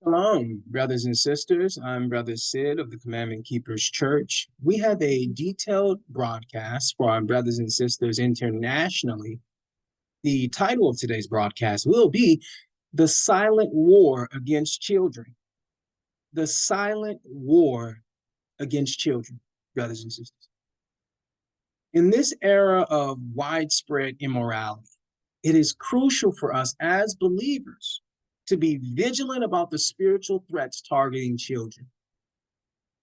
Shalom, brothers and sisters. I'm Brother Sid of the Commandment Keepers Church. We have a detailed broadcast for our brothers and sisters internationally. The title of today's broadcast will be The Silent War Against Children. The Silent War Against Children, brothers and sisters. In this era of widespread immorality, it is crucial for us as believers to be vigilant about the spiritual threats targeting children.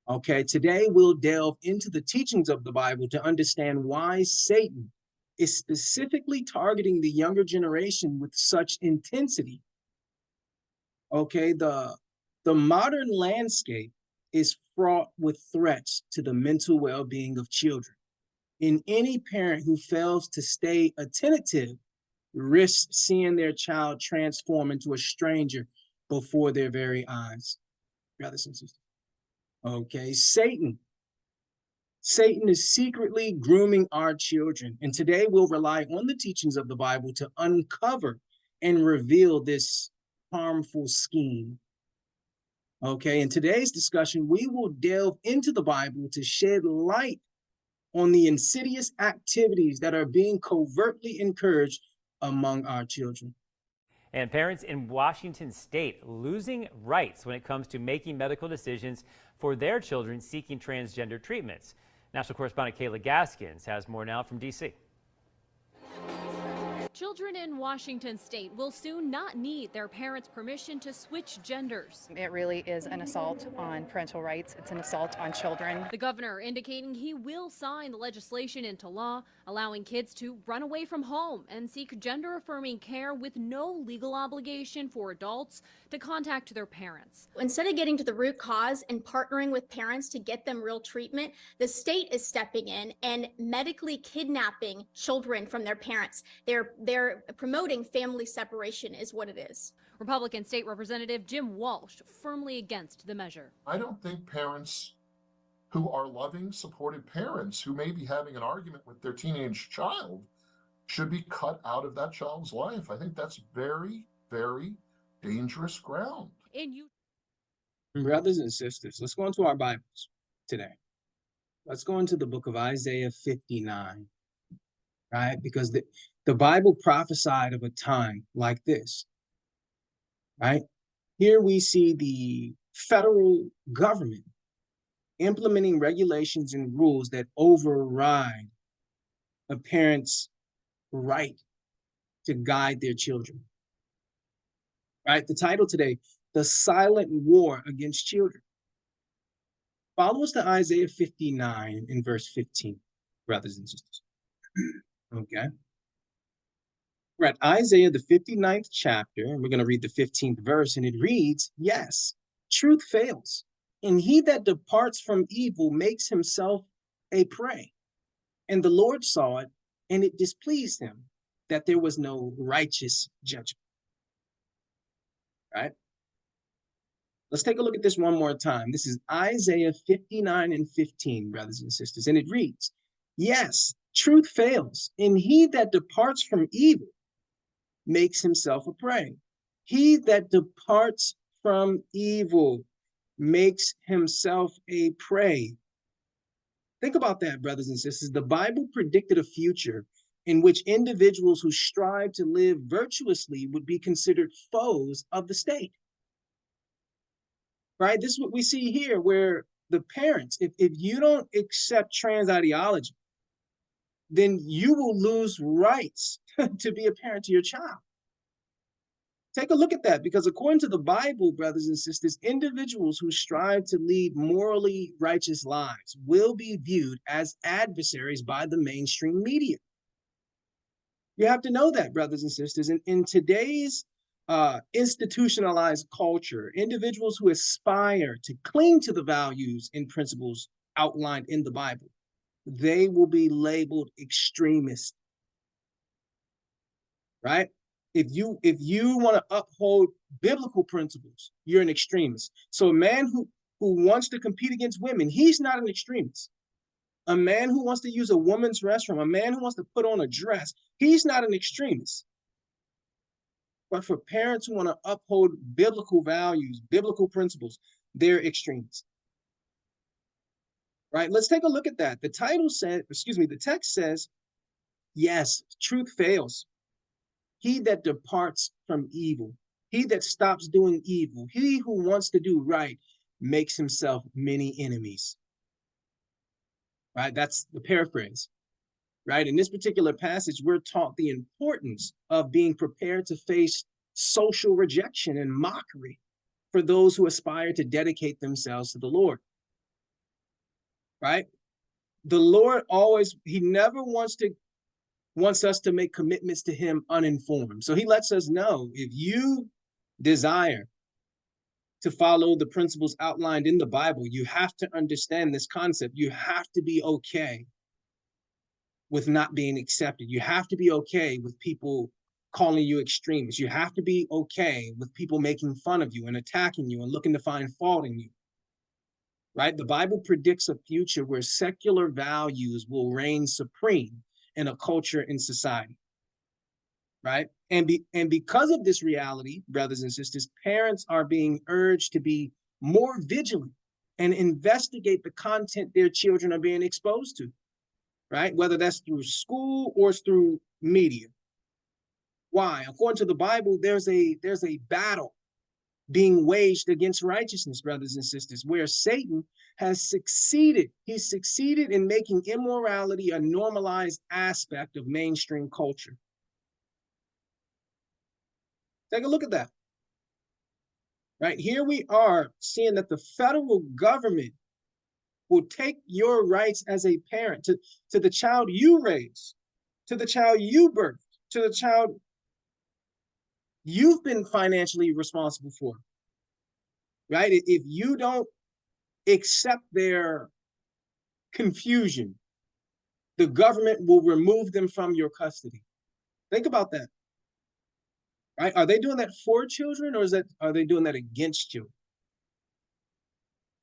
Okay, today we'll delve into the teachings of the Bible to understand why Satan is specifically targeting the younger generation with such intensity. Okay, the modern landscape is fraught with threats to the mental well-being of children. And any parent who fails to stay attentive risks seeing their child transform into a stranger before their very eyes, brothers and sisters. Okay, Satan is secretly grooming our children, and today we'll rely on the teachings of the Bible to uncover and reveal this harmful scheme. Okay, in today's discussion, we will delve into the Bible to shed light on the insidious activities that are being covertly encouraged among our children. And parents in Washington state losing rights when it comes to making medical decisions for their children seeking transgender treatments. National correspondent Kayla Gaskins has more now from D.C. Children in Washington state will soon not need their parents' permission to switch genders. It really is an assault on parental rights. It's an assault on children. The governor indicating he will sign the legislation into law, allowing kids to run away from home and seek gender-affirming care with no legal obligation for adults to contact their parents. Instead of getting to the root cause and partnering with parents to get them real treatment, the state is stepping in and medically kidnapping children from their parents. They're promoting family separation is what it is. Republican State Representative Jim Walsh firmly against the measure. I don't think parents who are loving, supportive parents who may be having an argument with their teenage child should be cut out of that child's life. I think that's very, very dangerous ground. Brothers and sisters, let's go into our Bibles today. Let's go into the book of Isaiah 59, right? Because the Bible prophesied of a time like this, right? Here we see the federal government implementing regulations and rules that override a parent's right to guide their children, right? The title today, The Silent War Against Children. Follow us to Isaiah 59 in verse 15, brothers and sisters. Okay. We're at Isaiah, the 59th chapter, and we're going to read the 15th verse, and it reads, "Yes, truth fails, and he that departs from evil makes himself a prey. And the Lord saw it, and it displeased him that there was no righteous judgment." Right? Let's take a look at this one more time. This is Isaiah 59 and 15, brothers and sisters, and it reads, "Yes, truth fails, and he that departs from evil makes himself a prey." He that departs from evil makes himself a prey. Think about that, brothers and sisters. The Bible predicted a future in which individuals who strive to live virtuously would be considered foes of the state. Right? This is what we see here, where the parents, if you don't accept trans ideology, then you will lose rights to be a parent to your child. Take a look at that, because according to the Bible, brothers and sisters, individuals who strive to lead morally righteous lives will be viewed as adversaries by the mainstream media. You have to know that, brothers and sisters. In today's institutionalized culture, individuals who aspire to cling to the values and principles outlined in the Bible, they will be labeled extremists, right? If you want to uphold biblical principles, you're an extremist. So a man who wants to compete against women, he's not an extremist. A man who wants to use a woman's restroom, a man who wants to put on a dress, he's not an extremist. But for parents who want to uphold biblical values, biblical principles, they're extremists. Right? Let's take a look at that. The text says, yes, truth fails. He that departs from evil, he that stops doing evil, he who wants to do right makes himself many enemies. Right? That's the paraphrase. Right? In this particular passage, we're taught the importance of being prepared to face social rejection and mockery for those who aspire to dedicate themselves to the Lord. Right? The Lord he never wants us to make commitments to him uninformed. So he lets us know, if you desire to follow the principles outlined in the Bible, you have to understand this concept. You have to be okay with not being accepted. You have to be okay with people calling you extremists. You have to be okay with people making fun of you and attacking you and looking to find fault in you. Right? The Bible predicts a future where secular values will reign supreme in a culture and society. Right? And because of this reality, brothers and sisters, parents are being urged to be more vigilant and investigate the content their children are being exposed to. Right? Whether that's through school or through media. Why? According to the Bible, there's a battle being waged against righteousness, brothers and sisters, where Satan has succeeded. He's succeeded in making immorality a normalized aspect of mainstream culture. Take a look at that. Right? Here we are seeing that the federal government will take your rights as a parent to the child you raise, to the child you birthed, to the child you've been financially responsible for, right? If you don't accept their confusion, the government will remove them from your custody. Think about that, right? Are they doing that for children, or are they doing that against children?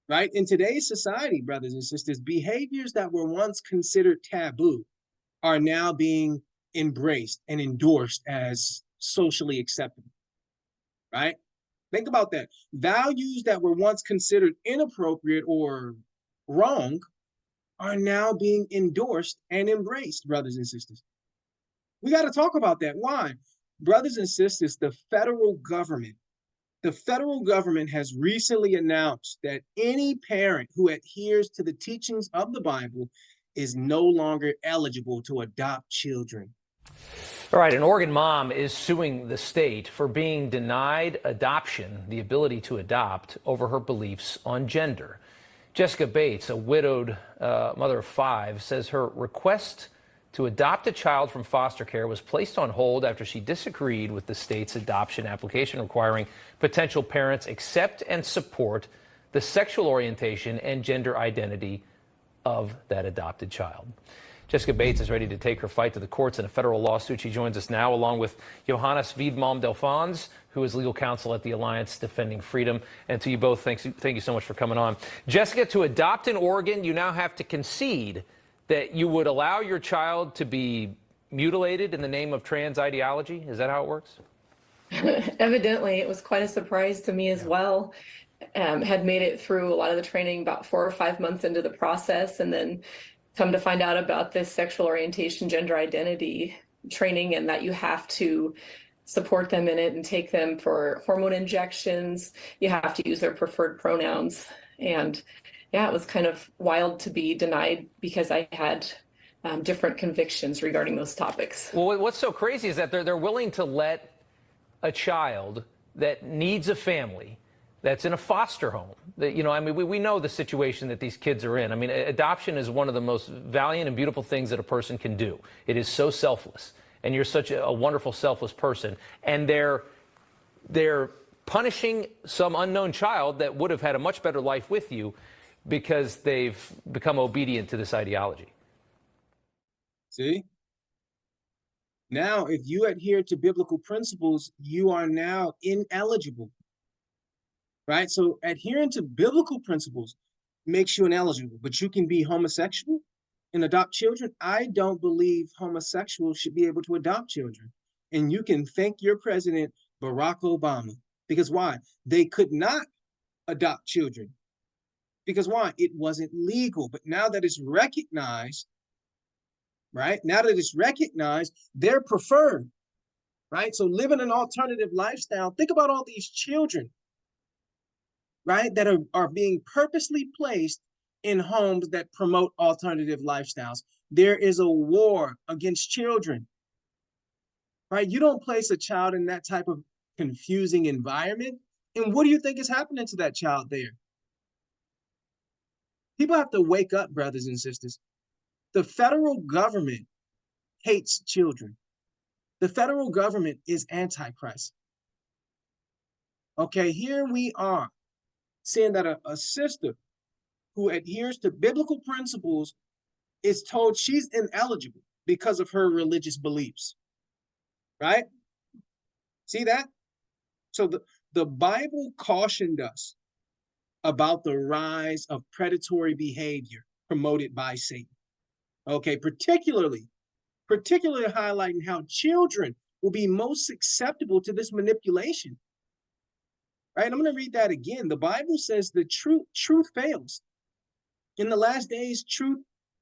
Right? In today's society, brothers and sisters, behaviors that were once considered taboo are now being embraced and endorsed as socially acceptable. Right? Think about that. Values that were once considered inappropriate or wrong are now being endorsed and embraced, brothers and sisters. We got to talk about that. Why? Brothers and sisters, the federal government has recently announced that any parent who adheres to the teachings of the Bible is no longer eligible to adopt children. All right, an Oregon mom is suing the state for being denied adoption, the ability to adopt, over her beliefs on gender. Jessica Bates, a widowed mother of 5, says her request to adopt a child from foster care was placed on hold after she disagreed with the state's adoption application requiring potential parents accept and support the sexual orientation and gender identity of that adopted child. Jessica Bates is ready to take her fight to the courts in a federal lawsuit. She joins us now along with Johannes Wiedmalm-Delfons, who is legal counsel at the Alliance Defending Freedom. And to you both, thank you so much for coming on. Jessica, to adopt in Oregon, you now have to concede that you would allow your child to be mutilated in the name of trans ideology. Is that how it works? Evidently, it was quite a surprise to me as well. Had made it through a lot of the training about 4 or 5 months into the process, and then come to find out about this sexual orientation, gender identity training, and that you have to support them in it and take them for hormone injections. You have to use their preferred pronouns. And yeah, it was kind of wild to be denied because I had different convictions regarding those topics. Well, what's so crazy is that they're willing to let a child that needs a family, that's in a foster home, that, you know, I mean, we know the situation that these kids are in. I mean, adoption is one of the most valiant and beautiful things that a person can do. It is so selfless, and you're such a wonderful, selfless person. And they're punishing some unknown child that would have had a much better life with you because they've become obedient to this ideology. See? Now, if you adhere to biblical principles, you are now ineligible. Right? So adhering to biblical principles makes you ineligible, but you can be homosexual and adopt children. I don't believe homosexuals should be able to adopt children. And you can thank your president Barack Obama. Because why? They could not adopt children. Because why? It wasn't legal. But now that it's recognized, right? Now that it's recognized, they're preferred, right? So living an alternative lifestyle, think about all these children, right, that are being purposely placed in homes that promote alternative lifestyles. There is a war against children, right? You don't place a child in that type of confusing environment. And what do you think is happening to that child there? People have to wake up, brothers and sisters. The federal government hates children. The federal government is antichrist. Okay, here we are saying that a sister who adheres to biblical principles is told she's ineligible because of her religious beliefs, right? See that? So the Bible cautioned us about the rise of predatory behavior promoted by Satan. Okay, particularly highlighting how children will be most susceptible to this manipulation. Right? I'm going to read that again. The Bible says the truth fails. In the last days, truth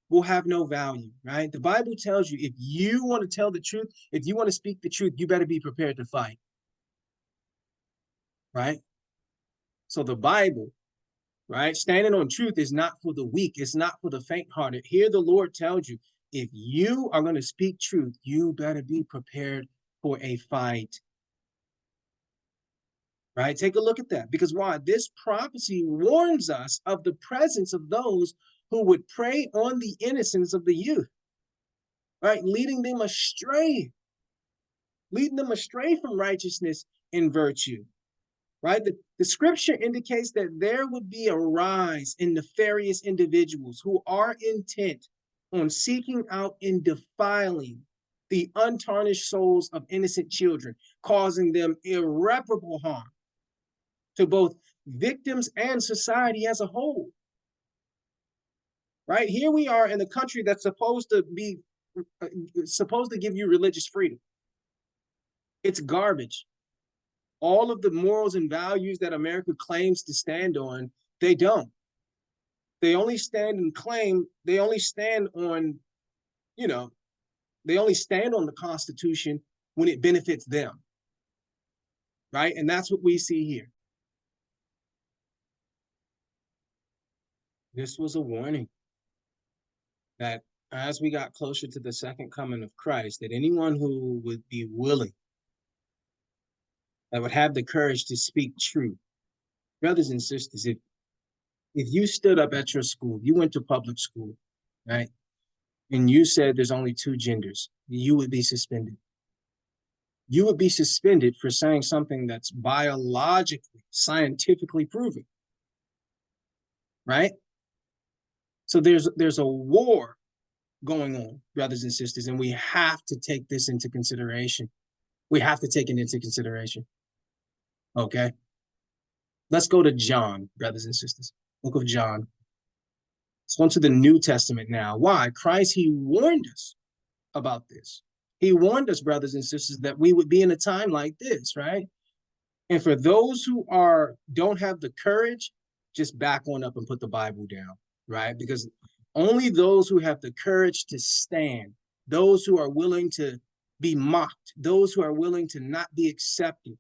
will have no value, right? The Bible tells you if you want to tell the truth, if you want to speak the truth, you better be prepared to fight, right? So the Bible, right, standing on truth is not for the weak. It's not for the faint-hearted. Here the Lord tells you, if you are going to speak truth, you better be prepared for a fight, right? Take a look at that. Because why? This prophecy warns us of the presence of those who would prey on the innocence of the youth, right? Leading them astray from righteousness and virtue, right? The scripture indicates that there would be a rise in nefarious individuals who are intent on seeking out and defiling the untarnished souls of innocent children, causing them irreparable harm to both victims and society as a whole. Right? Here we are in a country that's supposed to give you religious freedom. It's garbage. All of the morals and values that America claims to stand on, they don't. They only stand on, they only stand on the Constitution when it benefits them. Right? And that's what we see here. This was a warning that as we got closer to the second coming of Christ, that anyone who would be willing, that would have the courage to speak truth. Brothers and sisters, if you stood up at your school, you went to public school, right? And you said there's only two genders, you would be suspended. You would be suspended for saying something that's biologically, scientifically proven, right? So there's a war going on, brothers and sisters, and we have to take this into consideration. We have to take it into consideration. Okay? Let's go to John, brothers and sisters. Book of John. Let's go to the New Testament now. Why? Christ, he warned us about this. He warned us, brothers and sisters, that we would be in a time like this, right? And for those who don't have the courage, just back on up and put the Bible down, right? Because only those who have the courage to stand, those who are willing to be mocked, those who are willing to not be accepted.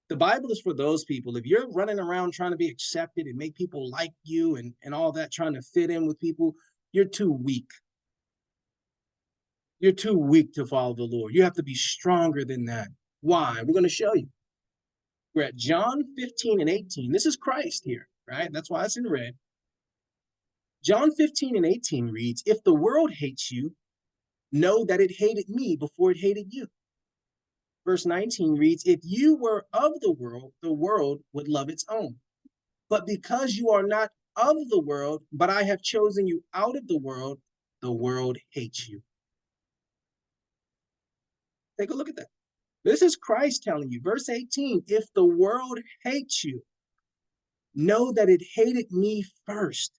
The Bible is for those people. If you're running around trying to be accepted and make people like you and all that, trying to fit in with people, you're too weak. You're too weak to follow the Lord. You have to be stronger than that. Why? We're going to show you. We're at John 15 and 18. This is Christ here, right? That's why it's in red. John 15 and 18 reads, if the world hates you, know that it hated me before it hated you. Verse 19 reads, if you were of the world would love its own. But because you are not of the world, but I have chosen you out of the world hates you. Take a look at that. This is Christ telling you. Verse 18, if the world hates you, know that it hated me first.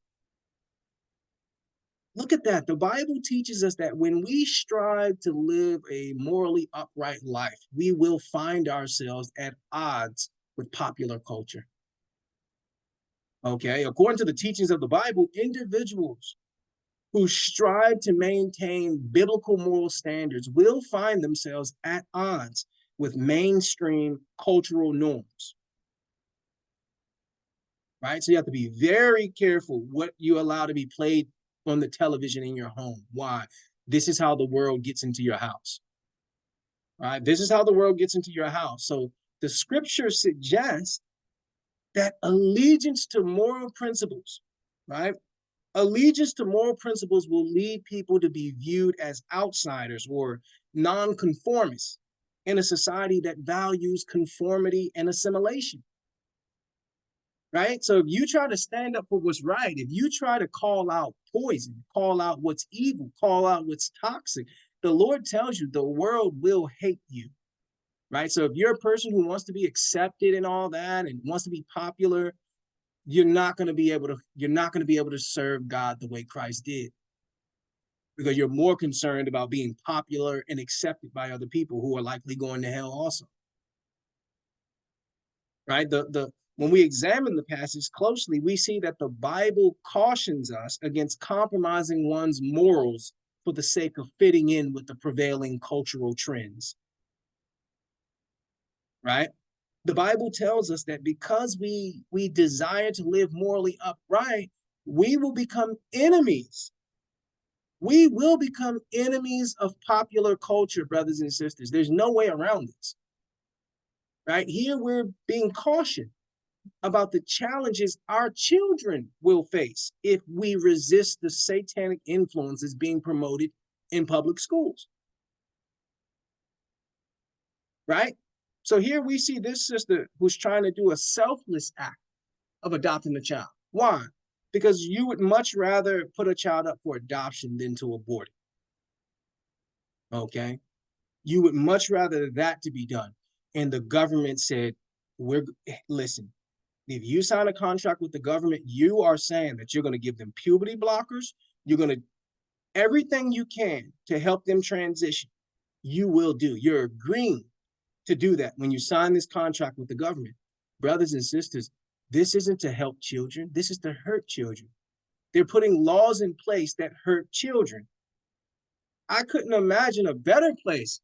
Look at that. The Bible teaches us that when we strive to live a morally upright life, we will find ourselves at odds with popular culture. Okay, according to the teachings of the Bible, individuals who strive to maintain biblical moral standards will find themselves at odds with mainstream cultural norms. Right? So you have to be very careful what you allow to be played on the television in your home. Why? This is how the world gets into your house. Right? This is how the world gets into your house. So the scripture suggests that allegiance to moral principles, right? Allegiance to moral principles will lead people to be viewed as outsiders or nonconformists in a society that values conformity and assimilation. Right? So if you try to stand up for what's right, if you try to call out poison, call out what's evil, call out what's toxic, the Lord tells you the world will hate you. Right? So if you're a person who wants to be accepted and all that and wants to be popular, you're not going to be able to serve God the way Christ did. Because you're more concerned about being popular and accepted by other people who are likely going to hell also. Right? When we examine the passage closely, we see that the Bible cautions us against compromising one's morals for the sake of fitting in with the prevailing cultural trends. Right? The Bible tells us that because we desire to live morally upright, we will become enemies. We will become enemies of popular culture, brothers and sisters. There's no way around this. Right? Here we're being cautioned about the challenges our children will face if we resist the satanic influences being promoted in public schools. Right? So here we see this sister who's trying to do a selfless act of adopting a child. Why? Because you would much rather put a child up for adoption than to abort it. Okay? You would much rather that to be done. And the government said, listen, if you sign a contract with the government, you are saying that you're going to give them puberty blockers. You're going to everything you can to help them transition. You will do. You're agreeing to do that when you sign this contract with the government. Brothers and sisters, this isn't to help children. This is to hurt children. They're putting laws in place that hurt children. I couldn't imagine a better place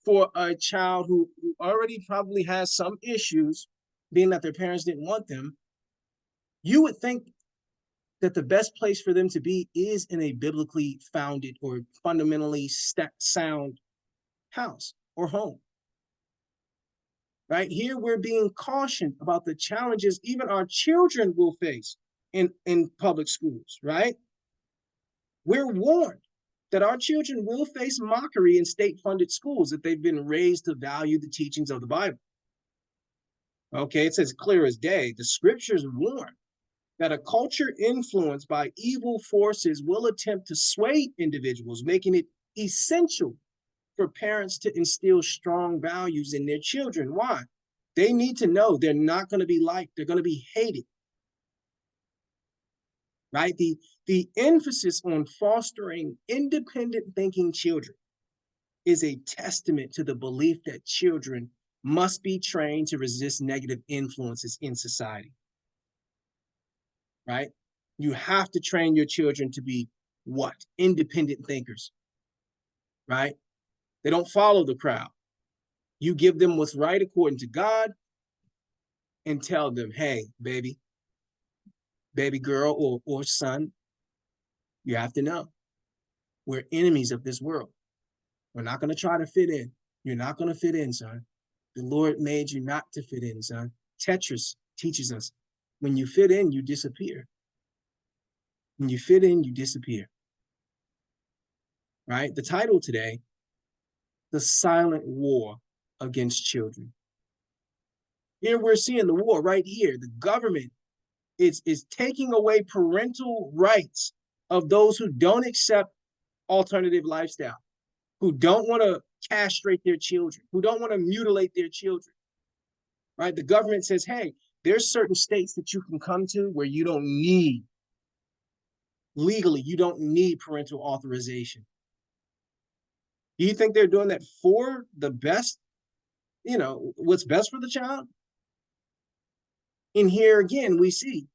for a child who already probably has some issues, being that their parents didn't want them. You would think that the best place for them to be is in a biblically founded or fundamentally sound house or home. Right? Here we're being cautioned about the challenges even our children will face in public schools, right? We're warned that our children will face mockery in state-funded schools if they've been raised to value the teachings of the Bible. Okay, it says clear as day. The scriptures warn that a culture influenced by evil forces will attempt to sway individuals, making it essential for parents to instill strong values in their children. Why? They need to know they're not going to be liked, they're going to be hated. Right? The emphasis on fostering independent thinking children is a testament to the belief that children must be trained to resist negative influences in society. Right? You have to train your children to be what? Independent thinkers. Right? They don't follow the crowd. You give them what's right according to God and tell them, hey, baby girl or son, you have to know we're enemies of this world. We're not going to try to fit in. You're not going to fit in, son. The Lord made you not to fit in, son. Tetris teaches us when you fit in, you disappear. When you fit in, you disappear. Right? The title today, The Silent War Against Children. Here we're seeing the war right here. The government is taking away parental rights of those who don't accept alternative lifestyle, who don't want to castrate their children, who don't want to mutilate their children. Right? The government says, hey, there's certain states that you can come to where you don't need Legally, you don't need parental authorization. Do you think they're doing that for the best, what's best for the child? And here again, we see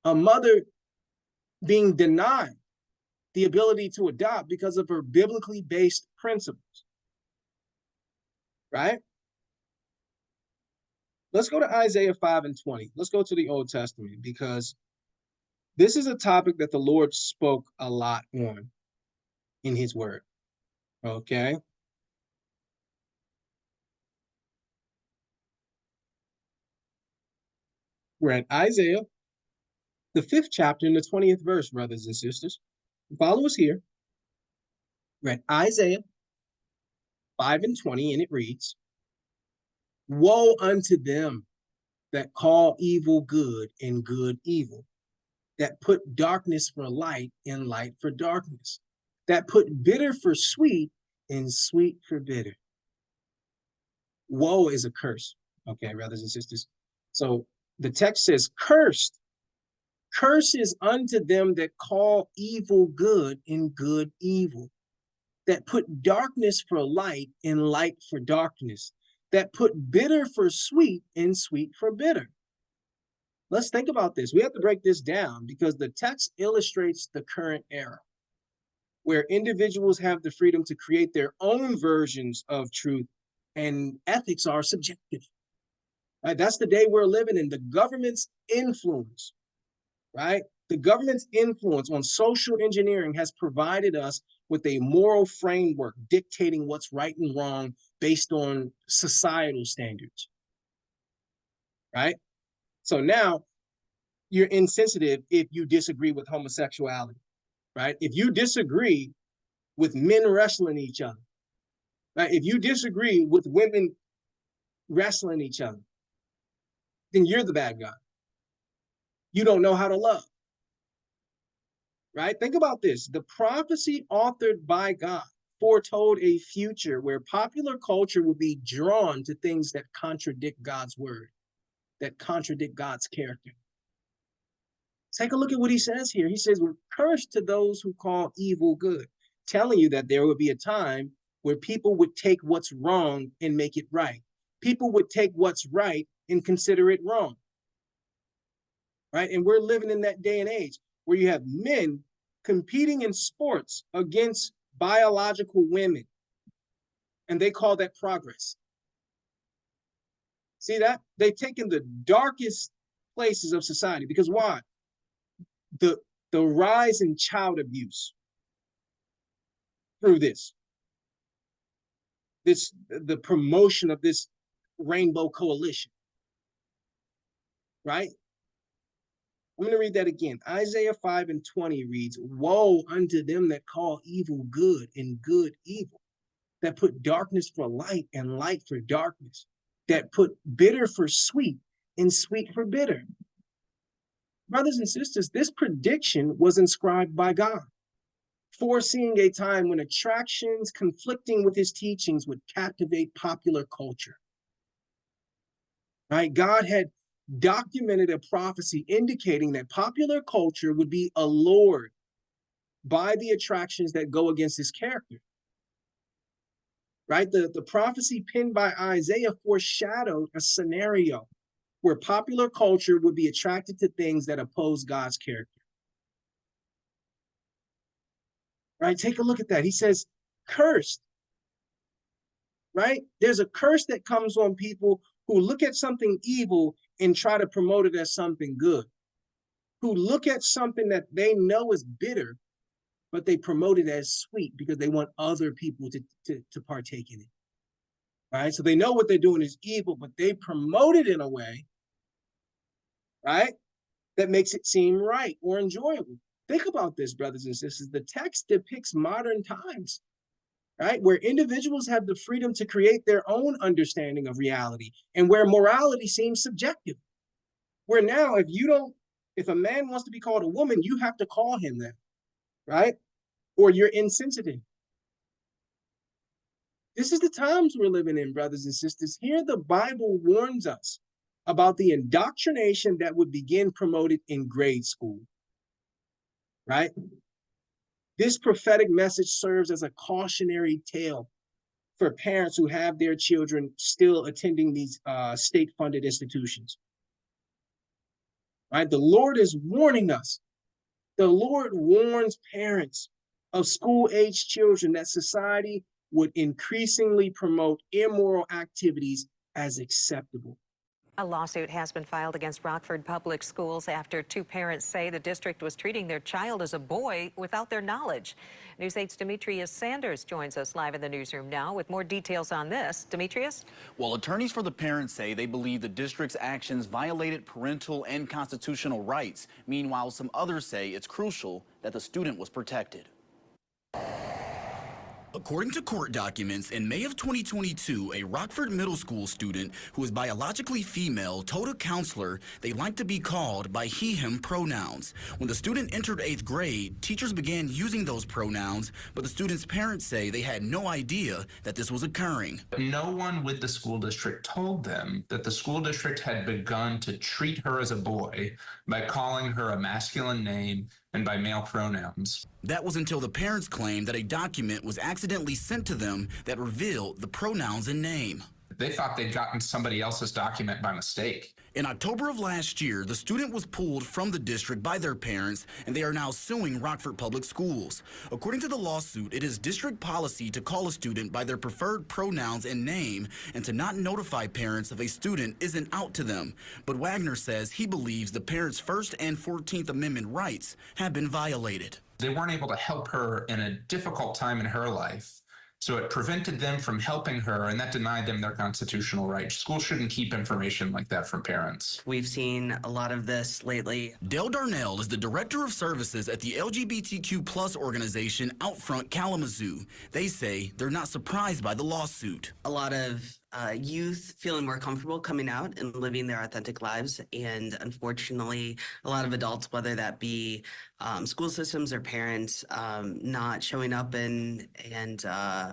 a mother being denied the ability to adopt because of her biblically based principles, right? Let's go to Isaiah 5:20. Let's go to the Old Testament because this is a topic that the Lord spoke a lot on in his word, okay? We're at Isaiah, the 5th chapter in the 20th verse, brothers and sisters. Follow us here. We're at Isaiah 5:20, and it reads, "Woe unto them that call evil good and good evil, that put darkness for light and light for darkness, that put bitter for sweet and sweet for bitter." Woe is a curse, okay, brothers and sisters. So the text says, cursed. Curses unto them that call evil good and good evil, that put darkness for light and light for darkness, that put bitter for sweet and sweet for bitter. Let's think about this. We have to break this down because the text illustrates the current era where individuals have the freedom to create their own versions of truth and ethics are subjective. Right? That's the day we're living in. The government's influence, right? The government's influence on social engineering has provided us with a moral framework dictating what's right and wrong based on societal standards, right? So now you're insensitive if you disagree with homosexuality, right? If you disagree with men wrestling each other, right? If you disagree with women wrestling each other, then you're the bad guy. You don't know how to love, right? Think about this. The prophecy authored by God foretold a future where popular culture would be drawn to things that contradict God's word, that contradict God's character. Take a look at what he says here. He says, "We're cursed to those who call evil good," telling you that there would be a time where people would take what's wrong and make it right. People would take what's right and consider it wrong, right? And we're living in that day and age where you have men competing in sports against biological women, and they call that progress. See that? They've taken the darkest places of society because why? The rise in child abuse through the promotion of this rainbow coalition, right? I'm going to read that again. Isaiah 5:20 reads, "Woe unto them that call evil good and good evil, that put darkness for light and light for darkness, that put bitter for sweet and sweet for bitter." Brothers and sisters, this prediction was inscribed by God, foreseeing a time when attractions conflicting with his teachings would captivate popular culture. Right? God had documented a prophecy indicating that popular culture would be allured by the attractions that go against his character. Right? The prophecy penned by Isaiah foreshadowed a scenario where popular culture would be attracted to things that oppose God's character. Right? Take a look at that. He says, cursed. Right? There's a curse that comes on people who look at something evil and try to promote it as something good, who look at something that they know is bitter, but they promote it as sweet because they want other people to partake in it. Right? So they know what they're doing is evil, but they promote it in a way, right, that makes it seem right or enjoyable. Think about this, brothers and sisters. The text depicts modern times, right, where individuals have the freedom to create their own understanding of reality and where morality seems subjective. Where now, if a man wants to be called a woman, you have to call him that, right? Or you're insensitive. This is the times we're living in, brothers and sisters. Here, the Bible warns us about the indoctrination that would begin promoted in grade school, right? This prophetic message serves as a cautionary tale for parents who have their children still attending these state-funded institutions. Right? The Lord is warning us. The Lord warns parents of school-age children that society would increasingly promote immoral activities as acceptable. A lawsuit has been filed against Rockford Public Schools after two parents say the district was treating their child as a boy without their knowledge. News 8's Demetrius Sanders joins us live in the newsroom now with more details on this. Demetrius? Well, attorneys for the parents say they believe the district's actions violated parental and constitutional rights. Meanwhile, some others say it's crucial that the student was protected. According to court documents, in May of 2022, a Rockford Middle School student who is biologically female told a counselor they like to be called by he/him pronouns. When the student entered 8th grade, teachers began using those pronouns, but the student's parents say they had no idea that this was occurring. No one with the school district told them that the school district had begun to treat her as a boy by calling her a masculine name and by male pronouns. That was until the parents claimed that a document was accidentally sent to them that revealed the pronouns and name. They thought they'd gotten somebody else's document by mistake. In October of last year, the student was pulled from the district by their parents, and they are now suing Rockford Public Schools. According to the lawsuit, it is district policy to call a student by their preferred pronouns and name, and to not notify parents if a student isn't out to them. But Wagner says he believes the parents' First and 14th Amendment rights have been violated. They weren't able to help her in a difficult time in her life. So it prevented them from helping her, and that denied them their constitutional rights. Schools shouldn't keep information like that from parents. We've seen a lot of this lately. Dale Darnell is the Director of Services at the LGBTQ+ organization Outfront Kalamazoo. They say they're not surprised by the lawsuit. A lot of youth feeling more comfortable coming out and living their authentic lives, and unfortunately a lot of adults, whether that be school systems or parents, not showing up and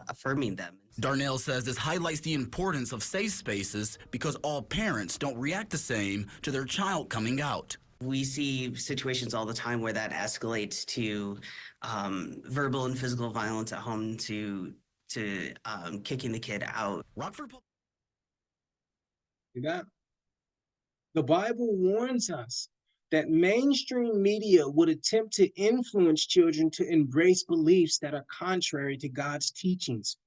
affirming them. Darnell says this highlights the importance of safe spaces because all parents don't react the same to their child coming out. We see situations all the time where that escalates to verbal and physical violence at home, to kicking the kid out. Rockford. That the Bible warns us that mainstream media would attempt to influence children to embrace beliefs that are contrary to God's teachings.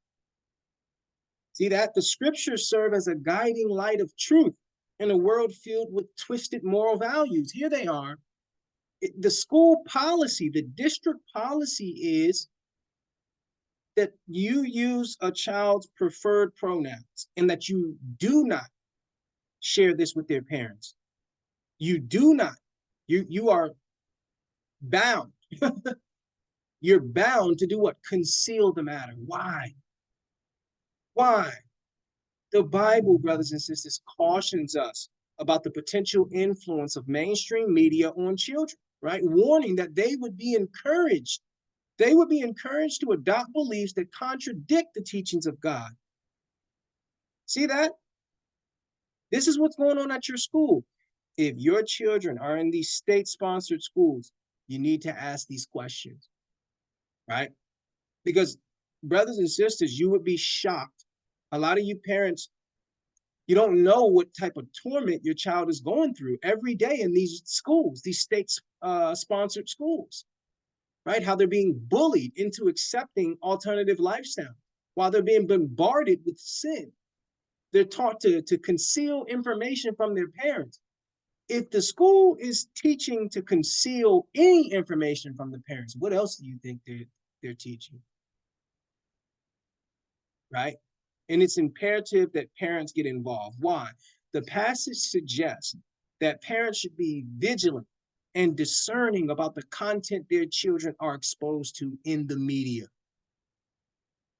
See that? The scriptures serve as a guiding light of truth in a world filled with twisted moral values. Here they are. The school policy, the district policy is that you use a child's preferred pronouns and that you do not share this with their parents. You do not. You are bound. You're bound to do what? Conceal the matter. Why? Why? The Bible, brothers and sisters, cautions us about the potential influence of mainstream media on children, right? Warning that they would be encouraged. They would be encouraged to adopt beliefs that contradict the teachings of God. See that? This is what's going on at your school. If your children are in these state-sponsored schools, you need to ask these questions, right? Because, brothers and sisters, you would be shocked. A lot of you parents, you don't know what type of torment your child is going through every day in these schools, these state-sponsored schools, right? How they're being bullied into accepting alternative lifestyle while they're being bombarded with sin. They're taught to conceal information from their parents. If the school is teaching to conceal any information from the parents, what else do you think they're teaching? Right? And it's imperative that parents get involved. Why? The passage suggests that parents should be vigilant and discerning about the content their children are exposed to in the media,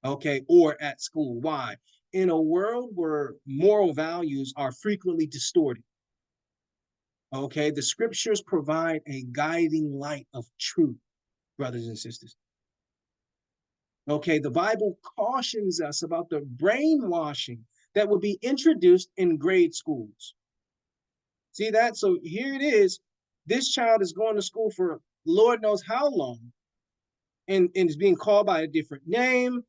okay, or at school. Why? In a world where moral values are frequently distorted, okay, the scriptures provide a guiding light of truth, brothers and sisters. Okay, the Bible cautions us about the brainwashing that will be introduced in grade schools. See that? So here it is. This child is going to school for Lord knows how long, and is being called by a different name,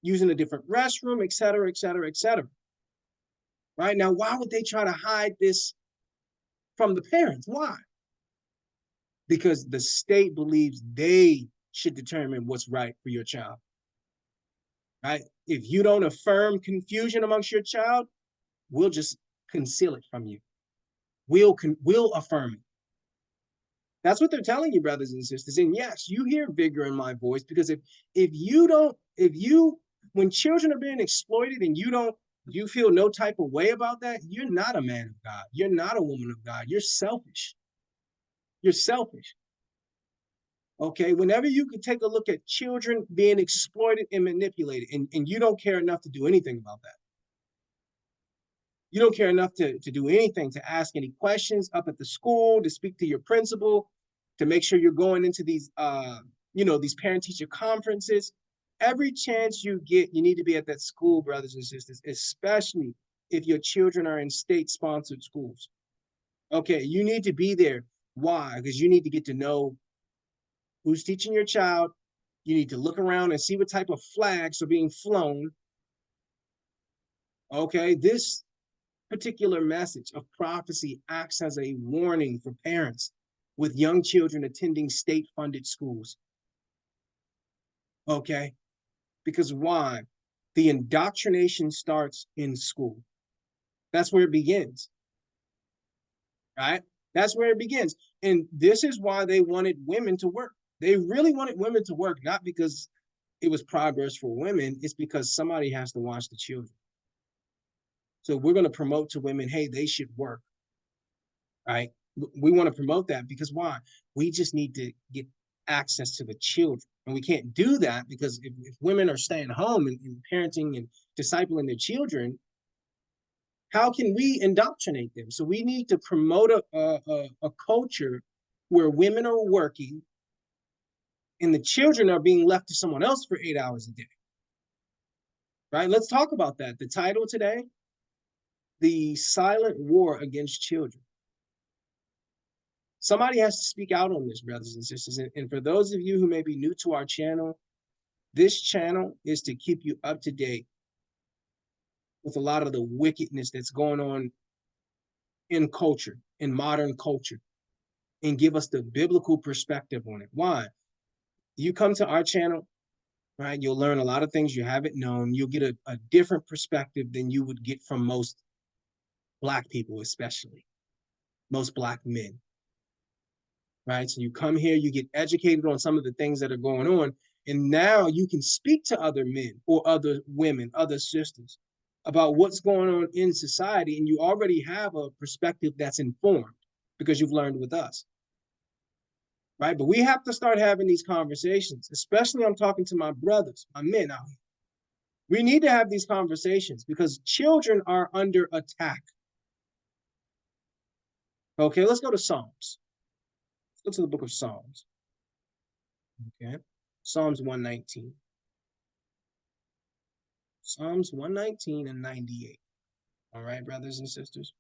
using a different restroom, et cetera, et cetera, et cetera. Right? Now, why would they try to hide this from the parents? Why? Because the state believes they should determine what's right for your child. Right? If you don't affirm confusion amongst your child, we'll just conceal it from you. We'll affirm it. That's what they're telling you, brothers and sisters. And yes, you hear vigor in my voice, because when children are being exploited and you feel no type of way about that, you're not a man of God. You're not a woman of God. You're selfish. You're selfish. Okay, whenever you can take a look at children being exploited and manipulated, and you don't care enough to do anything about that. You don't care enough to do anything, to ask any questions up at the school, to speak to your principal, to make sure you're going into these these parent-teacher conferences. Every chance you get, you need to be at that school, brothers and sisters, especially if your children are in state-sponsored schools. Okay, you need to be there. Why? Because you need to get to know who's teaching your child. You need to look around and see what type of flags are being flown. Okay, this particular message of prophecy acts as a warning for parents with young children attending state-funded schools. Okay, because why? The indoctrination starts in school. That's where it begins. Right? That's where it begins. And this is why they wanted women to work. They really wanted women to work, not because it was progress for women. It's because somebody has to watch the children. So we're going to promote to women, hey, they should work. Right? We want to promote that because why? We just need to get access to the children. And we can't do that because if women are staying home and parenting and discipling their children, how can we indoctrinate them? So we need to promote a culture where women are working and the children are being left to someone else for 8 hours a day. Right? Let's talk about that. The title today, The Silent War Against Children. Somebody has to speak out on this, brothers and sisters. And for those of you who may be new to our channel, this channel is to keep you up to date with a lot of the wickedness that's going on in culture, in modern culture, and give us the biblical perspective on it. Why? You come to our channel, right? You'll learn a lot of things you haven't known. You'll get a different perspective than you would get from most Black people, especially most Black men. Right? So you come here, you get educated on some of the things that are going on, and now you can speak to other men or other women, other sisters about what's going on in society, and you already have a perspective that's informed because you've learned with us. Right? But we have to start having these conversations, especially I'm talking to my brothers, my men out here. We need to have these conversations because children are under attack. Okay, let's go to Psalms. Let's go to the book of Psalms. Okay, Psalms 119. Psalms 119 and 98. All right, brothers and sisters.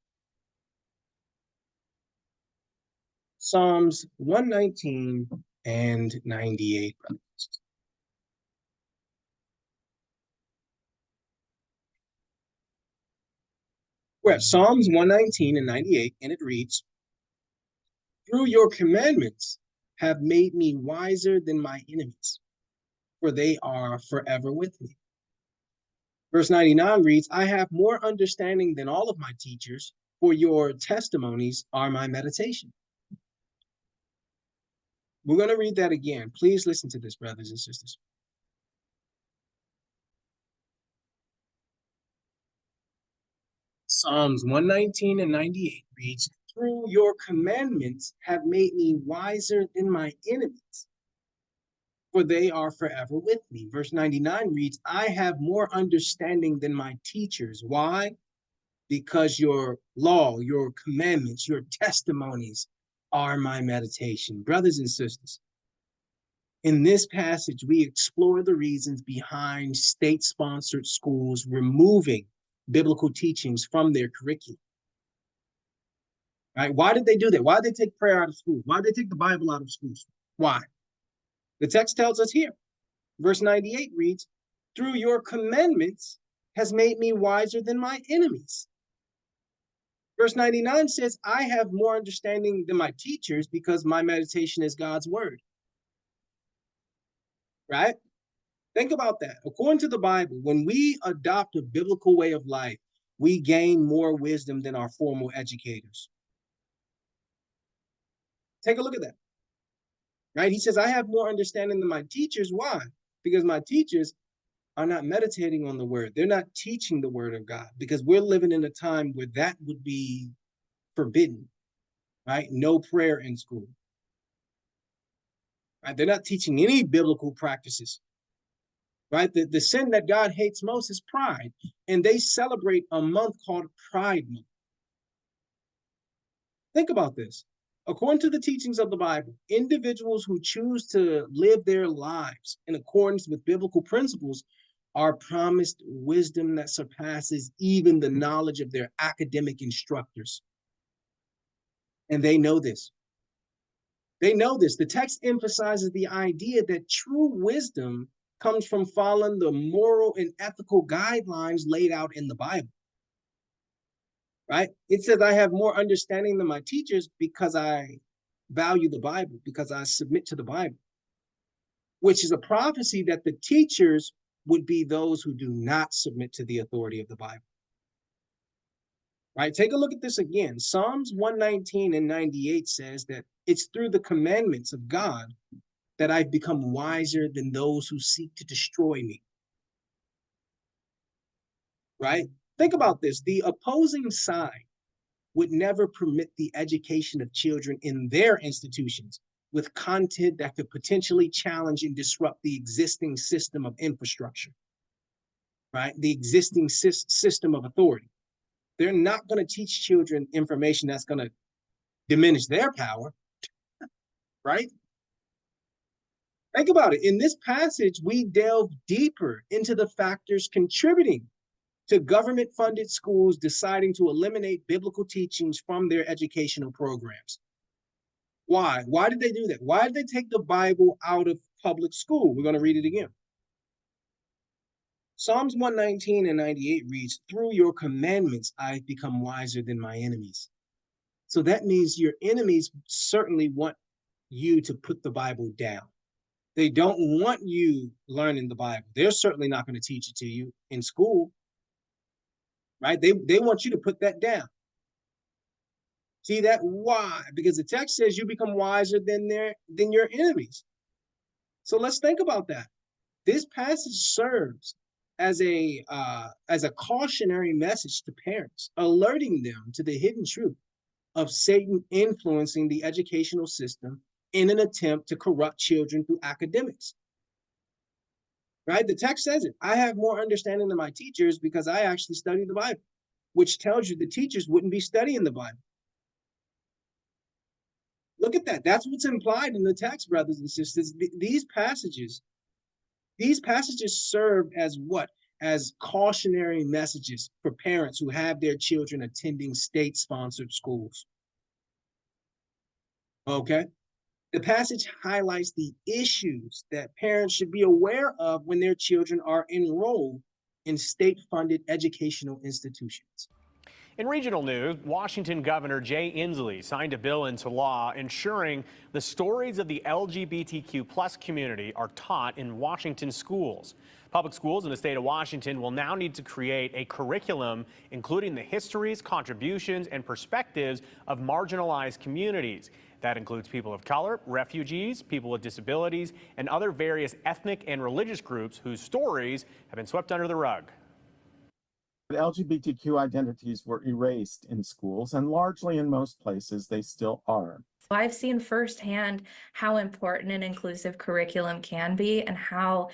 Psalms 119 and 98, brothers and sisters. We're at Psalms 119 and 98, and it reads, "Through your commandments have made me wiser than my enemies, for they are forever with me." Verse 99 reads, "I have more understanding than all of my teachers, for your testimonies are my meditation." We're going to read that again. Please listen to this, brothers and sisters. Psalms 119 and 98 reads, "Through your commandments have made me wiser than my enemies, for they are forever with me." Verse 99 reads, "I have more understanding than my teachers." Why? Because your law, your commandments, your testimonies are my meditation. Brothers and sisters, in this passage, we explore the reasons behind state-sponsored schools removing biblical teachings from their curriculum. Right? Why did they do that? Why did they take prayer out of schools? Why did they take the Bible out of schools? Why? The text tells us here, verse 98 reads, "Through your commandments has made me wiser than my enemies." Verse 99 says, "I have more understanding than my teachers because my meditation is God's word." Right? Think about that. According to the Bible, when we adopt a biblical way of life, we gain more wisdom than our formal educators. Take a look at that. Right? He says, "I have more understanding than my teachers." Why? Because my teachers are not meditating on the word. They're not teaching the word of God, because we're living in a time where that would be forbidden, right? No prayer in school. Right? They're not teaching any biblical practices. Right? The sin that God hates most is pride. And they celebrate a month called Pride Month. Think about this. According to the teachings of the Bible, individuals who choose to live their lives in accordance with biblical principles are promised wisdom that surpasses even the knowledge of their academic instructors. And they know this. They know this. The text emphasizes the idea that true wisdom comes from following the moral and ethical guidelines laid out in the Bible. Right? It says, "I have more understanding than my teachers because I value the Bible, because I submit to the Bible," which is a prophecy that the teachers would be those who do not submit to the authority of the Bible. Right? Take a look at this again. Psalms 119 and 98 says that it's through the commandments of God that I've become wiser than those who seek to destroy me. Right? Think about this. The opposing side would never permit the education of children in their institutions with content that could potentially challenge and disrupt the existing system of infrastructure, right? The existing system of authority. They're not going to teach children information that's going to diminish their power, right? Think about it. In this passage, we delve deeper into the factors contributing to government-funded schools deciding to eliminate biblical teachings from their educational programs. Why? Why did they do that? Why did they take the Bible out of public school? We're going to read it again. Psalms 119 and 98 reads, "Through your commandments, I've become wiser than my enemies." So that means your enemies certainly want you to put the Bible down. They don't want you learning the Bible. They're certainly not going to teach it to you in school, right? They want you to put that down. See that? Why? Because the text says you become wiser than your enemies. So let's think about that. This passage serves as a cautionary message to parents, alerting them to the hidden truth of Satan influencing the educational system in an attempt to corrupt children through academics. Right? The text says it. "I have more understanding than my teachers because I actually study the Bible," which tells you the teachers wouldn't be studying the Bible. Look at that. That's what's implied in the text, brothers and sisters. These passages serve as what? As cautionary messages for parents who have their children attending state-sponsored schools. Okay? The passage highlights the issues that parents should be aware of when their children are enrolled in state-funded educational institutions. In regional news, Washington Governor Jay Inslee signed a bill into law ensuring the stories of the LGBTQ+ community are taught in Washington schools. Public schools in the state of Washington will now need to create a curriculum including the histories, contributions, and perspectives of marginalized communities. That includes people of color, refugees, people with disabilities, and other various ethnic and religious groups whose stories have been swept under the rug. LGBTQ identities were erased in schools, and largely in most places they still are. I've seen firsthand how important an inclusive curriculum can be and how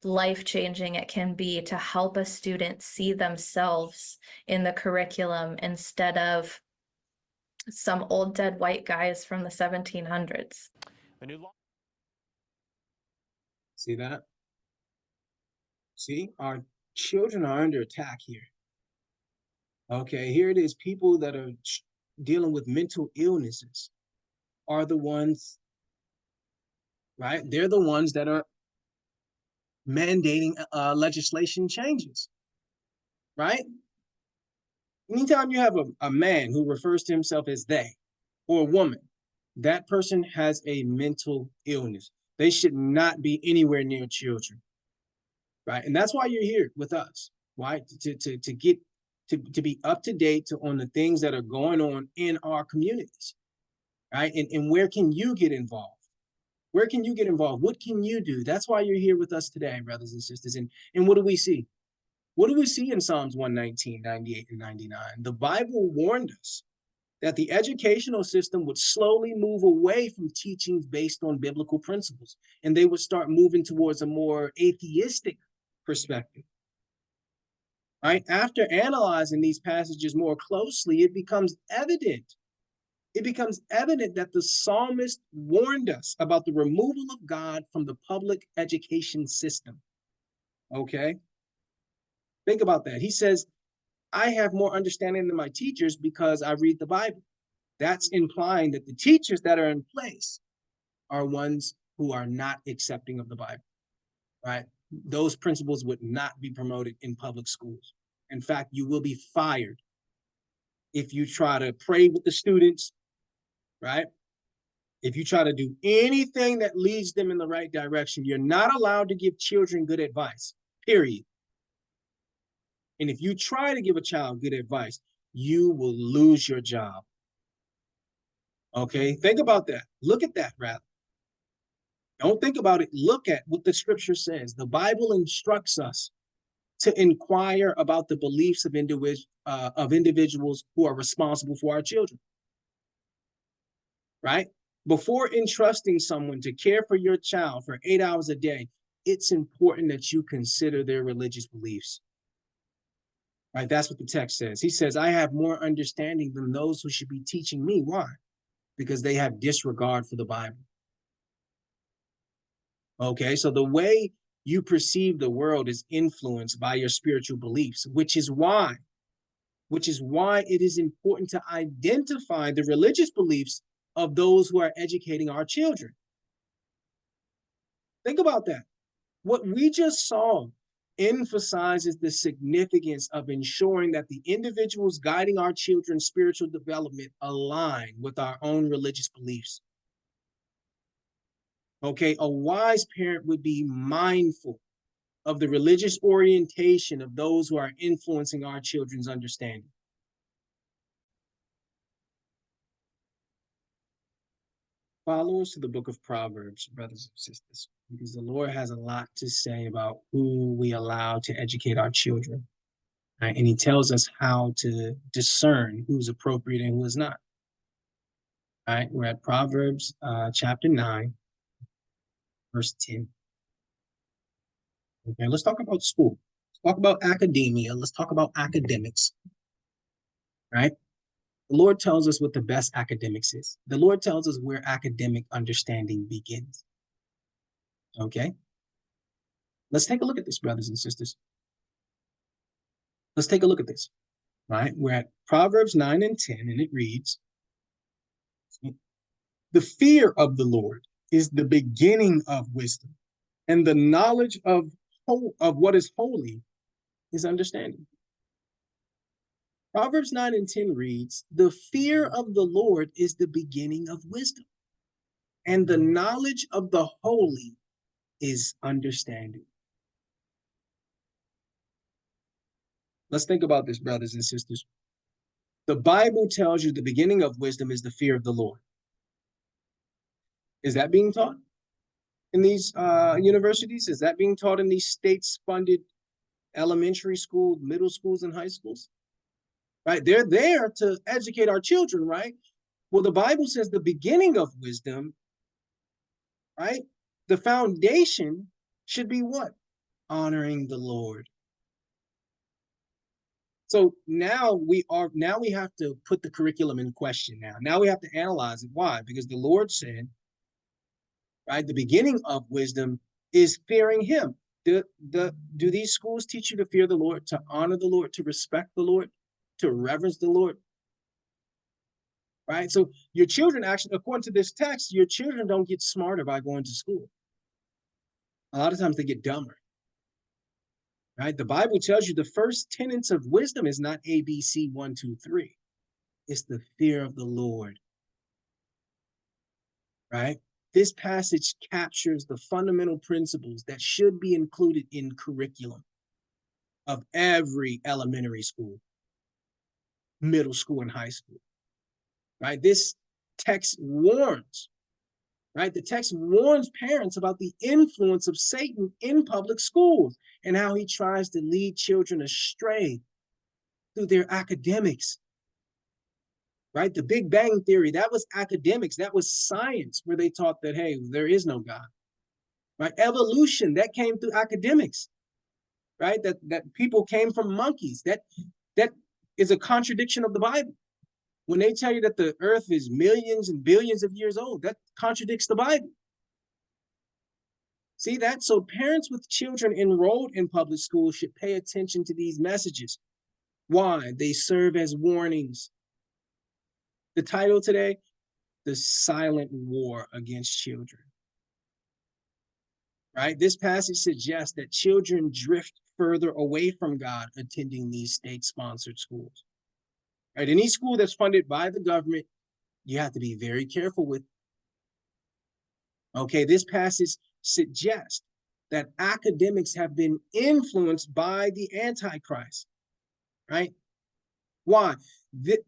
life-changing it can be to help a student see themselves in the curriculum instead of some old dead white guys from the 1700s. The new law. See that? See, our children are under attack here. Okay, here it is. People that are dealing with mental illnesses are the ones right? They're the ones that are mandating legislation changes, right? Anytime you have a man who refers to himself as they or a woman, that person has a mental illness. They should not be anywhere near children, right? And that's why you're here with us, right? To get to be up to date on the things that are going on in our communities, right? And where can you get involved? Where can you get involved? What can you do? That's why you're here with us today, brothers and sisters. And what do we see? What do we see in Psalms 119, 98, and 99? The Bible warned us that the educational system would slowly move away from teachings based on biblical principles, and they would start moving towards a more atheistic perspective. Right? After analyzing these passages more closely, it becomes evident that the psalmist warned us about the removal of God from the public education system. Okay? Think about that. He says, I have more understanding than my teachers because I read the Bible. That's implying that the teachers that are in place are ones who are not accepting of the Bible, right? Those principles would not be promoted in public schools. In fact, you will be fired if you try to pray with the students, right? If you try to do anything that leads them in the right direction, you're not allowed to give children good advice, period. And if you try to give a child good advice, you will lose your job. Okay, think about that. Look at that, rather. Don't think about it. Look at what the scripture says. The Bible instructs us to inquire about the beliefs of individuals who are responsible for our children, right? Before entrusting someone to care for your child for 8 hours a day, it's important that you consider their religious beliefs. Right? That's what the text says. He says, I have more understanding than those who should be teaching me. Why? Because they have disregard for the Bible. Okay, so the way you perceive the world is influenced by your spiritual beliefs, which is why it is important to identify the religious beliefs of those who are educating our children. Think about that. What we just saw emphasizes the significance of ensuring that the individuals guiding our children's spiritual development align with our own religious beliefs. Okay, a wise parent would be mindful of the religious orientation of those who are influencing our children's understanding. Follow us to the book of Proverbs, brothers and sisters, because the Lord has a lot to say about who we allow to educate our children. Right? And he tells us how to discern who's appropriate and who is not. All right, we're at Proverbs chapter 9, verse 10. Okay, let's talk about school. Let's talk about academia. Let's talk about academics. Right? The Lord tells us what the best academics is. The Lord tells us where academic understanding begins. Okay? Let's take a look at this, brothers and sisters. Let's take a look at this. Right? We're at Proverbs 9 and 10, and it reads, the fear of the Lord is the beginning of wisdom, and the knowledge of what is holy is understanding. Proverbs 9 and 10 reads, the fear of the Lord is the beginning of wisdom, and the knowledge of the holy is understanding. Let's think about this, brothers and sisters. The Bible tells you the beginning of wisdom is the fear of the Lord. Is that being taught in these universities? Is that being taught in these state-funded elementary schools, middle schools, and high schools? Right? They're there to educate our children, right? Well, the Bible says the beginning of wisdom, right? The foundation should be what? Honoring the Lord. So now we have to put the curriculum in question now. Now we have to analyze it. Why? Because the Lord said, right, the beginning of wisdom is fearing him. Do these schools teach you to fear the Lord, to honor the Lord, to respect the Lord, to reverence the Lord? right? So your children actually, according to this text, your children don't get smarter by going to school. A lot of times they get dumber, right? The Bible tells you the first tenets of wisdom is not ABC 1, 2, 3. It's the fear of the Lord, right? This passage captures the fundamental principles that should be included in curriculum of every elementary school, middle school, and high school, right? This text warns, right? The text warns parents about the influence of Satan in public schools and how he tries to lead children astray through their academics, right? The Big Bang Theory, that was academics, that was science, where they taught that, hey, there is no God, right? Evolution, that came through academics, right? That people came from monkeys. That is a contradiction of the Bible. When they tell you that the earth is millions and billions of years old, that contradicts the Bible. See that? So parents with children enrolled in public schools should pay attention to these messages. Why? They serve as warnings. The title today, The Silent War Against Children. Right? This passage suggests that children drift further away from God attending these state-sponsored schools. Right? Any school that's funded by the government, you have to be very careful with. Okay, this passage suggests that academics have been influenced by the Antichrist, right? Why?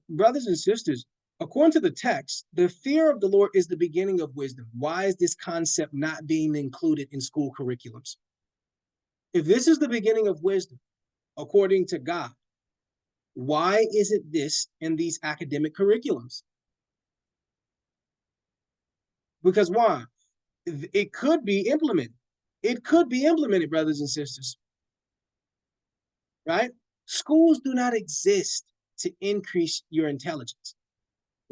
Brothers and sisters, according to the text, the fear of the Lord is the beginning of wisdom. Why is this concept not being included in school curriculums? If this is the beginning of wisdom, according to God, why isn't this in these academic curriculums? Because why? It could be implemented. It could be implemented, brothers and sisters, right? Schools do not exist to increase your intelligence,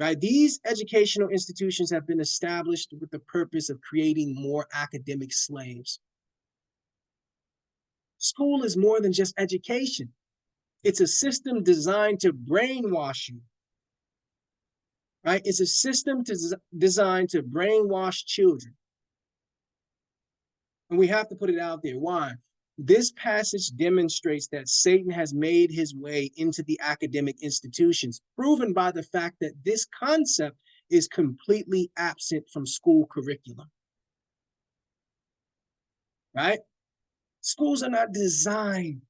right? These educational institutions have been established with the purpose of creating more academic slaves. School is more than just education. It's a system designed to brainwash you, right? It's a system designed to brainwash children. And we have to put it out there. Why? This passage demonstrates that Satan has made his way into the academic institutions, proven by the fact that this concept is completely absent from school curriculum. Right? Schools are not designed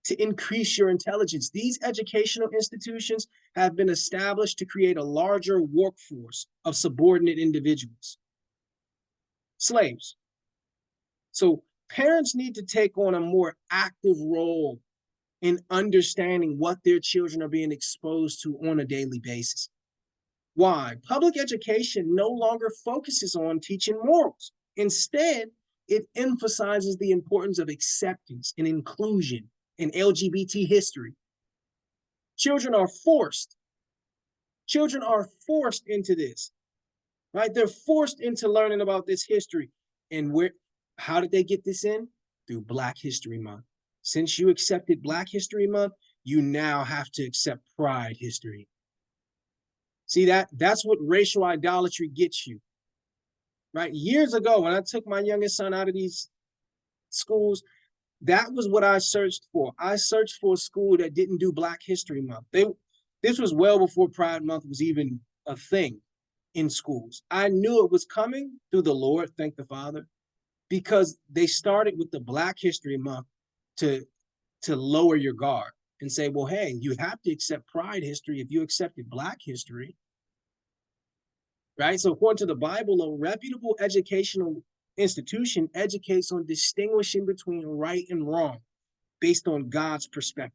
to increase your intelligence. These educational institutions have been established to create a larger workforce of subordinate individuals, slaves. So parents need to take on a more active role in understanding what their children are being exposed to on a daily basis. Why? Public education no longer focuses on teaching morals. Instead, it emphasizes the importance of acceptance and inclusion in LGBT history. Children are forced into this, right? They're forced into learning about this history. And how did they get this in? Through Black History Month. Since you accepted Black History Month, you now have to accept Pride History. See, that's what racial idolatry gets you, right? Years ago, when I took my youngest son out of these schools, that was what I searched for. I searched for a school that didn't do Black History Month. This was well before Pride Month was even a thing in schools. I knew it was coming through the Lord, thank the Father, because they started with the Black History Month to lower your guard and say, well, hey, you have to accept Pride history if you accepted Black history, right? So according to the Bible, a reputable educational institution educates on distinguishing between right and wrong based on God's perspective.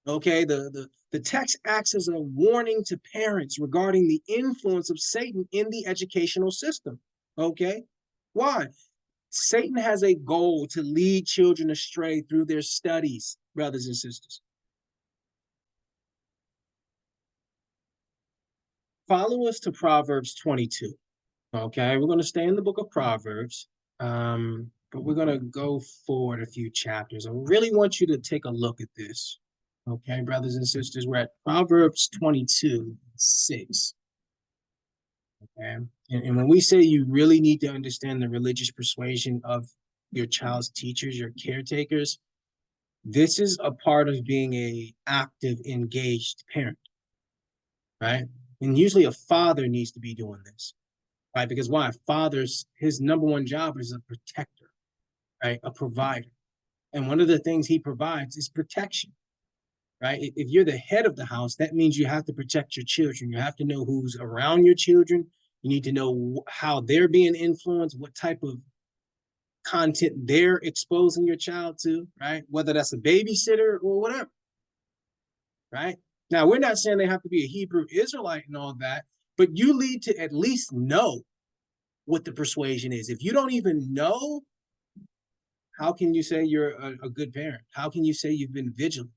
Okay, the text acts as a warning to parents regarding the influence of Satan in the educational system. Okay, why? Satan has a goal to lead children astray through their studies, brothers and sisters. Follow us to Proverbs 22. Okay, we're going to stay in the book of Proverbs, but we're going to go forward a few chapters. I really want you to take a look at this. Okay, brothers and sisters, we're at Proverbs 22:6. Okay. And when we say you really need to understand the religious persuasion of your child's teachers, your caretakers, this is a part of being a active, engaged parent, right? And usually a father needs to be doing this, right? Because why? His number one job is a protector, right? A provider. And one of the things he provides is protection, right? If you're the head of the house, that means you have to protect your children. You have to know who's around your children. You need to know how they're being influenced, what type of content they're exposing your child to, right? Whether that's a babysitter or whatever, right? Now, we're not saying they have to be a Hebrew Israelite and all that, but you need to at least know what the persuasion is. If you don't even know, how can you say you're a good parent? How can you say you've been vigilant,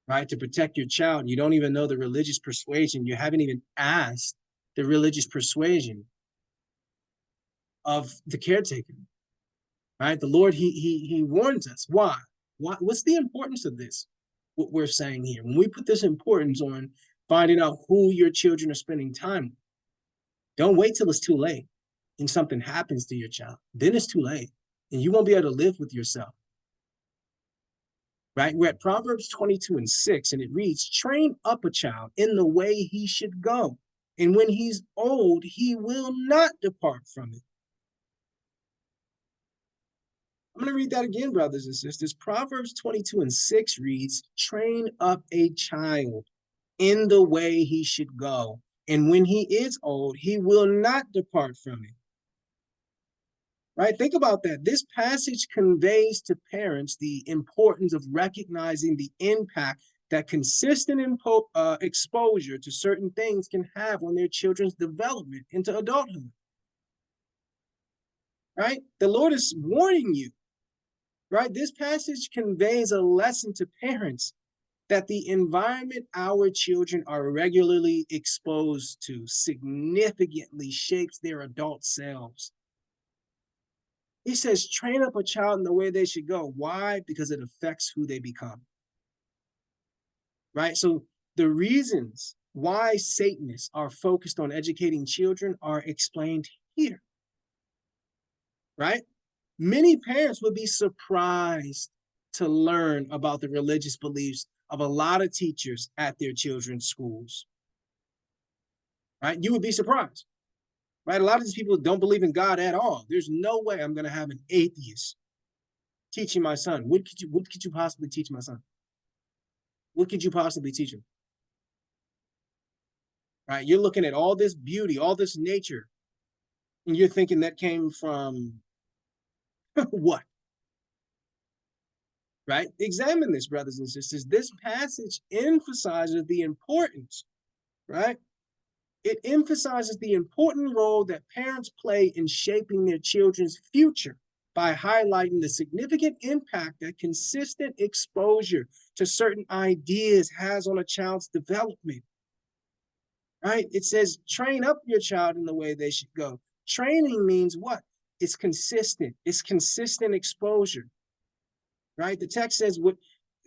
right? To protect your child. You don't even know the religious persuasion. You haven't even asked the religious persuasion of the caretaker, right? The Lord, he warns us. Why? What's the importance of this? What we're saying here. When we put this importance on finding out who your children are spending time with, don't wait till it's too late and something happens to your child. Then it's too late and you won't be able to live with yourself. Right? We're at Proverbs 22:6, and it reads, train up a child in the way he should go. And when he's old, he will not depart from it. I'm going to read that again, brothers and sisters. Proverbs 22:6 reads, train up a child in the way he should go. And when he is old, he will not depart from it. Right? Think about that. This passage conveys to parents the importance of recognizing the impact that consistent exposure to certain things can have on their children's development into adulthood. Right? The Lord is warning you. Right? This passage conveys a lesson to parents that the environment our children are regularly exposed to significantly shapes their adult selves. He says, train up a child in the way they should go. Why? Because it affects who they become. Right? So the reasons why Satanists are focused on educating children are explained here. Right? Many parents would be surprised to learn about the religious beliefs of a lot of teachers at their children's schools. Right? You would be surprised. Right? A lot of these people don't believe in God at all. There's no way I'm going to have an atheist teaching my son. What could you possibly teach my son? What could you possibly teach him? Right? You're looking at all this beauty, all this nature, and you're thinking that came from what? Right? Examine this, brothers and sisters. This passage emphasizes the importance, right? It emphasizes the important role that parents play in shaping their children's future by highlighting the significant impact that consistent exposure to certain ideas has on a child's development. Right? It says, train up your child in the way they should go. Training means what? It's consistent. It's consistent exposure. Right? The text says, what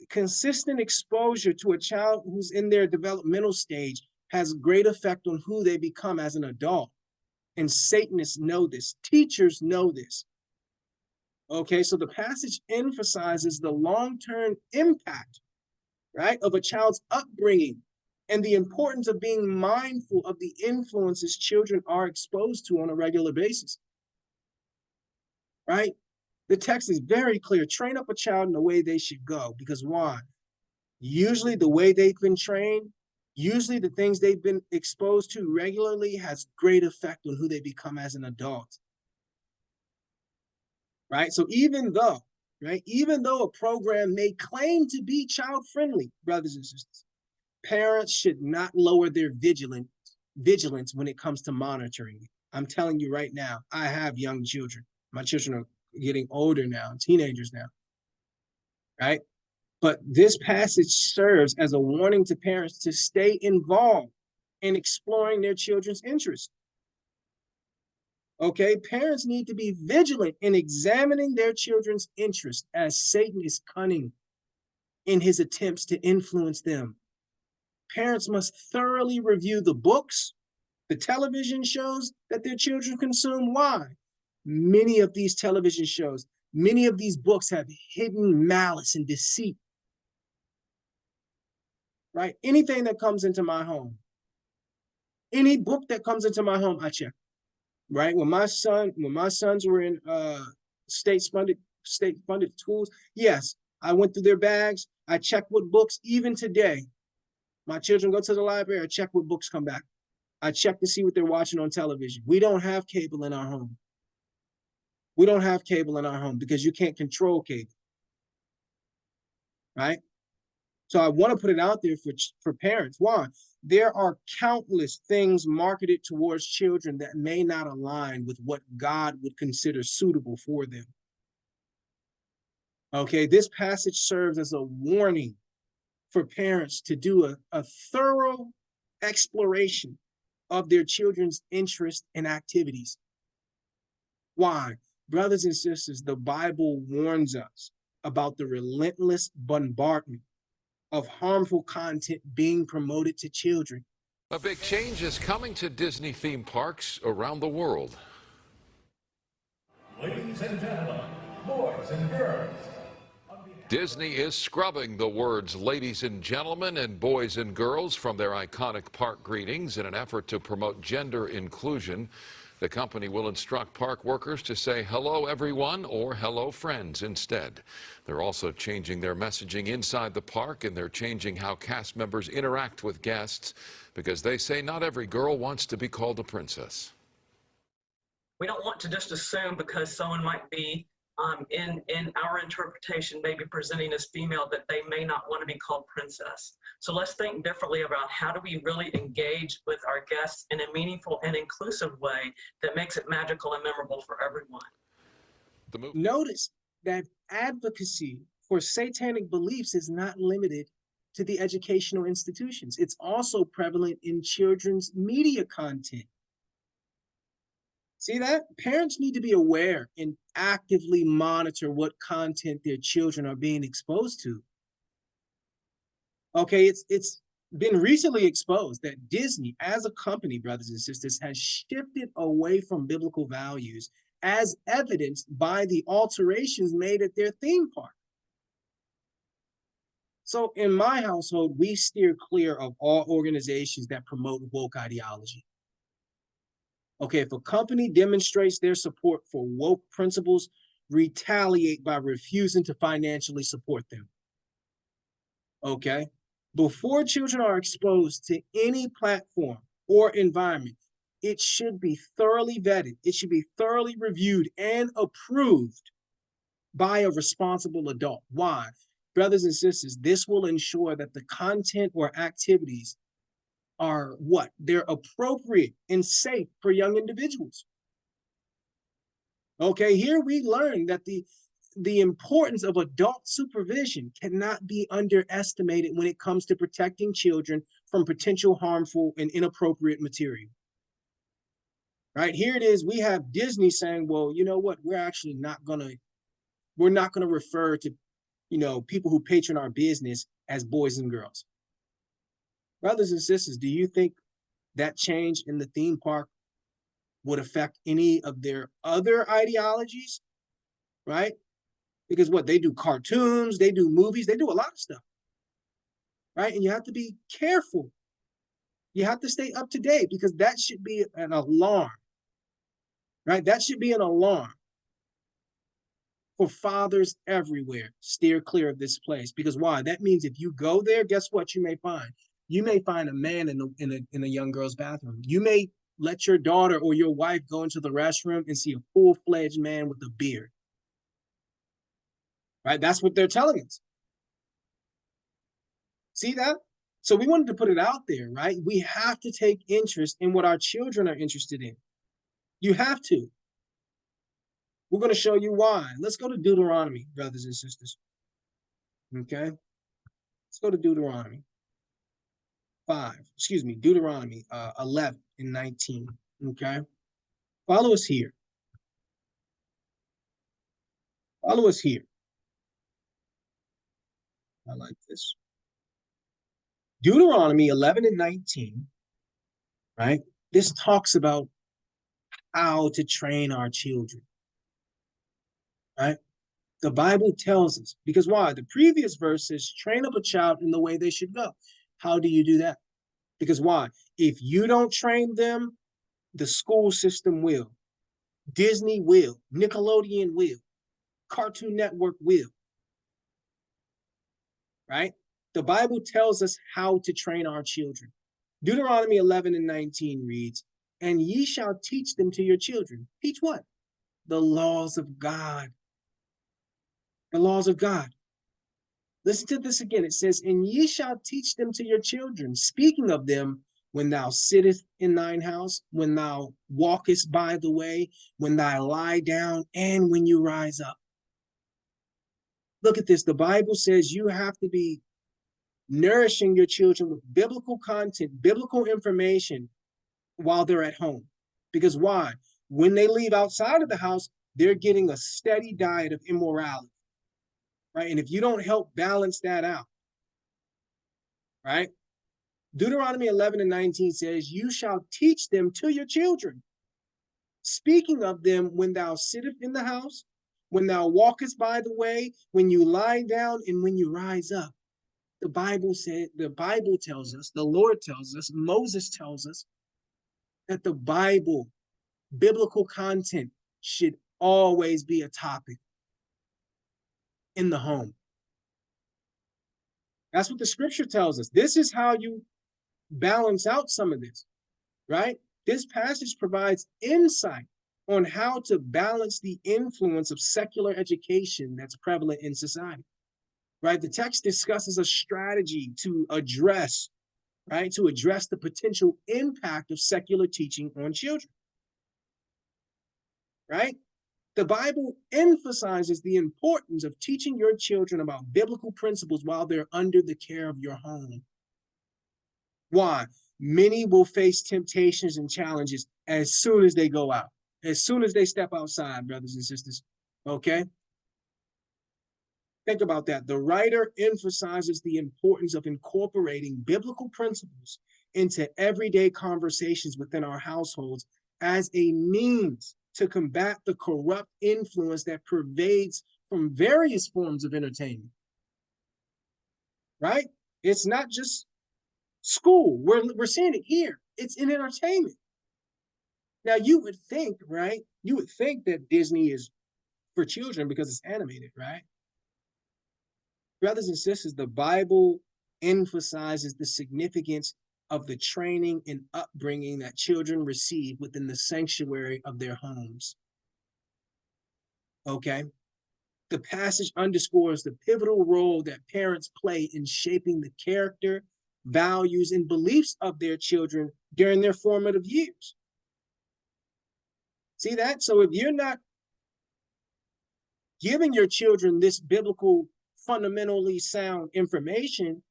consistent exposure to a child who's in their developmental stage has great effect on who they become as an adult. And Satanists know this. Teachers know this. Okay, so the passage emphasizes the long-term impact, right, of a child's upbringing and the importance of being mindful of the influences children are exposed to on a regular basis. Right? The text is very clear. Train up a child in the way they should go. Because why? Usually the way they've been trained, usually the things they've been exposed to regularly has great effect on who they become as an adult. Right? So even though a program may claim to be child-friendly, brothers and sisters, parents should not lower their vigilance when it comes to monitoring. I'm telling you right now, I have young children. My children are getting older now, teenagers now, right? But this passage serves as a warning to parents to stay involved in exploring their children's interests. Okay, parents need to be vigilant in examining their children's interests, as Satan is cunning in his attempts to influence them. Parents must thoroughly review the books, the television shows that their children consume. Why? Many of these television shows, many of these books have hidden malice and deceit. Right? Anything that comes into my home, any book that comes into my home, I check. Right? When my sons were in state-funded schools, yes, I went through their bags. I checked what books. Even today, my children go to the library. I check what books come back. I check to see what they're watching on television. We don't have cable in our home. We don't have cable in our home because you can't control cable. Right? So I want to put it out there for parents. Why? There are countless things marketed towards children that may not align with what God would consider suitable for them. Okay, this passage serves as a warning for parents to do a thorough exploration of their children's interests and activities. Why? Brothers and sisters, the Bible warns us about the relentless bombardment of harmful content being promoted to children. A big change is coming to Disney theme parks around the world. Ladies and gentlemen, boys and girls. Disney is scrubbing the words ladies and gentlemen and boys and girls from their iconic park greetings in an effort to promote gender inclusion. The company will instruct park workers to say hello everyone or hello friends instead. They're also changing their messaging inside the park, and they're changing how cast members interact with guests because they say not every girl wants to be called a princess. We don't want to just assume because someone might be in our interpretation maybe presenting as female that they may not want to be called princess. So let's think differently about how do we really engage with our guests in a meaningful and inclusive way that makes it magical and memorable for everyone. Notice that advocacy for satanic beliefs is not limited to the educational institutions. It's also prevalent in children's media content. See that? Parents need to be aware and actively monitor what content their children are being exposed to. Okay, it's been recently exposed that Disney, as a company, brothers and sisters, has shifted away from biblical values, as evidenced by the alterations made at their theme park. So in my household, we steer clear of all organizations that promote woke ideology. Okay, if a company demonstrates their support for woke principles, retaliate by refusing to financially support them. Okay, before children are exposed to any platform or environment, it should be thoroughly vetted. It should be thoroughly reviewed and approved by a responsible adult. Why? Brothers and sisters, this will ensure that the content or activities are what? They're appropriate and safe for young individuals. Okay, here we learn that the importance of adult supervision cannot be underestimated when it comes to protecting children from potential harmful and inappropriate material. Right, here it is, we have Disney saying, well, you know what, we're not gonna refer to, people who patron our business as boys and girls. Brothers and sisters, do you think that change in the theme park would affect any of their other ideologies, right? Because what, they do cartoons, they do movies, they do a lot of stuff, right? And you have to be careful. You have to stay up to date because that should be an alarm, right? That should be an alarm for fathers everywhere. Steer clear of this place because why? That means if you go there, guess what you may find? You may find a man in a young girl's bathroom. You may let your daughter or your wife go into the restroom and see a full-fledged man with a beard. Right? That's what they're telling us. See that? So we wanted to put it out there, right? We have to take interest in what our children are interested in. You have to. We're going to show you why. Let's go to Deuteronomy, brothers and sisters. Okay? Let's go to Deuteronomy. Deuteronomy 11 and 19, okay? Follow us here. Follow us here. I like this. Deuteronomy 11 and 19, right? This talks about how to train our children, right? The Bible tells us, because why? The previous verse says, train up a child in the way they should go. How do you do that? Because why? If you don't train them, the school system will. Disney will. Nickelodeon will. Cartoon Network will. Right? The Bible tells us how to train our children. Deuteronomy 11 and 19 reads, and ye shall teach them to your children. Teach what? The laws of God. The laws of God. Listen to this again. It says, and ye shall teach them to your children, speaking of them when thou sittest in thine house, when thou walkest by the way, when thou lie down, and when you rise up. Look at this. The Bible says you have to be nourishing your children with biblical content, biblical information while they're at home. Because why? When they leave outside of the house, they're getting a steady diet of immorality. Right? And if you don't help balance that out, right? Deuteronomy 11 and 19 says, you shall teach them to your children, speaking of them when thou sittest in the house, when thou walkest by the way, when you lie down, and when you rise up. The Bible tells us, the Lord tells us, Moses tells us that the Bible, biblical content, should always be a topic in the home. That's what the scripture tells us. This is how you balance out some of this, right? This passage provides insight on how to balance the influence of secular education that's prevalent in society, right? The text discusses a strategy to address, right? To address the potential impact of secular teaching on children, right? The Bible emphasizes the importance of teaching your children about biblical principles while they're under the care of your home. Why? Many will face temptations and challenges as soon as they go out, as soon as they step outside, brothers and sisters. Okay? Think about that. The writer emphasizes the importance of incorporating biblical principles into everyday conversations within our households as a means to combat the corrupt influence that pervades from various forms of entertainment. Right? It's not just school. We're seeing it here. It's in entertainment. Now you would think, right? You would think that Disney is for children because it's animated, right? Brothers and sisters, the Bible emphasizes the significance of the training and upbringing that children receive within the sanctuary of their homes. Okay? The passage underscores the pivotal role that parents play in shaping the character, values, and beliefs of their children during their formative years. See that? So if you're not giving your children this biblical, fundamentally sound information,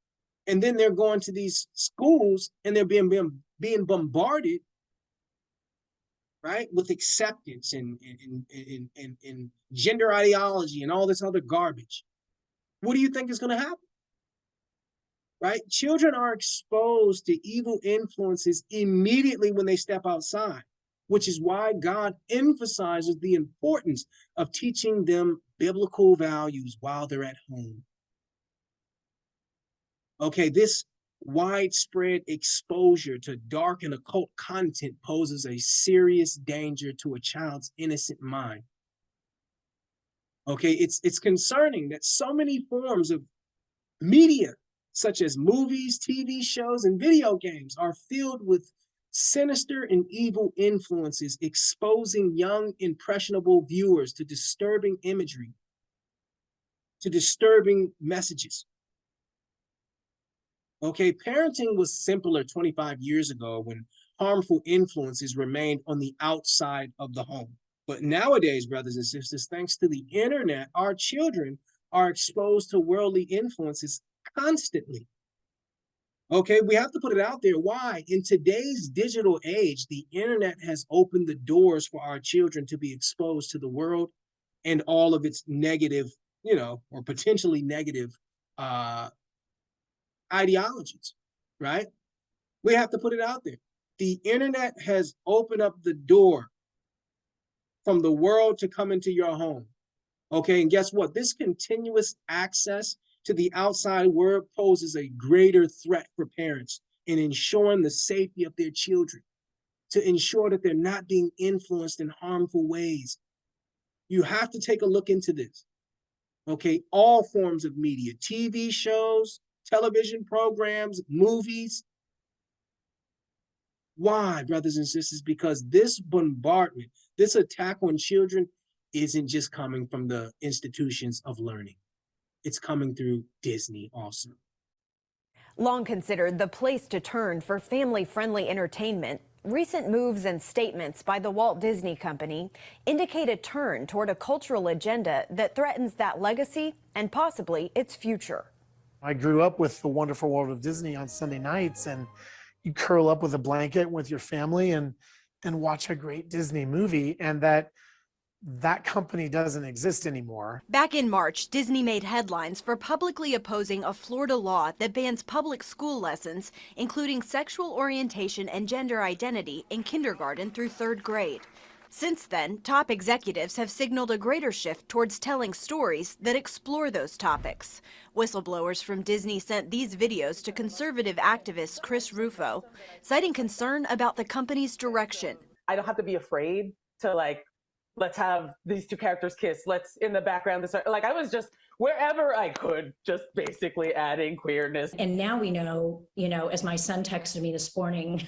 and then they're going to these schools and they're being bombarded, right, with acceptance and gender ideology and all this other garbage, what do you think is going to happen? Right? Children are exposed to evil influences immediately when they step outside, which is why God emphasizes the importance of teaching them biblical values while they're at home. Okay, this widespread exposure to dark and occult content poses a serious danger to a child's innocent mind. Okay, it's concerning that so many forms of media, such as movies, TV shows, and video games, are filled with sinister and evil influences, exposing young, impressionable viewers to disturbing imagery, to disturbing messages. Okay, parenting was simpler 25 years ago when harmful influences remained on the outside of the home. But nowadays, brothers and sisters, thanks to the internet, our children are exposed to worldly influences constantly. Okay, we have to put it out there. Why? In today's digital age, the internet has opened the doors for our children to be exposed to the world and all of its negative, or potentially negative ideologies, right? We have to put it out there. The internet has opened up the door from the world to come into your home. Okay, and guess what? This continuous access to the outside world poses a greater threat for parents in ensuring the safety of their children, to ensure that they're not being influenced in harmful ways. You have to take a look into this. Okay, all forms of media, TV shows, television programs, movies. Why, brothers and sisters? Because this bombardment, this attack on children isn't just coming from the institutions of learning. It's coming through Disney also. Long considered the place to turn for family-friendly entertainment, recent moves and statements by the Walt Disney Company indicate a turn toward a cultural agenda that threatens that legacy and possibly its future. I grew up with The Wonderful World of Disney on Sunday nights, and you curl up with a blanket with your family and watch a great Disney movie, and that company doesn't exist anymore. Back in March, Disney made headlines for publicly opposing a Florida law that bans public school lessons, including sexual orientation and gender identity in kindergarten through 3rd grade. Since then, top executives have signaled a greater shift towards telling stories that explore those topics. Whistleblowers from Disney sent these videos to conservative activist Chris Rufo, citing concern about the company's direction. I don't have to be afraid to let's have these two characters kiss. Let's in the background. I was just wherever I could, just basically adding queerness. And now we know, as my son texted me this morning,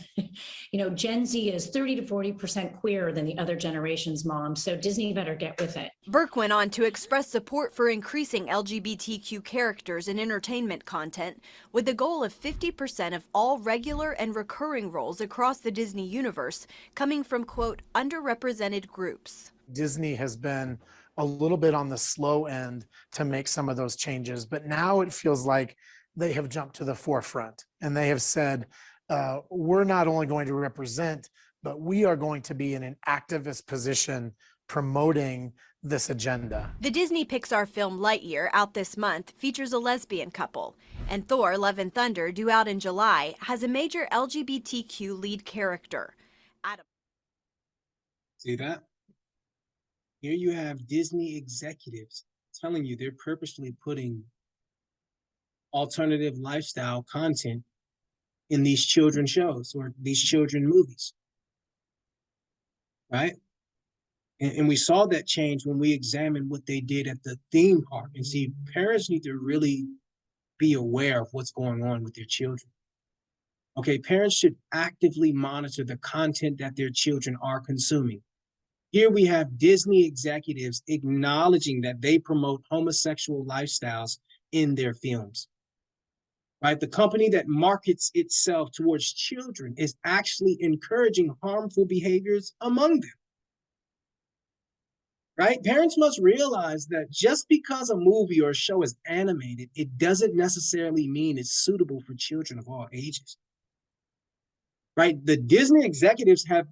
Gen Z is 30 to 40% queer than the other generation's mom. So Disney better get with it. Burke went on to express support for increasing LGBTQ characters in entertainment content, with the goal of 50% of all regular and recurring roles across the Disney universe coming from, quote, underrepresented groups. Disney has been a little bit on the slow end to make some of those changes, but now it feels like they have jumped to the forefront and they have said, we're not only going to represent, but we are going to be in an activist position promoting this agenda. The Disney Pixar film Lightyear, out this month, features a lesbian couple, and Thor: Love and Thunder, due out in July, has a major LGBTQ lead character. Adam. See that? Here you have Disney executives telling you they're purposely putting alternative lifestyle content in these children shows or these children movies, right? And we saw that change when we examined what they did at the theme park. And see, parents need to really be aware of what's going on with their children. Okay, parents should actively monitor the content that their children are consuming. Here we have Disney executives acknowledging that they promote homosexual lifestyles in their films, right? The company that markets itself towards children is actually encouraging harmful behaviors among them, right? Parents must realize that just because a movie or a show is animated, it doesn't necessarily mean it's suitable for children of all ages, right? The Disney executives have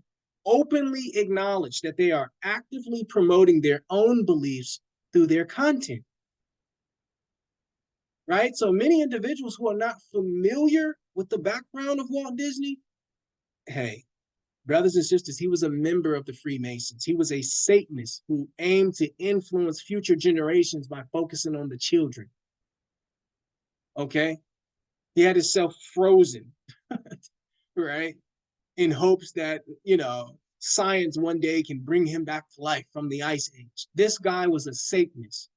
openly acknowledge that they are actively promoting their own beliefs through their content, right? So many individuals who are not familiar with the background of Walt Disney, hey, brothers and sisters, he was a member of the Freemasons. He was a Satanist who aimed to influence future generations by focusing on the children, okay? He had himself frozen, right? In hopes that, science one day can bring him back to life from the Ice Age. This guy was a Satanist,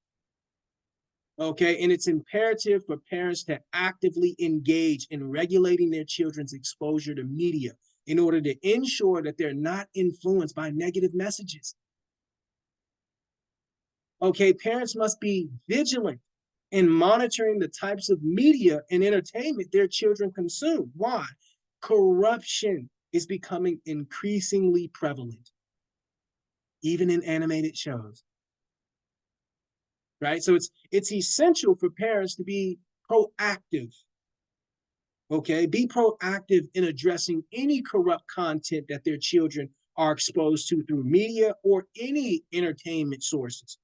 okay? And it's imperative for parents to actively engage in regulating their children's exposure to media in order to ensure that they're not influenced by negative messages. Okay, parents must be vigilant in monitoring the types of media and entertainment their children consume. Why? Corruption is becoming increasingly prevalent, even in animated shows, right? So it's essential for parents to be proactive, okay? Be proactive in addressing any corrupt content that their children are exposed to through media or any entertainment sources.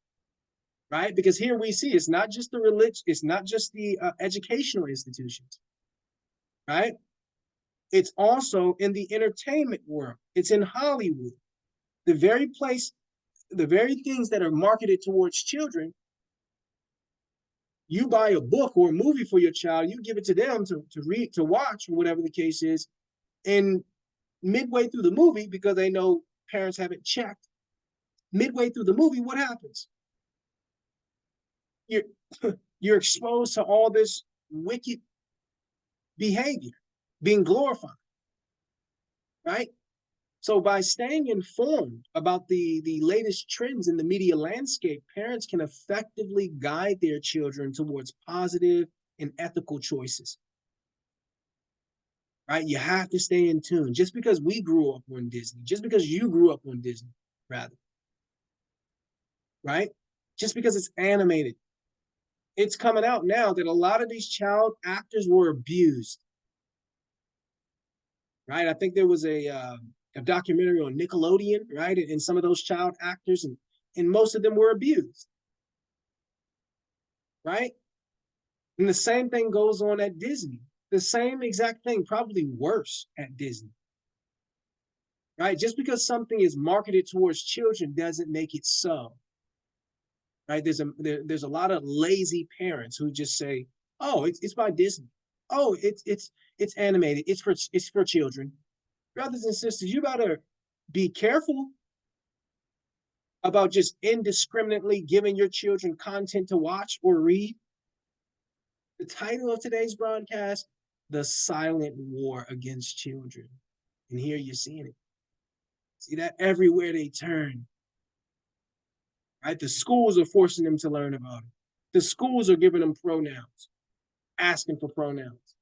right? Because here we see it's not just the religion, it's not just the educational institutions, right? It's also in the entertainment world. It's in Hollywood, the very place, the very things that are marketed towards children. You buy a book or a movie for your child, you give it to them to read, to watch, or whatever the case is, and midway through the movie, because they know parents haven't checked, midway through the movie, what happens? You're you're exposed to all this wicked behavior being glorified, right? So by staying informed about the latest trends in the media landscape, parents can effectively guide their children towards positive and ethical choices, right? You have to stay in tune. Just because we grew up on Disney, just because you grew up on Disney, rather, right? Just because it's animated, it's coming out now that a lot of these child actors were abused, right? I think there was a documentary on Nickelodeon, right? And some of those child actors, and most of them were abused, right? And the same thing goes on at Disney. The same exact thing, probably worse at Disney, right? Just because something is marketed towards children doesn't make it so, right? There's a lot of lazy parents who just say, "Oh, it's by Disney. Oh, it's animated. It's for children." Brothers and sisters, you better be careful about just indiscriminately giving your children content to watch or read. The title of today's broadcast, The Silent War Against Children. And here you're seeing it. See that everywhere they turn, right? The schools are forcing them to learn about it. The schools are giving them pronouns, asking for pronouns,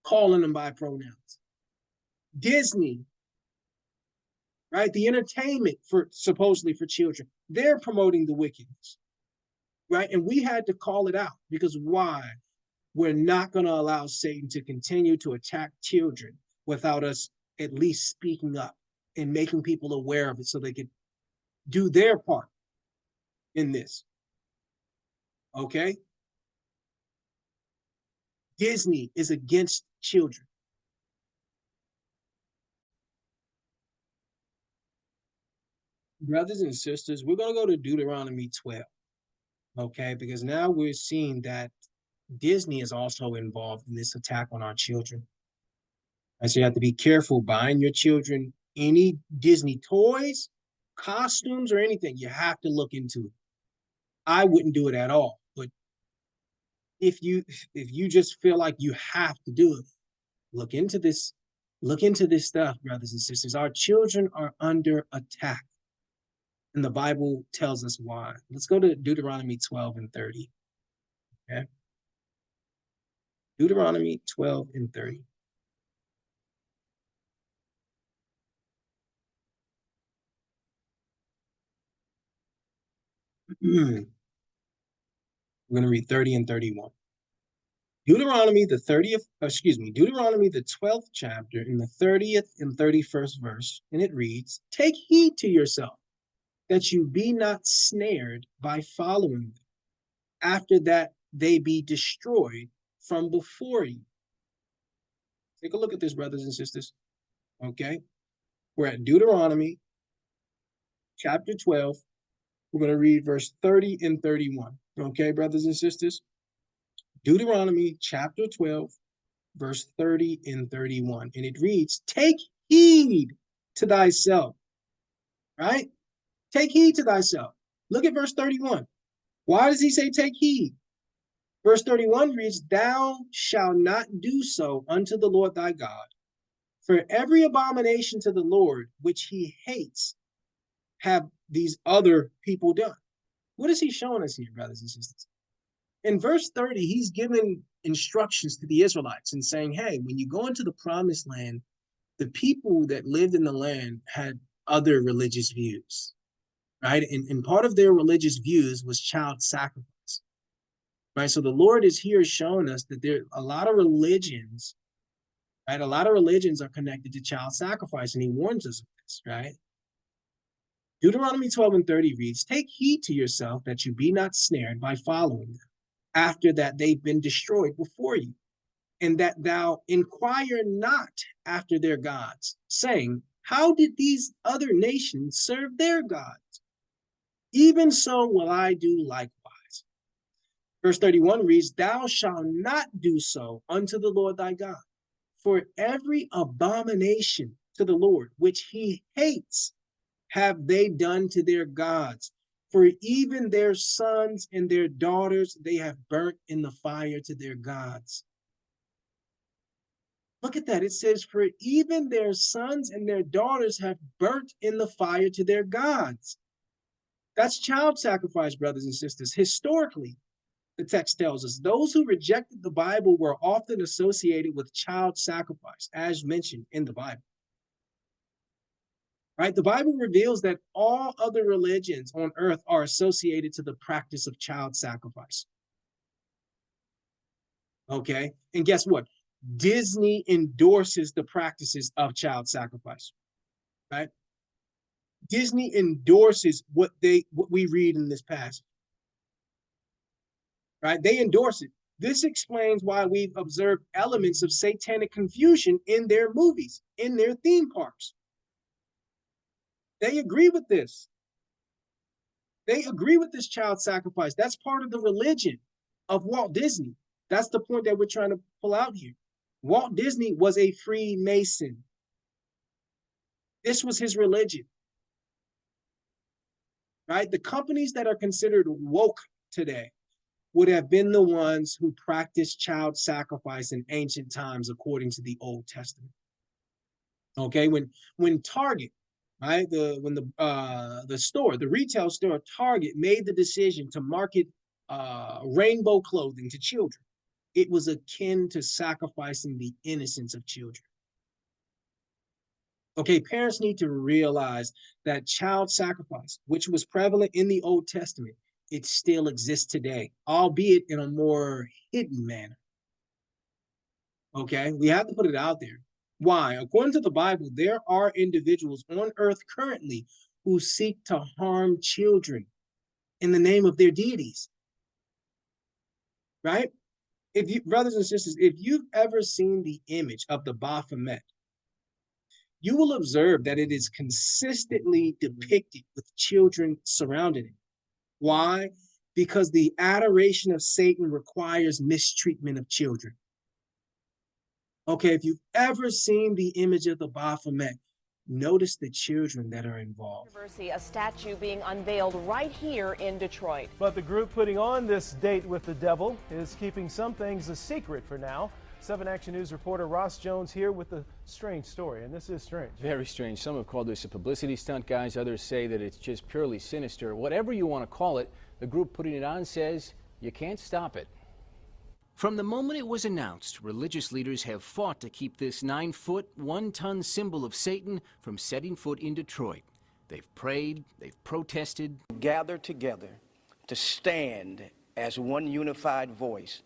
calling them by pronouns. Disney, right? The entertainment for supposedly for children, they're promoting the wickedness, right? And we had to call it out because why? We're not going to allow Satan to continue to attack children without us at least speaking up and making people aware of it so they can do their part in this. Okay? Disney is against children. Brothers and sisters, we're going to go to Deuteronomy 12. Okay? Because now we're seeing that Disney is also involved in this attack on our children. And so you have to be careful buying your children any Disney toys, costumes, or anything. You have to look into it. I wouldn't do it at all. But if you just feel like you have to do it, look into this. Look into this stuff, brothers and sisters. Our children are under attack. And the Bible tells us why. Let's go to Deuteronomy 12 and 30. Okay. Deuteronomy 12 and 30. We're going to read 30 and 31. Deuteronomy, the 12th chapter, in the 30th and 31st verse, and it reads, "Take heed to yourself, that you be not snared by following them, after that they be destroyed from before you." Take a look at this, brothers and sisters. Okay? We're at Deuteronomy chapter 12. We're going to read verse 30 and 31. Okay, brothers and sisters? Deuteronomy chapter 12, verse 30 and 31. And it reads, "Take heed to thyself," right? Take heed to thyself. Look at verse 31. Why does he say take heed? Verse 31 reads, "Thou shalt not do so unto the Lord thy God, for every abomination to the Lord which he hates have these other people done." What is he showing us here, brothers and sisters? In verse 30, he's giving instructions to the Israelites and saying, hey, when you go into the promised land, the people that lived in the land had other religious views, right? And part of their religious views was child sacrifice, right? So the Lord is here showing us that there are a lot of religions, right? A lot of religions are connected to child sacrifice, and he warns us of this, right? Deuteronomy 12:30 reads, "Take heed to yourself that you be not snared by following them, after that they've been destroyed before you, and that thou inquire not after their gods, saying, how did these other nations serve their gods? Even so will I do likewise." Verse 31 reads, "Thou shalt not do so unto the Lord thy God, for every abomination to the Lord, which he hates, have they done to their gods. For even their sons and their daughters they have burnt in the fire to their gods." Look at that. It says, for even their sons and their daughters have burnt in the fire to their gods. That's child sacrifice, brothers and sisters. Historically, the text tells us those who rejected the Bible were often associated with child sacrifice, as mentioned in the Bible. Right? The Bible reveals that all other religions on earth are associated to the practice of child sacrifice. Okay? And guess what? Disney endorses the practices of child sacrifice. Right? Disney endorses what we read in this passage. Right? They endorse it. This explains why we've observed elements of satanic confusion in their movies, in their theme parks. They agree with this. They agree with this child sacrifice. That's part of the religion of Walt Disney. That's the point that we're trying to pull out here. Walt Disney was a Freemason. This was his religion. Right? The companies that are considered woke today would have been the ones who practiced child sacrifice in ancient times according to the Old Testament. Okay, when Target, right, the retail store Target made the decision to market rainbow clothing to children, it was akin to sacrificing the innocence of children. Okay, parents need to realize that child sacrifice, which was prevalent in the Old Testament, it still exists today, albeit in a more hidden manner. Okay, we have to put it out there. Why? According to the Bible, there are individuals on earth currently who seek to harm children in the name of their deities. Right? If you, brothers and sisters, if you've ever seen the image of the Baphomet, you will observe that it is consistently depicted with children surrounding it. Why? Because the adoration of Satan requires mistreatment of children. Okay, if you've ever seen the image of the Baphomet, notice the children that are involved. A statue being unveiled right here in Detroit. But the group putting on this date with the devil is keeping some things a secret for now. 7 Action News reporter Ross Jones here with a strange story, and this is strange. Very strange. Some have called this a publicity stunt, guys. Others say that it's just purely sinister. Whatever you want to call it, the group putting it on says you can't stop it. From the moment it was announced, religious leaders have fought to keep this 9-foot, 1-ton symbol of Satan from setting foot in Detroit. They've prayed, they've protested. Gathered together to stand as one unified voice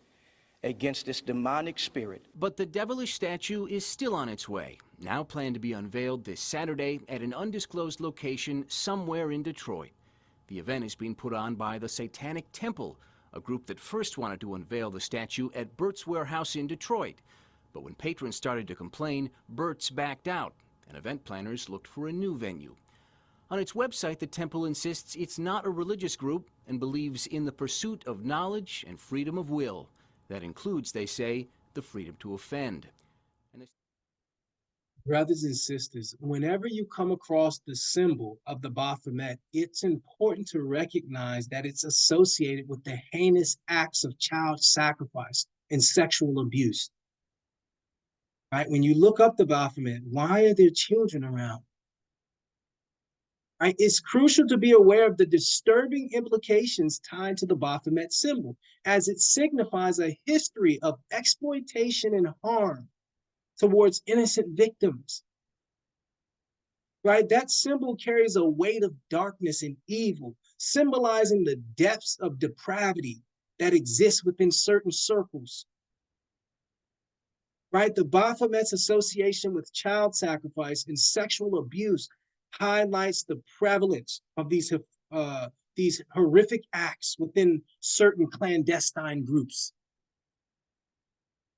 against this demonic spirit. But the devilish statue is still on its way, now planned to be unveiled this Saturday at an undisclosed location somewhere in Detroit. The event is being put on by the Satanic Temple, a group that first wanted to unveil the statue at Burt's Warehouse in Detroit. But when patrons started to complain, Burt's backed out, and event planners looked for a new venue. On its website, the temple insists it's not a religious group and believes in the pursuit of knowledge and freedom of will. That includes, they say, the freedom to offend. Brothers and sisters, whenever you come across the symbol of the Baphomet, it's important to recognize that it's associated with the heinous acts of child sacrifice and sexual abuse. Right? When you look up the Baphomet, why are there children around? Right? It's crucial to be aware of the disturbing implications tied to the Baphomet symbol, as it signifies a history of exploitation and harm towards innocent victims. Right? That symbol carries a weight of darkness and evil, symbolizing the depths of depravity that exists within certain circles. Right? The Baphomet's association with child sacrifice and sexual abuse highlights the prevalence of these horrific acts within certain clandestine groups.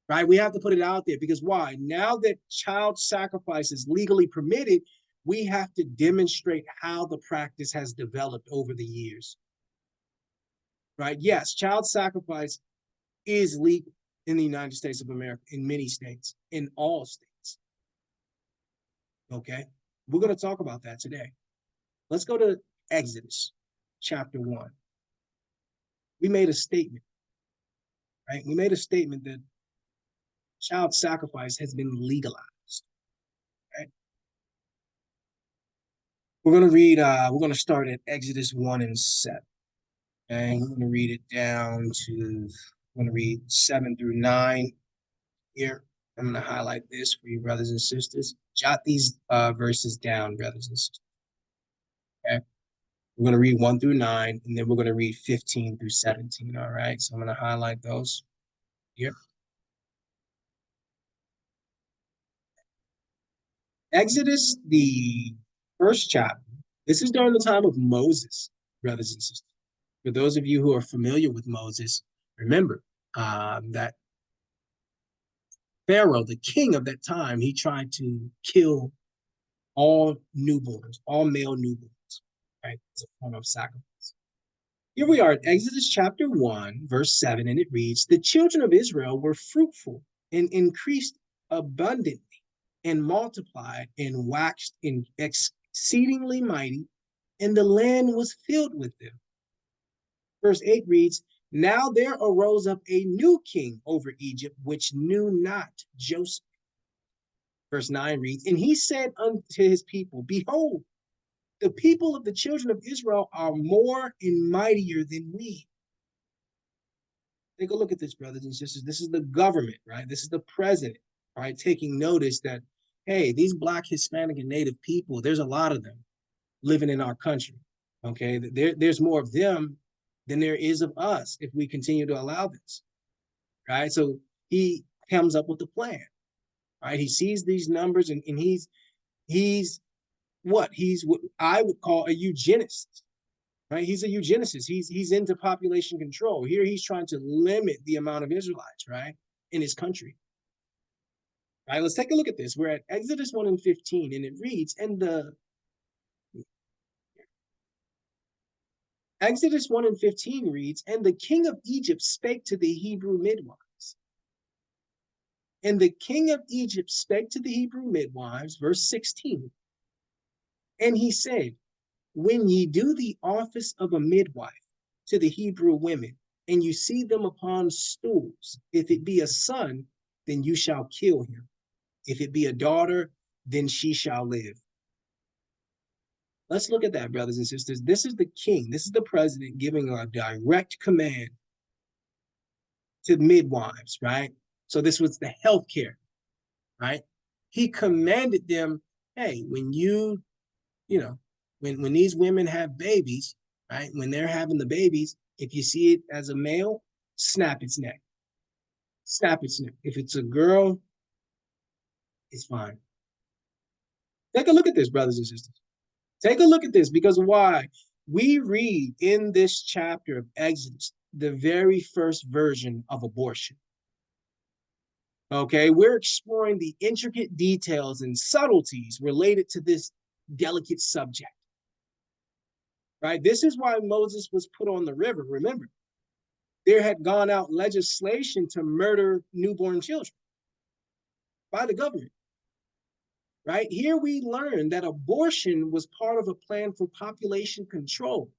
Right? We have to put it out there because why? Now that child sacrifice is legally permitted, we have to demonstrate how the practice has developed over the years. Right? Yes, child sacrifice is legal in the United States of America, in many states, in all states. Okay? We're going to talk about that today. Let's go to Exodus chapter 1. We made a statement, right? We made a statement that child sacrifice has been legalized. Right? We're going to start at Exodus 1 and 7. And we're going to read it down to, I'm going to read 7 through 9 here. I'm going to highlight this for you, brothers and sisters. Jot these verses down, brothers and sisters. Okay? We're going to read 1 through 9, and then we're going to read 15 through 17, all right? So I'm going to highlight those here. Exodus, the first chapter, this is during the time of Moses, brothers and sisters. For those of you who are familiar with Moses, remember that Pharaoh, the king of that time, he tried to kill all newborns, all male newborns, right? As a form of sacrifice. Here we are at Exodus chapter 1, verse 7, and it reads, "The children of Israel were fruitful and increased abundantly and multiplied and waxed exceedingly mighty, and the land was filled with them." Verse 8 reads, "Now there arose up a new king over Egypt, which knew not Joseph." Verse 9 reads, "And he said unto his people, Behold, the people of the children of Israel are more and mightier than we." Take a look at this, brothers and sisters. This is the government, right? This is the president, right? Taking notice that, hey, these Black, Hispanic, and Native people, there's a lot of them living in our country, okay? There's more of them than there is of us if we continue to allow this, right? So he comes up with a plan, right? He sees these numbers and he's what I would call a eugenicist, right? He's a eugenicist. He's into population control. Here he's trying to limit the amount of Israelites, right, in his country. All right, let's take a look at this. We're at Exodus 1 and 15, and it reads, Exodus 1 and 15 reads, "And the king of Egypt spake to the Hebrew midwives." And the king of Egypt spake to the Hebrew midwives, verse 16. "And he said, When ye do the office of a midwife to the Hebrew women, and you see them upon stools, if it be a son, then you shall kill him. If it be a daughter, then she shall live." Let's look at that, brothers and sisters. This is the king. This is the president giving a direct command to midwives, right? So this was the healthcare, right? He commanded them, hey, when when these women have babies, right? When they're having the babies, if you see it as a male, snap its neck. Snap its neck. If it's a girl, it's fine. Take a look at this, brothers and sisters. Take a look at this, because why? We read in this chapter of Exodus the very first version of abortion. Okay, we're exploring the intricate details and subtleties related to this delicate subject. Right? This is why Moses was put on the river. Remember, there had gone out legislation to murder newborn children by the government. Right? Here we learn that abortion was part of a plan for population control.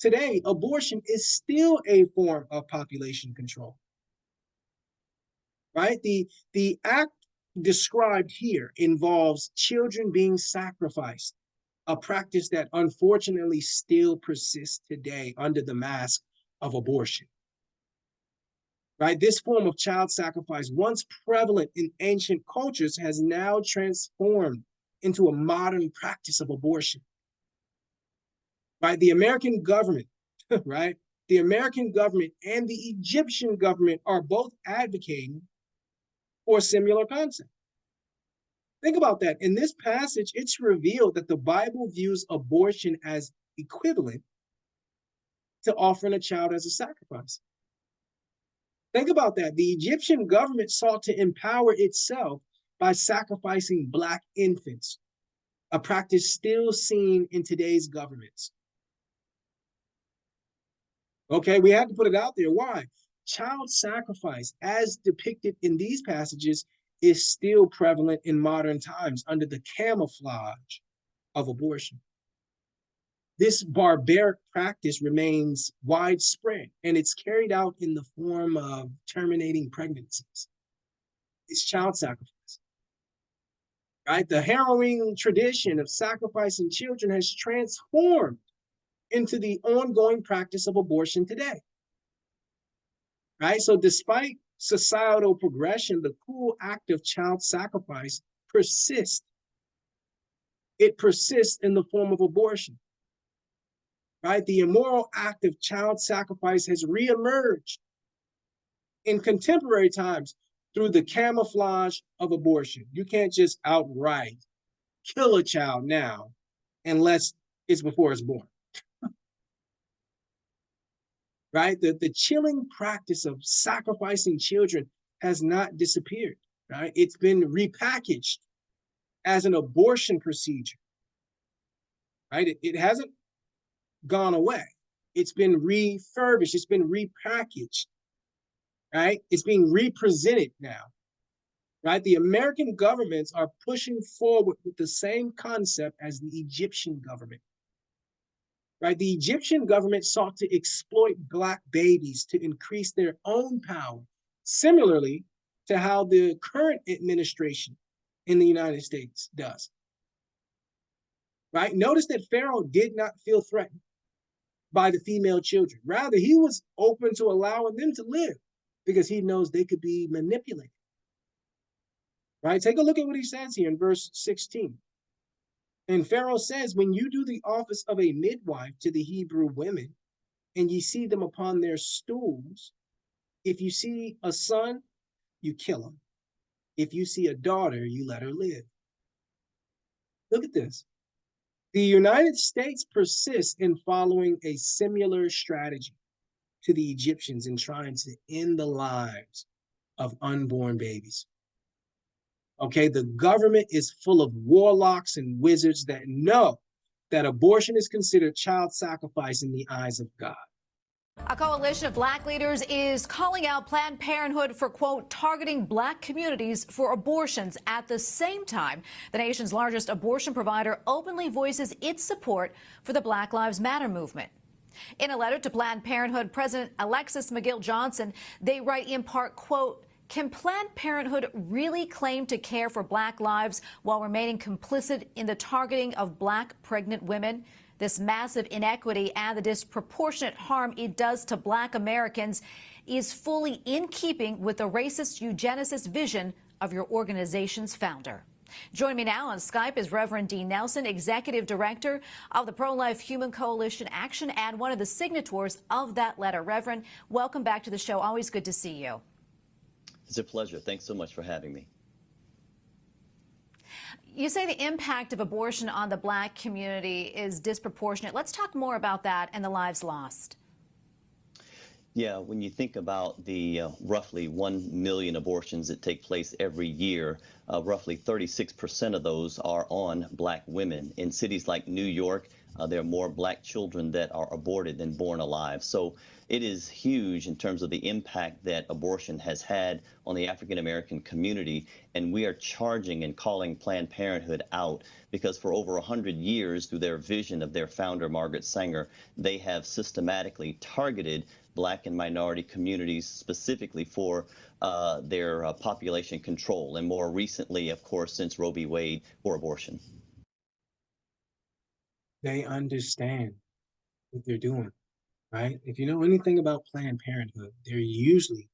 Today, abortion is still a form of population control. Right? The act described here involves children being sacrificed, a practice that unfortunately still persists today under the mask of abortion. Right? This form of child sacrifice, once prevalent in ancient cultures, has now transformed into a modern practice of abortion. Right? The American government, right? The American government and the Egyptian government are both advocating for a similar concept. Think about that. In this passage, it's revealed that the Bible views abortion as equivalent to offering a child as a sacrifice. Think about that. The Egyptian government sought to empower itself by sacrificing Black infants, a practice still seen in today's governments. Okay, we had to put it out there. Why? Child sacrifice, as depicted in these passages, is still prevalent in modern times under the camouflage of abortion. This barbaric practice remains widespread, and it's carried out in the form of terminating pregnancies. It's child sacrifice, right? The harrowing tradition of sacrificing children has transformed into the ongoing practice of abortion today, right? So despite societal progression, the cruel act of child sacrifice persists. It persists in the form of abortion, right? The immoral act of child sacrifice has reemerged in contemporary times through the camouflage of abortion. You can't just outright kill a child now unless it's before it's born. Right? The chilling practice of sacrificing children has not disappeared, right? It's been repackaged as an abortion procedure, right? It hasn't gone away. It's been refurbished. It's been repackaged, right? It's being represented now, right? The American governments are pushing forward with the same concept as the Egyptian government. Right? The Egyptian government sought to exploit Black babies to increase their own power, similarly to how the current administration in the United States does. Right? Notice that Pharaoh did not feel threatened by the female children. Rather, he was open to allowing them to live because he knows they could be manipulated. Right? Take a look at what he says here in verse 16. And Pharaoh says, when you do the office of a midwife to the Hebrew women, and ye see them upon their stools, if you see a son, you kill him. If you see a daughter, you let her live. Look at this. The United States persists in following a similar strategy to the Egyptians in trying to end the lives of unborn babies. Okay, the government is full of warlocks and wizards that know that abortion is considered child sacrifice in the eyes of God. A coalition of Black leaders is calling out Planned Parenthood for, quote, targeting Black communities for abortions. At the same time, the nation's largest abortion provider openly voices its support for the Black Lives Matter movement. In a letter to Planned Parenthood, President Alexis McGill Johnson, they write in part, quote, can Planned Parenthood really claim to care for Black lives while remaining complicit in the targeting of Black pregnant women? This massive inequity and the disproportionate harm it does to Black Americans is fully in keeping with the racist eugenicist vision of your organization's founder. Joining me now on Skype is Reverend Dean Nelson, Executive Director of the Pro-Life Human Coalition Action and one of the signatories of that letter. Reverend, welcome back to the show. Always good to see you. It's a pleasure. Thanks so much for having me. You say the impact of abortion on the Black community is disproportionate. Let's talk more about that and the lives lost. Yeah, when you think about the roughly 1 million abortions that take place every year, roughly 36% of those are on Black women. In cities like New York, there are more Black children that are aborted than born alive. So it is huge in terms of the impact that abortion has had on the African American community. And we are charging and calling Planned Parenthood out because for over 100 years, through their vision of their founder, Margaret Sanger, they have systematically targeted Black and minority communities specifically for their population control. And more recently, of course, since Roe v. Wade, for abortion. They understand what they're doing, right? If you know anything about Planned Parenthood, they're usually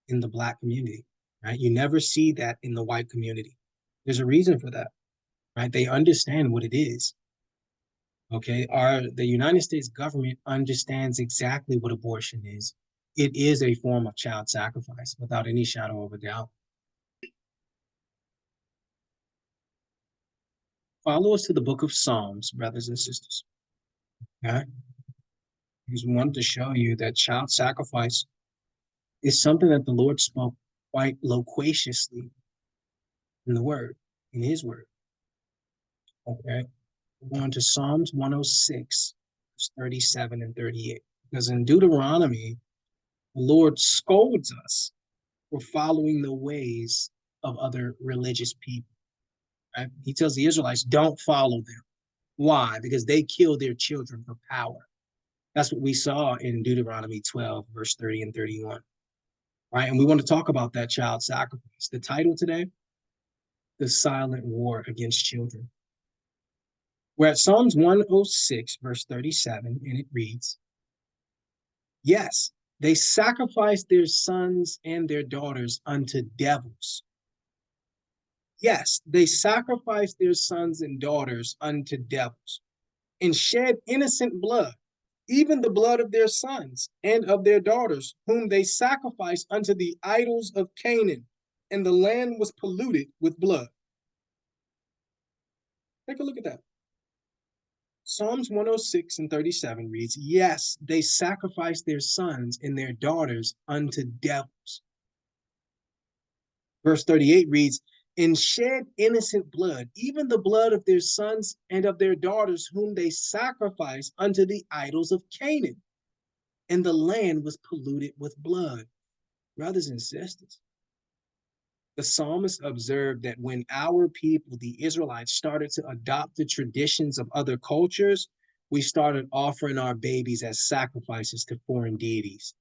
in the Black community, right? You never see that in the white community. There's a reason for that, right? They understand what it is. Okay, the United States government understands exactly what abortion is. It is a form of child sacrifice without any shadow of a doubt. Follow us to the book of Psalms, brothers and sisters. Okay? Because we wanted to show you that child sacrifice is something that the Lord spoke quite loquaciously in the word, in his word. Okay? We're going to Psalms 106, verse 37 and 38. Because in Deuteronomy, the Lord scolds us for following the ways of other religious people. Right? He tells the Israelites, don't follow them. Why? Because they kill their children for power. That's what we saw in Deuteronomy 12, verse 30 and 31. Right? And we want to talk about that child sacrifice. The title today, The Silent War Against Children. We're at Psalms 106, verse 37, and it reads, yes, they sacrificed their sons and their daughters unto devils. Yes, they sacrificed their sons and daughters unto devils, and shed innocent blood, even the blood of their sons and of their daughters, whom they sacrificed unto the idols of Canaan, and the land was polluted with blood. Take a look at that. Psalms 106 and 37 reads, yes, they sacrificed their sons and their daughters unto devils. Verse 38 reads, and shed innocent blood, even the blood of their sons and of their daughters, whom they sacrificed unto the idols of Canaan. And the land was polluted with blood. Brothers and sisters, the psalmist observed that when our people, the Israelites, started to adopt the traditions of other cultures, we started offering our babies as sacrifices to foreign deities.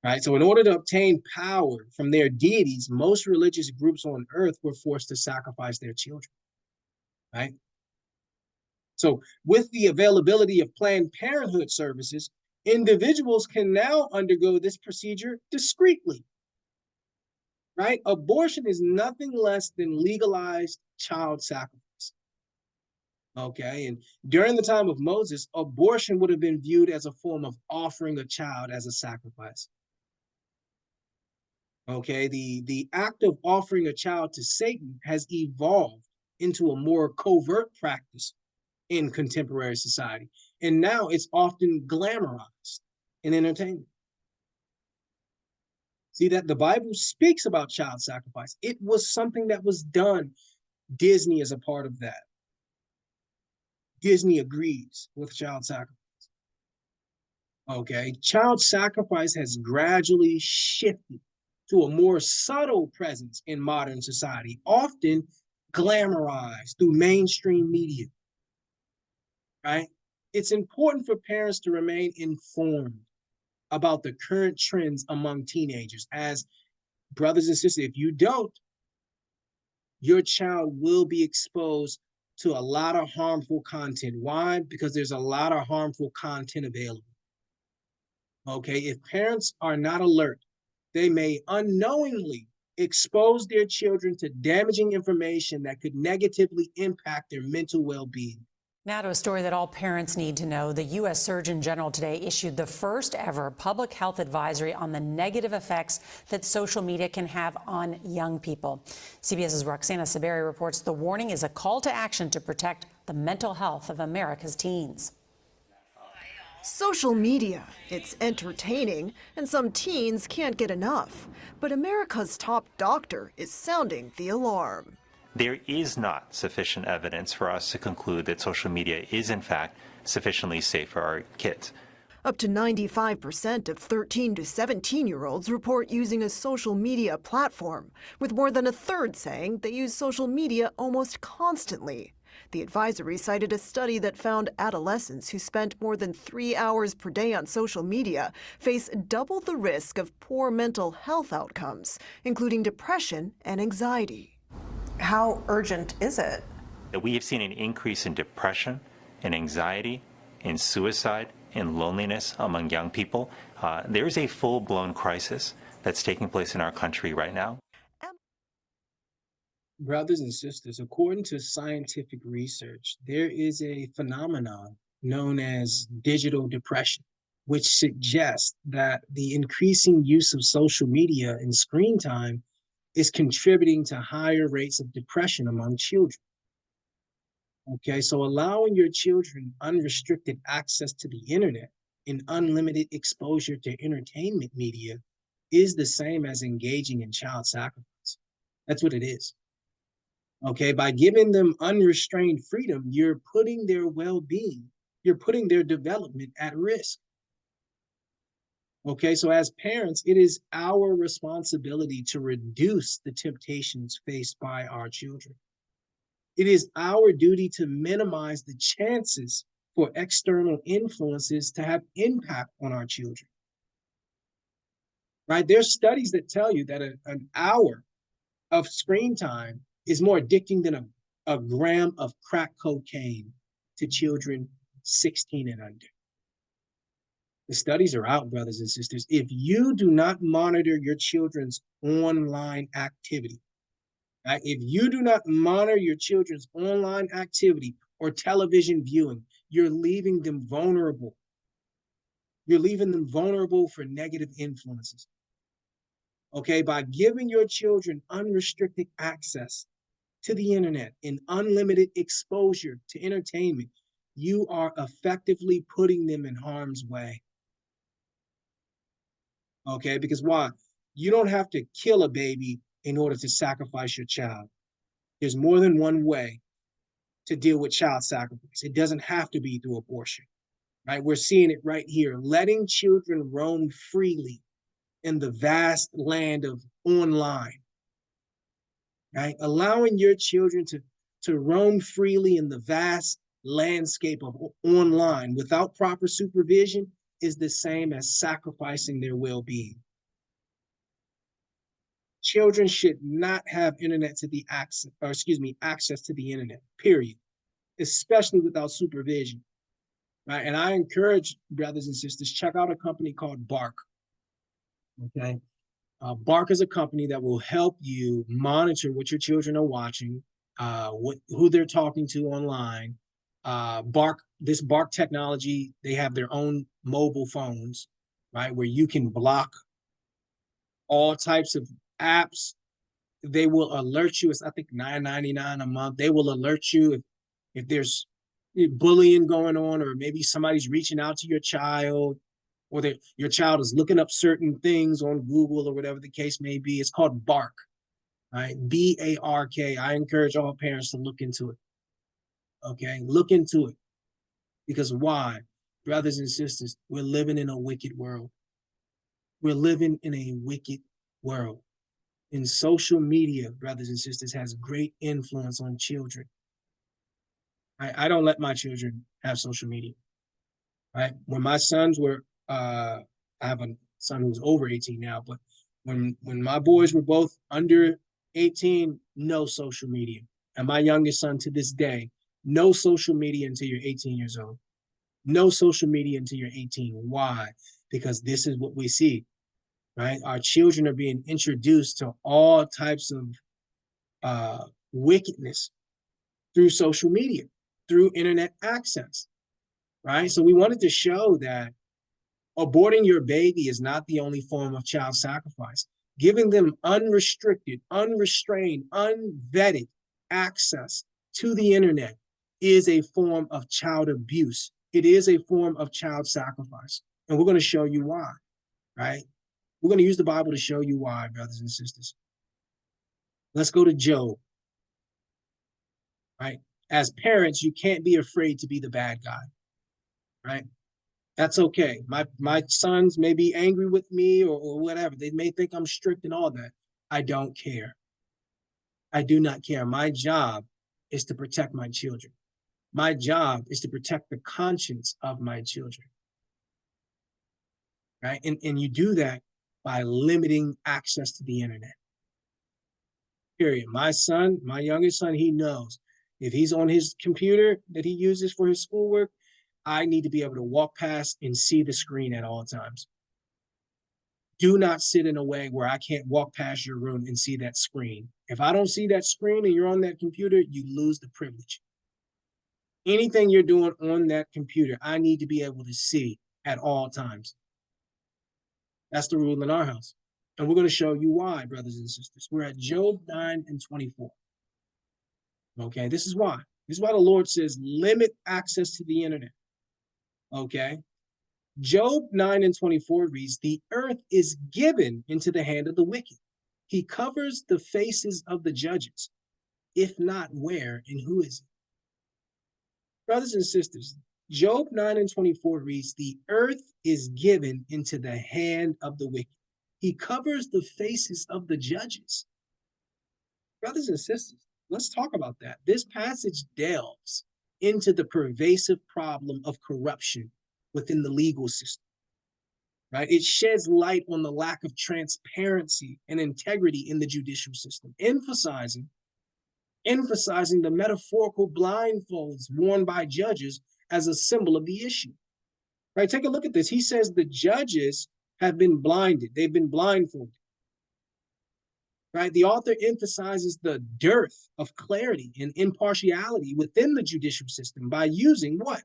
Right? So in order to obtain power from their deities, most religious groups on earth were forced to sacrifice their children. Right? So with the availability of Planned Parenthood services, individuals can now undergo this procedure discreetly. Right? Abortion is nothing less than legalized child sacrifice. Okay, and during the time of Moses, abortion would have been viewed as a form of offering a child as a sacrifice. Okay, the act of offering a child to Satan has evolved into a more covert practice in contemporary society. And now it's often glamorized in entertainment. See that the Bible speaks about child sacrifice. It was something that was done. Disney is a part of that. Disney agrees with child sacrifice. Okay, child sacrifice has gradually shifted to a more subtle presence in modern society, often glamorized through mainstream media. Right? It's important for parents to remain informed about the current trends among teenagers. As brothers and sisters, if you don't, your child will be exposed to a lot of harmful content. Why? Because there's a lot of harmful content available. Okay, if parents are not alert, they may unknowingly expose their children to damaging information that could negatively impact their mental well-being. Now to a story that all parents need to know. The U.S. Surgeon General today issued the first ever public health advisory on the negative effects that social media can have on young people. CBS's Roxana Saberi reports the warning is a call to action to protect the mental health of America's teens. Social media, it's entertaining, and some teens can't get enough. But America's top doctor is sounding the alarm. There is not sufficient evidence for us to conclude that social media is, in fact, sufficiently safe for our kids. Up to 95% of 13 to 17-year-olds report using a social media platform, with more than a third saying they use social media almost constantly. The advisory cited a study that found adolescents who spent more than 3 hours per day on social media face double the risk of poor mental health outcomes, including depression and anxiety. How urgent is it? We have seen an increase in depression, in anxiety, in suicide, in loneliness among young people. There is a full-blown crisis that's taking place in our country right now. Brothers and sisters, according to scientific research, there is a phenomenon known as digital depression, which suggests that the increasing use of social media and screen time is contributing to higher rates of depression among children. Okay, so allowing your children unrestricted access to the internet and unlimited exposure to entertainment media is the same as engaging in child sacrifice. That's what it is. Okay, by giving them unrestrained freedom, you're putting their well-being, you're putting their development at risk. Okay, so as parents, it is our responsibility to reduce the temptations faced by our children. It is our duty to minimize the chances for external influences to have impact on our children. Right? There's studies that tell you that an hour of screen time is more addicting than a gram of crack cocaine to children 16 and under. The studies are out, brothers and sisters. If you do not monitor your children's online activity, right? If you do not monitor your children's online activity or television viewing, you're leaving them vulnerable. You're leaving them vulnerable for negative influences. Okay, by giving your children unrestricted access to the internet and unlimited exposure to entertainment, you are effectively putting them in harm's way. Okay, because why? You don't have to kill a baby in order to sacrifice your child. There's more than one way to deal with child sacrifice. It doesn't have to be through abortion, right? We're seeing it right here, letting children roam freely in the vast land of online, right? Allowing your children to roam freely in the vast landscape of online without proper supervision is the same as sacrificing their well-being. Children should not have access to the internet, period, especially without supervision. Right? And I encourage brothers and sisters, check out a company called Bark. Okay. Bark is a company that will help you monitor what your children are watching, who they're talking to online. This Bark technology, they have their own mobile phones, right, where you can block all types of apps. They will alert you. It's, I think, $9.99 a month. They will alert you if there's bullying going on, or maybe somebody's reaching out to your child, or that your child is looking up certain things on Google or whatever the case may be. It's called Bark, right? B-A-R-K. I encourage all parents to look into it. Okay, look into it. Because why? Brothers and sisters, we're living in a wicked world. We're living in a wicked world. And social media, brothers and sisters, has great influence on children. I don't let my children have social media. Right? When my sons were, I have a son who's over 18 now, but when my boys were both under 18, no social media. And my youngest son to this day, no social media until you're 18 years old. No social media until you're 18. Why? Because this is what we see, right? Our children are being introduced to all types of wickedness through social media, through internet access, right? So we wanted to show that aborting your baby is not the only form of child sacrifice. Giving them unrestricted, unrestrained, unvetted access to the internet is a form of child abuse. It is a form of child sacrifice. And we're going to show you why, right? We're going to use the Bible to show you why, brothers and sisters. Let's go to Job, right? As parents, you can't be afraid to be the bad guy, right? That's okay. My sons may be angry with me or whatever. They may think I'm strict and all that. I don't care. I do not care. My job is to protect my children. My job is to protect the conscience of my children, right? And you do that by limiting access to the internet, period. My son, my youngest son, he knows if he's on his computer that he uses for his schoolwork, I need to be able to walk past and see the screen at all times. Do not sit in a way where I can't walk past your room and see that screen. If I don't see that screen and you're on that computer, you lose the privilege. Anything you're doing on that computer, I need to be able to see at all times. That's the rule in our house. And we're going to show you why, brothers and sisters. We're at Job 9:24. Okay, this is why. This is why the Lord says, limit access to the internet. Okay. Job 9:24 reads, the earth is given into the hand of the wicked. He covers the faces of the judges. If not, where and who is it? Brothers and sisters, Job 9:24 reads, the earth is given into the hand of the wicked. He covers the faces of the judges. Brothers and sisters, let's talk about that. This passage delves into the pervasive problem of corruption within the legal system, right? It sheds light on the lack of transparency and integrity in the judicial system, emphasizing the metaphorical blindfolds worn by judges as a symbol of the issue, right? Take a look at this. He says the judges have been blinded. They've been blindfolded. Right? The author emphasizes the dearth of clarity and impartiality within the judicial system by using what?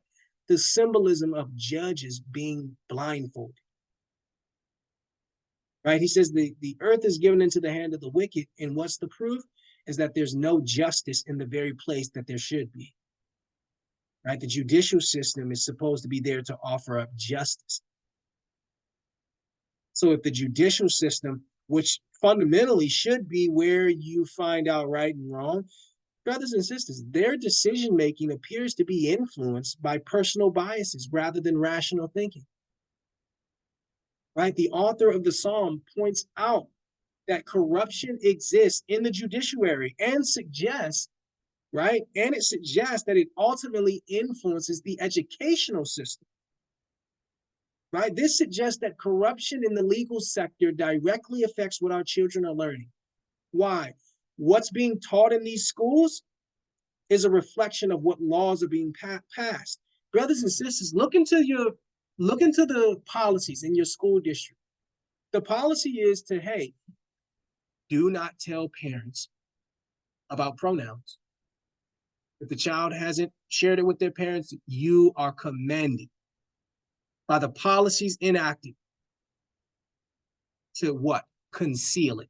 The symbolism of judges being blindfolded. Right? He says the earth is given into the hand of the wicked, and what's the proof? Is that there's no justice in the very place that there should be. Right? The judicial system is supposed to be there to offer up justice. So if the judicial system, which fundamentally should be where you find out right and wrong, brothers and sisters, their decision-making appears to be influenced by personal biases rather than rational thinking. Right? The author of the Psalm points out that corruption exists in the judiciary and suggests, right? And it suggests that it ultimately influences the educational system. Right? This suggests that corruption in the legal sector directly affects what our children are learning. Why? What's being taught in these schools is a reflection of what laws are being passed. Brothers and sisters, look into the policies in your school district. The policy is to, hey, do not tell parents about pronouns. If the child hasn't shared it with their parents, you are commanded by the policies enacted to what? Conceal it.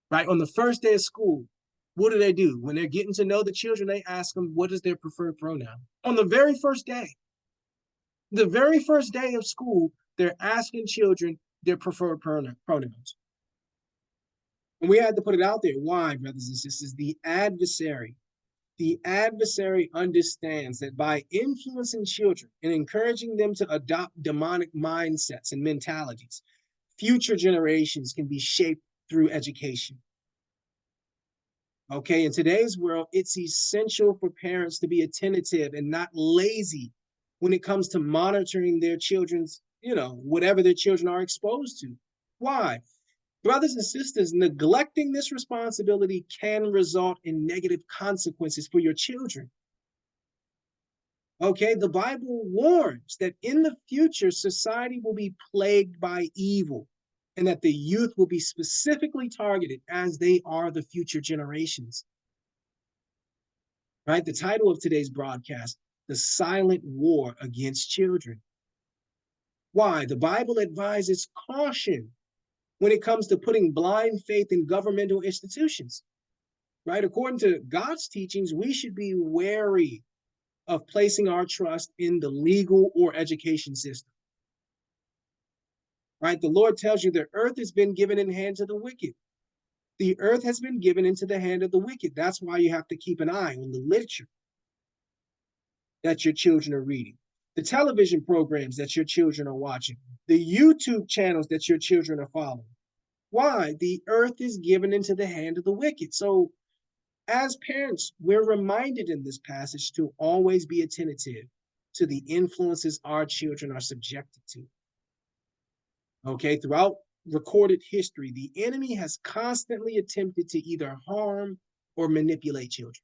Right? On the first day of school, what do? When they're getting to know the children, they ask them, what is their preferred pronoun? On the very first day of school, they're asking children their preferred pronouns. And we had to put it out there. Why, brothers and sisters? The adversary understands that by influencing children and encouraging them to adopt demonic mindsets and mentalities, future generations can be shaped through education. Okay, in today's world, it's essential for parents to be attentive and not lazy when it comes to monitoring their children's, whatever their children are exposed to. Why? Brothers and sisters, neglecting this responsibility can result in negative consequences for your children. Okay, the Bible warns that in the future, society will be plagued by evil and that the youth will be specifically targeted as they are the future generations. Right? The title of today's broadcast, The Silent War Against Children. Why? The Bible advises caution when it comes to putting blind faith in governmental institutions, right? According to God's teachings, we should be wary of placing our trust in the legal or education system, right? The Lord tells you the earth has been given in hand to the wicked. The earth has been given into the hand of the wicked. That's why you have to keep an eye on the literature that your children are reading, the television programs that your children are watching, the YouTube channels that your children are following. Why? The earth is given into the hand of the wicked. So as parents, we're reminded in this passage to always be attentive to the influences our children are subjected to. Okay, throughout recorded history, the enemy has constantly attempted to either harm or manipulate children.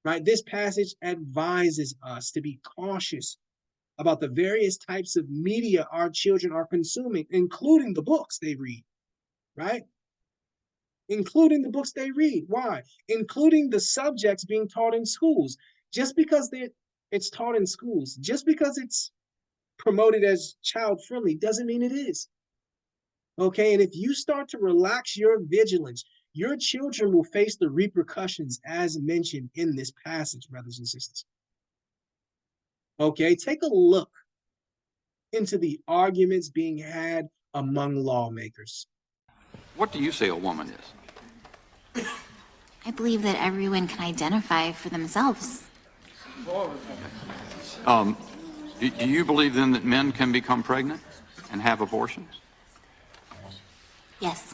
Right? This passage advises us to be cautious about the various types of media our children are consuming, including the books they read, right? Including the books they read. Why? Including the subjects being taught in schools. Just because it's taught in schools, just because it's promoted as child-friendly doesn't mean it is. Okay, and if you start to relax your vigilance, your children will face the repercussions as mentioned in this passage, brothers and sisters. Okay, take a look into the arguments being had among lawmakers. What do you say a woman is? I believe that everyone can identify for themselves. Do you believe then that men can become pregnant and have abortions? Yes.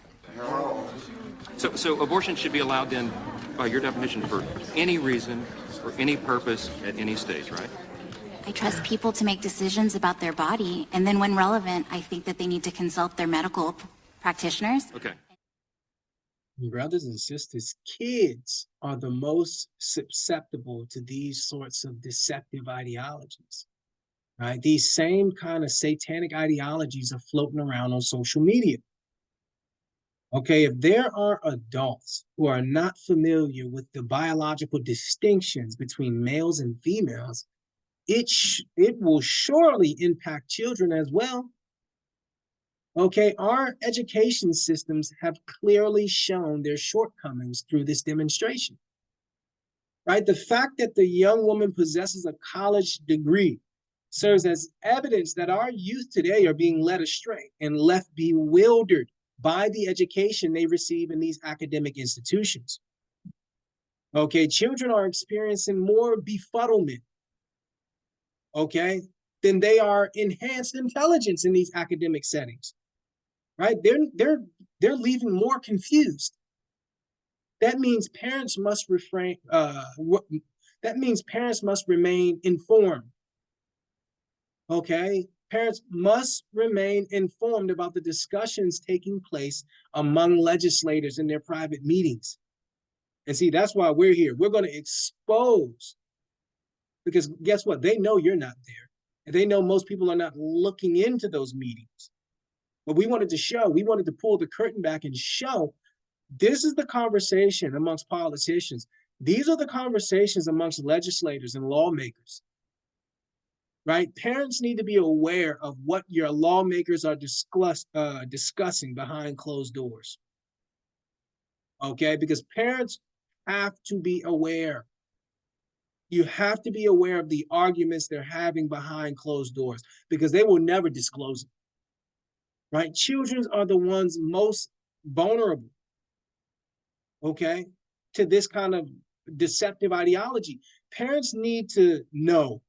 So abortion should be allowed then, by your definition, for any reason, for any purpose, at any stage, right? I trust people to make decisions about their body, and then when relevant, I think that they need to consult their medical practitioners. Okay. Brothers and sisters, kids are the most susceptible to these sorts of deceptive ideologies, right? These same kind of satanic ideologies are floating around on social media. Okay, if there are adults who are not familiar with the biological distinctions between males and females, it will surely impact children as well. Okay, our education systems have clearly shown their shortcomings through this demonstration, right? The fact that the young woman possesses a college degree serves as evidence that our youth today are being led astray and left bewildered by the education they receive in these academic institutions. Okay, children are experiencing more befuddlement, okay, than they are enhanced intelligence in these academic settings. Right? They're leaving more confused. That means parents must refrain. That means parents must remain informed. Okay, parents must remain informed about the discussions taking place among legislators in their private meetings. And see, that's why we're here. We're going to expose, because guess what? They know you're not there, and they know most people are not looking into those meetings. But we wanted to pull the curtain back and show this is the conversation amongst politicians. These are the conversations amongst legislators and lawmakers, right? Parents need to be aware of what your lawmakers are discussing behind closed doors, okay? Because parents have to be aware. You have to be aware of the arguments they're having behind closed doors, because they will never disclose it. Right? Children are the ones most vulnerable, okay, to this kind of deceptive ideology. Parents need to know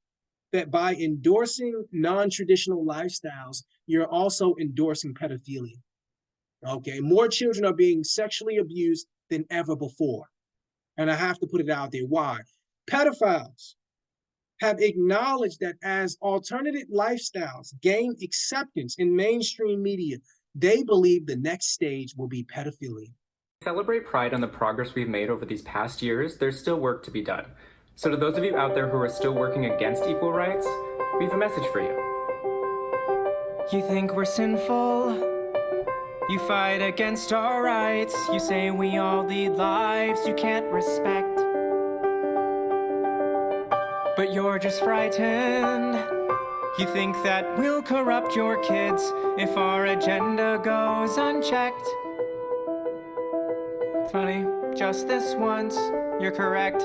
that by endorsing non-traditional lifestyles, you're also endorsing pedophilia. Okay, more children are being sexually abused than ever before. And I have to put it out there. Why? Pedophiles have acknowledged that as alternative lifestyles gain acceptance in mainstream media, they believe the next stage will be pedophilia. Celebrate Pride on the progress we've made over these past years. There's still work to be done. So to those of you out there who are still working against equal rights, we have a message for you. You think we're sinful? You fight against our rights. You say we all lead lives you can't respect. But you're just frightened. You think that we'll corrupt your kids if our agenda goes unchecked. Funny, just this once, you're correct.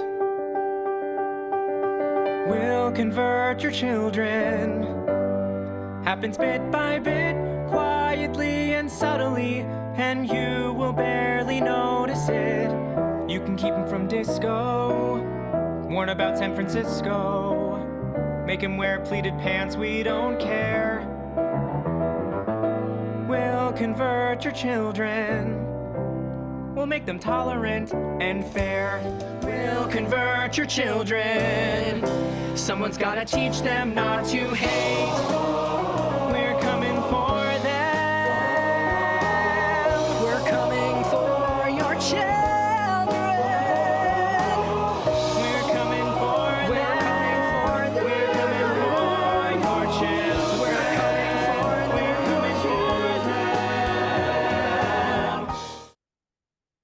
We'll convert your children. Happens bit by bit, quietly and subtly, and you will barely notice it. You can keep them from disco. Warn about San Francisco. Make him wear pleated pants, we don't care. We'll convert your children. We'll make them tolerant and fair. We'll convert your children. Someone's gotta teach them not to hate. We're coming for them. We're coming for your children.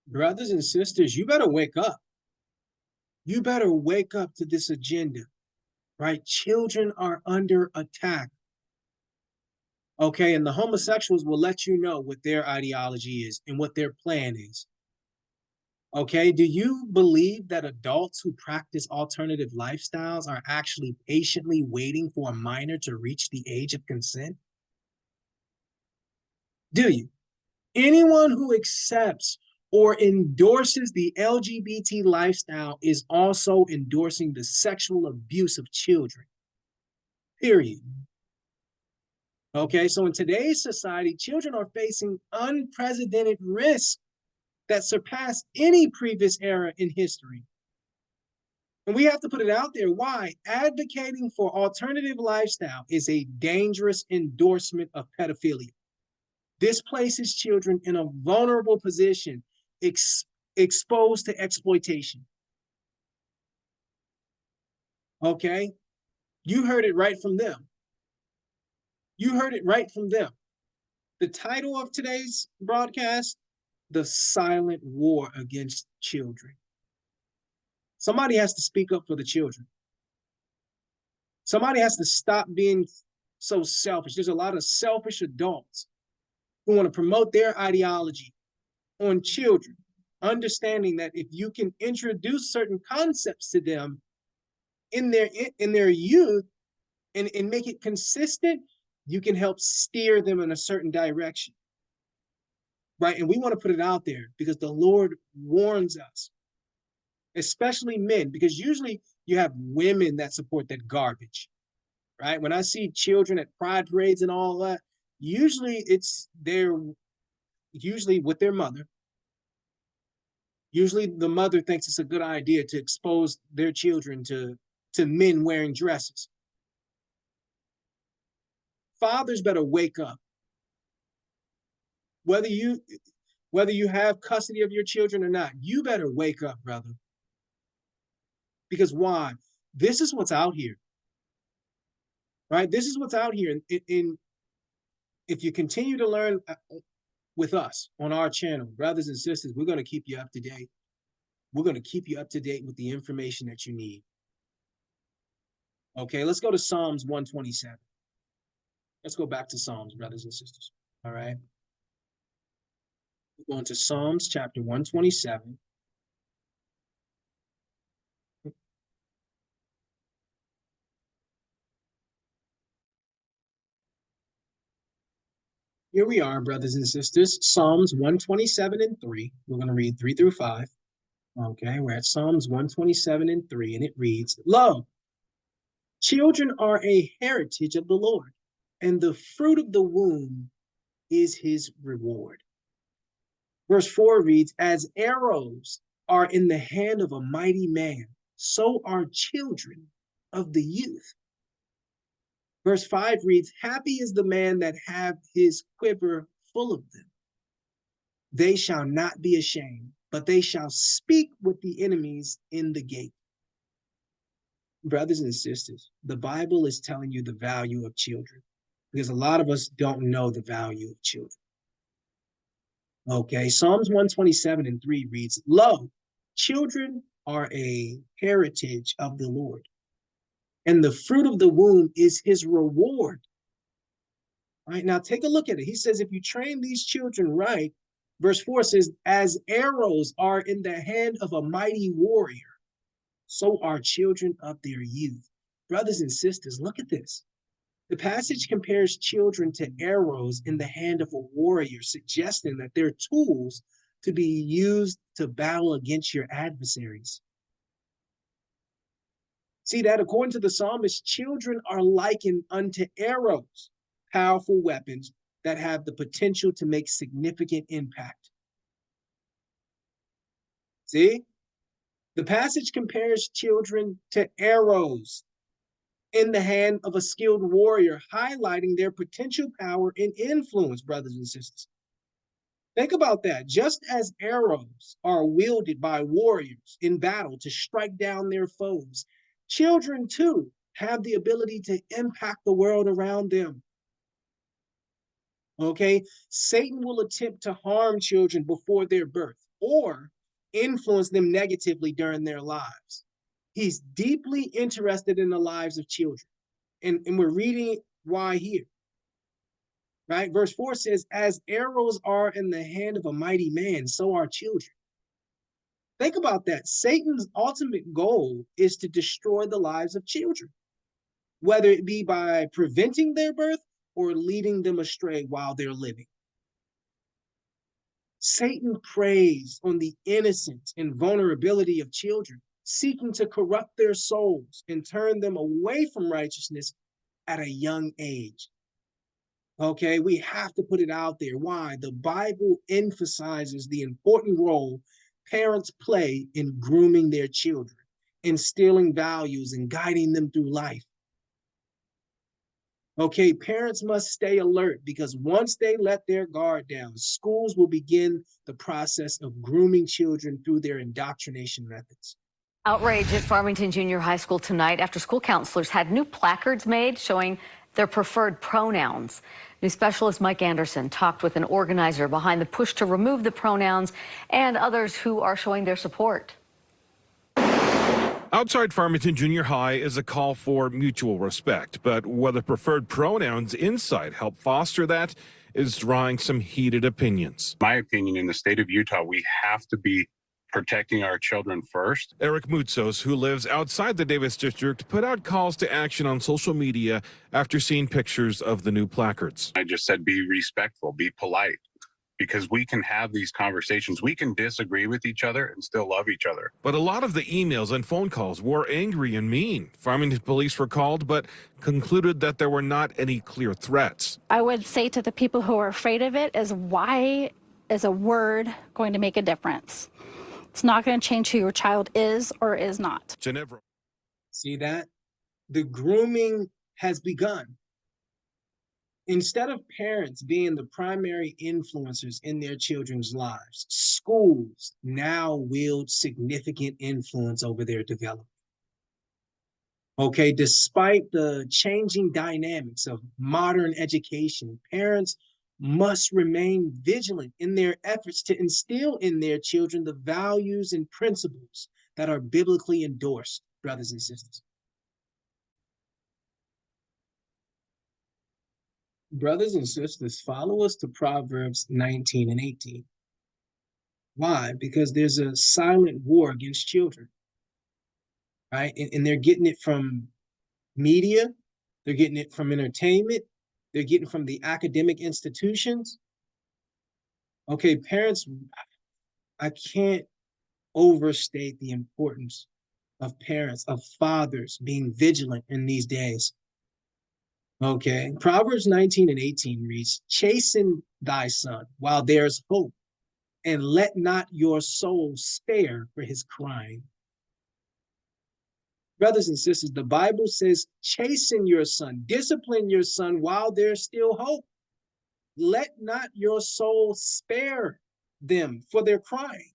Brothers and sisters, you better wake up. You better wake up to this agenda, right? Children are under attack. Okay, and the homosexuals will let you know what their ideology is and what their plan is. Okay, do you believe that adults who practice alternative lifestyles are actually patiently waiting for a minor to reach the age of consent? Do you? Anyone who accepts or endorses the LGBT lifestyle is also endorsing the sexual abuse of children. Period. Okay, so in today's society, children are facing unprecedented risks that surpass any previous era in history. And we have to put it out there. Why? Advocating for alternative lifestyle is a dangerous endorsement of pedophilia. This places children in a vulnerable position, exposed to exploitation. Okay? You heard it right from them. You heard it right from them. The title of today's broadcast, The Silent War Against Children. Somebody has to speak up for the children. Somebody has to stop being so selfish. There's a lot of selfish adults who want to promote their ideology on children, understanding that if you can introduce certain concepts to them in their youth and make it consistent, you can help steer them in a certain direction. Right? And we want to put it out there because the Lord warns us, especially men, because usually you have women that support that garbage. Right? When I see children at pride parades and all that, usually they're usually with their mother. Usually the mother thinks it's a good idea to expose their children to men wearing dresses. Fathers better wake up. Whether you have custody of your children or not, you better wake up, brother. Because why? This is what's out here. Right? This is what's out here. If you continue to learn with us on our channel, brothers and sisters, we're going to keep you up to date. We're going to keep you up to date with the information that you need. Okay, let's go to Psalms 127. Let's go back to Psalms, brothers and sisters. All right. We're going to Psalms chapter 127. Here we are, brothers and sisters. Psalms 127 and 3. We're going to read 3 through 5. Okay, we're at Psalms 127 and 3, and it reads, Lo, children are a heritage of the Lord, and the fruit of the womb is his reward. Verse 4 reads, As arrows are in the hand of a mighty man, so are children of the youth. Verse 5 reads, Happy is the man that hath his quiver full of them. They shall not be ashamed, but they shall speak with the enemies in the gate. Brothers and sisters, the Bible is telling you the value of children, because a lot of us don't know the value of children. Okay, Psalms 127 and 3 reads, Lo, children are a heritage of the Lord, and the fruit of the womb is his reward. All right, now take a look at it. He says, if you train these children right, verse 4 says, as arrows are in the hand of a mighty warrior, so are children of their youth. Brothers and sisters, look at this. The passage compares children to arrows in the hand of a warrior, suggesting that they're tools to be used to battle against your adversaries. See that according to the psalmist, children are likened unto arrows, powerful weapons that have the potential to make significant impact. See? The passage compares children to arrows in the hand of a skilled warrior, highlighting their potential power and influence, brothers and sisters. Think about that. Just as arrows are wielded by warriors in battle to strike down their foes, children too have the ability to impact the world around them. Okay? Satan will attempt to harm children before their birth or influence them negatively during their lives. He's deeply interested in the lives of children. And we're reading why here. Right? Verse 4 says, as arrows are in the hand of a mighty man, so are children. Think about that. Satan's ultimate goal is to destroy the lives of children, whether it be by preventing their birth or leading them astray while they're living. Satan preys on the innocence and vulnerability of children, seeking to corrupt their souls and turn them away from righteousness at a young age. Okay, we have to put it out there. Why? The Bible emphasizes the important role parents play in grooming their children, instilling values, and guiding them through life. Okay, parents must stay alert because once they let their guard down, schools will begin the process of grooming children through their indoctrination methods. Outrage at Farmington Junior High School tonight after school counselors had new placards made showing their preferred pronouns. News specialist Mike Anderson talked with an organizer behind the push to remove the pronouns and others who are showing their support. Outside Farmington Junior High is a call for mutual respect, but whether preferred pronouns inside help foster that is drawing some heated opinions. My opinion, in the state of Utah, we have to be protecting our children first. Eric Moutsos, who lives outside the Davis district, put out calls to action on social media after seeing pictures of the new placards. I just said be respectful, be polite, because we can have these conversations. We can disagree with each other and still love each other. But a lot of the emails and phone calls were angry and mean. Farmington police were called, but concluded that there were not any clear threats. I would say to the people who are afraid of it is, why is a word going to make a difference? It's not going to change who your child is or is not. Ginevra. See that? The grooming has begun. Instead of parents being the primary influencers in their children's lives, schools now wield significant influence over their development. Okay, despite the changing dynamics of modern education, parents must remain vigilant in their efforts to instill in their children the values and principles that are biblically endorsed, brothers and sisters. Brothers and sisters, follow us to Proverbs 19 and 18. Why? Because there's a silent war against children, right? And they're getting it from media, they're getting it from entertainment, they're getting from the academic institutions. Okay, parents, I can't overstate the importance of parents, of fathers being vigilant in these days. Okay, Proverbs 19 and 18 reads, chasten thy son while there's hope, and let not your soul spare for his crying. Brothers and sisters, the Bible says, chasten your son, discipline your son while there's still hope. Let not your soul spare them for their crying.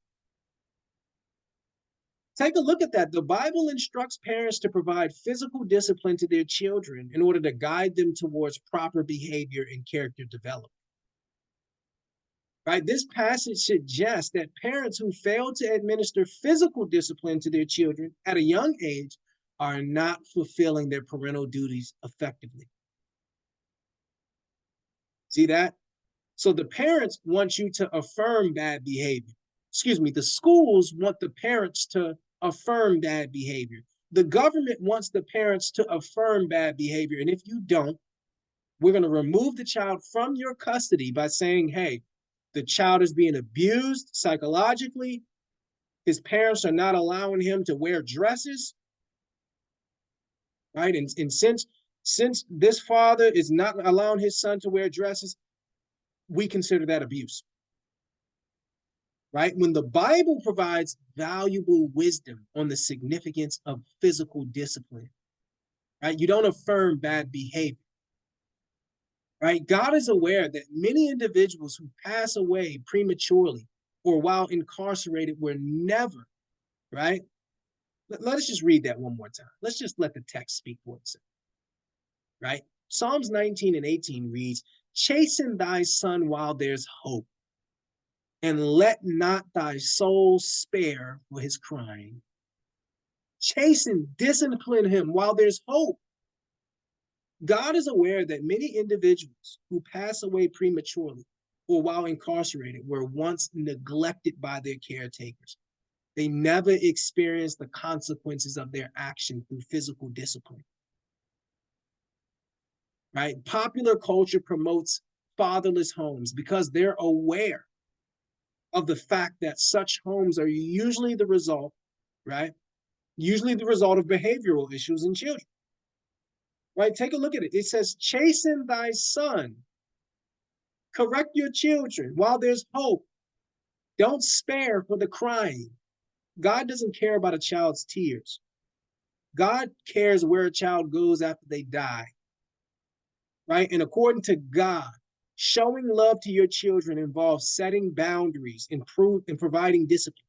Take a look at that. The Bible instructs parents to provide physical discipline to their children in order to guide them towards proper behavior and character development. Right? This passage suggests that parents who fail to administer physical discipline to their children at a young age are not fulfilling their parental duties effectively. See that? So the parents want you to affirm bad behavior. Excuse me, the schools want the parents to affirm bad behavior. The government wants the parents to affirm bad behavior. And if you don't, we're going to remove the child from your custody by saying, hey, the child is being abused psychologically. His parents are not allowing him to wear dresses. Right? And since this father is not allowing his son to wear dresses, we consider that abuse. Right? When the Bible provides valuable wisdom on the significance of physical discipline, right? You don't affirm bad behavior. Right? God is aware that many individuals who pass away prematurely or while incarcerated were never, right? Let us just read that one more time. Let's just let the text speak for itself. Right? Psalms 19 and 18 reads, chasten thy son while there's hope, and let not thy soul spare for his crying. Chasten, discipline him while there's hope. God is aware that many individuals who pass away prematurely or while incarcerated were once neglected by their caretakers. They never experience the consequences of their action through physical discipline. Right? Popular culture promotes fatherless homes because they're aware of the fact that such homes are usually the result, right? Usually the result of behavioral issues in children. Right? Take a look at it. It says, chasten thy son, correct your children while there's hope. Don't spare for the crying. God doesn't care about a child's tears. God cares where a child goes after they die. Right? And according to God, showing love to your children involves setting boundaries, and providing discipline.